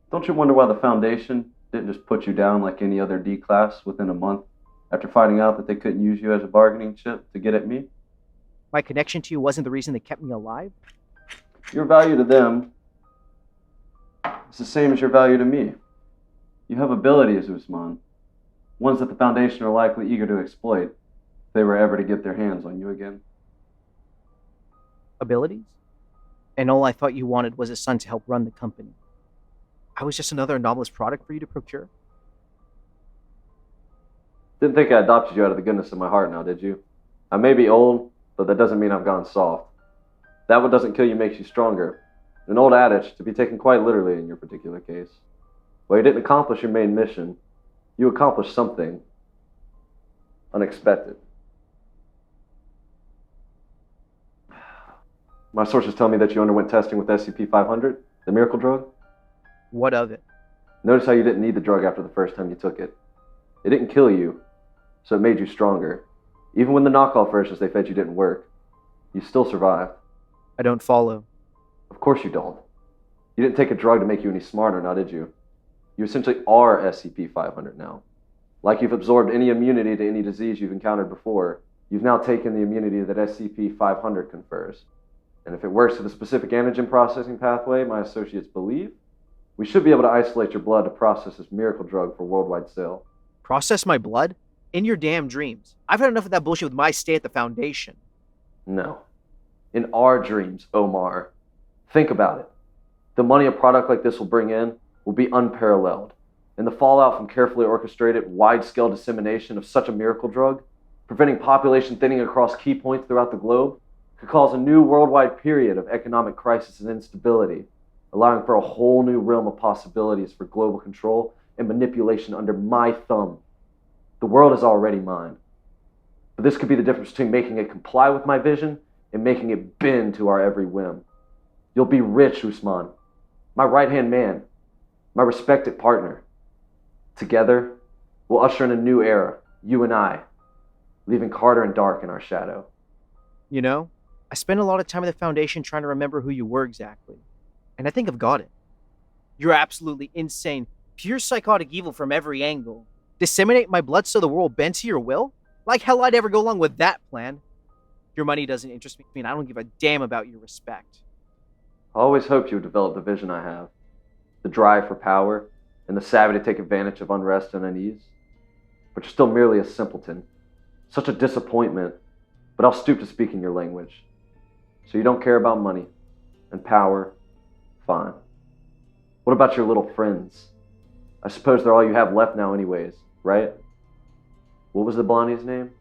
Don't you wonder why the Foundation didn't just put you down like any other D-Class within a month after finding out that they couldn't use you as a bargaining chip to get at me? My connection to you wasn't the reason they kept me alive? Your value to them is the same as your value to me. You have abilities, Usman. Ones that the Foundation are likely eager to exploit if they were ever to get their hands on you again. Abilities? And all I thought you wanted was a son to help run the company. I was just another anomalous product for you to procure? Didn't think I adopted you out of the goodness of my heart now, did you? I may be old, but that doesn't mean I've gone soft. That what doesn't kill you makes you stronger. An old adage, to be taken quite literally in your particular case. While you didn't accomplish your main mission, you accomplished something unexpected. My sources tell me that you underwent testing with SCP-500, the miracle drug. What of it? Notice how you didn't need the drug after the first time you took it. It didn't kill you, so it made you stronger. Even when the knockoff versions they fed you didn't work, you still survived. I don't follow. Of course you don't. You didn't take a drug to make you any smarter, now did you? You essentially are SCP-500 now. Like you've absorbed any immunity to any disease you've encountered before, you've now taken the immunity that SCP-500 confers. And if it works to the specific antigen processing pathway my associates believe, we should be able to isolate your blood to process this miracle drug for worldwide sale. Process my blood? In your damn dreams. I've had enough of that bullshit with my stay at the Foundation. No. In our dreams, Omar. Think about it. The money a product like this will bring in will be unparalleled. And the fallout from carefully orchestrated, wide-scale dissemination of such a miracle drug, preventing population thinning across key points throughout the globe, could cause a new worldwide period of economic crisis and instability, allowing for a whole new realm of possibilities for global control and manipulation under my thumb. The world is already mine. But this could be the difference between making it comply with my vision and making it bend to our every whim. You'll be rich, Usman. My right-hand man. My respected partner. Together, we'll usher in a new era, you and I, leaving Carter and Dark in our shadow. You know, I spent a lot of time at the Foundation trying to remember who you were exactly. And I think I've got it. You're absolutely insane, pure psychotic evil from every angle. Disseminate my blood so the world bends to your will? Like hell I'd ever go along with that plan. Your money doesn't interest me, and I don't give a damn about your respect. I always hoped you would develop the vision I have. The drive for power, and the savvy to take advantage of unrest and unease. But you're still merely a simpleton. Such a disappointment, but I'll stoop to speaking your language. So you don't care about money and power? Fine. What about your little friends? I suppose they're all you have left now anyways, right? What was the blondie's name?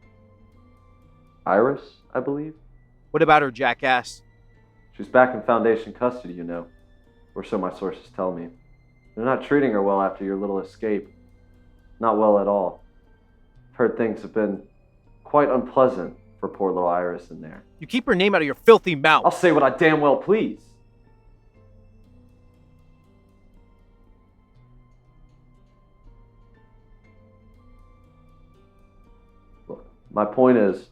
Iris, I believe? What about her, jackass? She's back in Foundation custody, you know. Or so my sources tell me. They're not treating her well after your little escape. Not well at all. I've heard things have been quite unpleasant for poor little Iris in there. You keep her name out of your filthy mouth. I'll say what I damn well please. Look, my point is,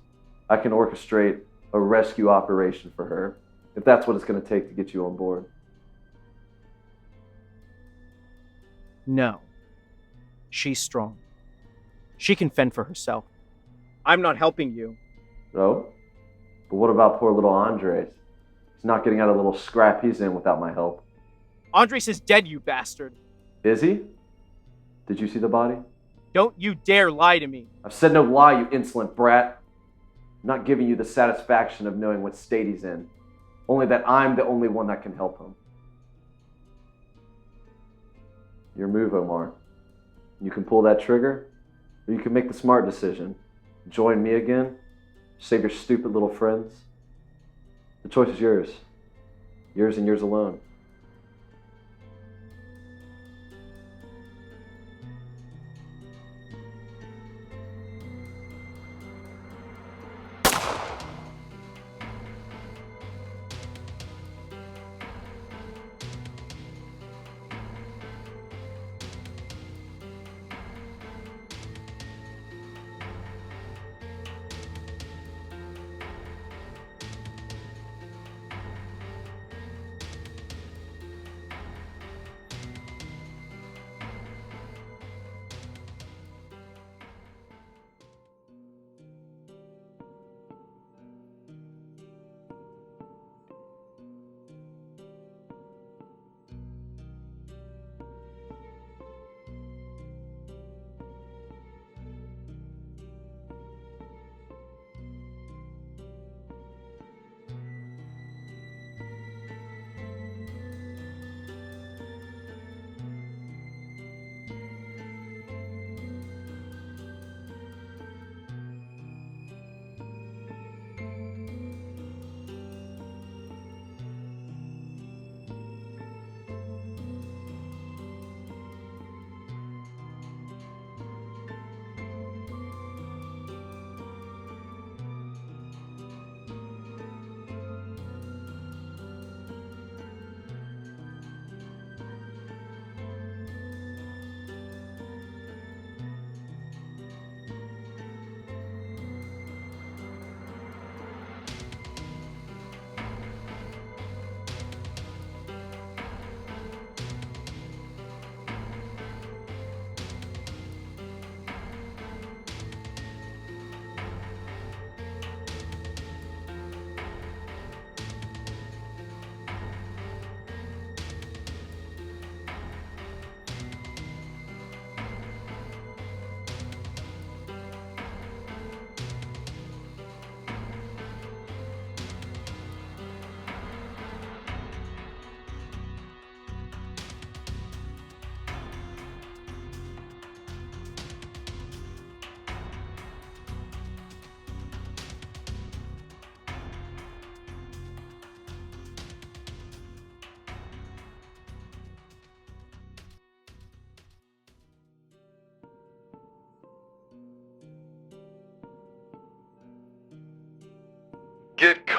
I can orchestrate a rescue operation for her, if that's what it's going to take to get you on board. No. She's strong. She can fend for herself. I'm not helping you. No? But what about poor little Andres? He's not getting out of the little scrap he's in without my help. Andres is dead, you bastard. Is he? Did you see the body? Don't you dare lie to me. I've said no lie, you insolent brat. I'm not giving you the satisfaction of knowing what state he's in. Only that I'm the only one that can help him. Your move, Omar. You can pull that trigger, or you can make the smart decision. Join me again, save your stupid little friends. The choice is yours. Yours and yours alone.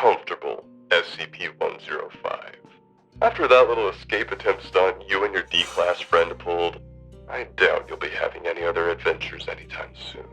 comfortable, SCP-105. After that little escape attempt stunt you and your D-Class friend pulled, I doubt you'll be having any other adventures anytime soon.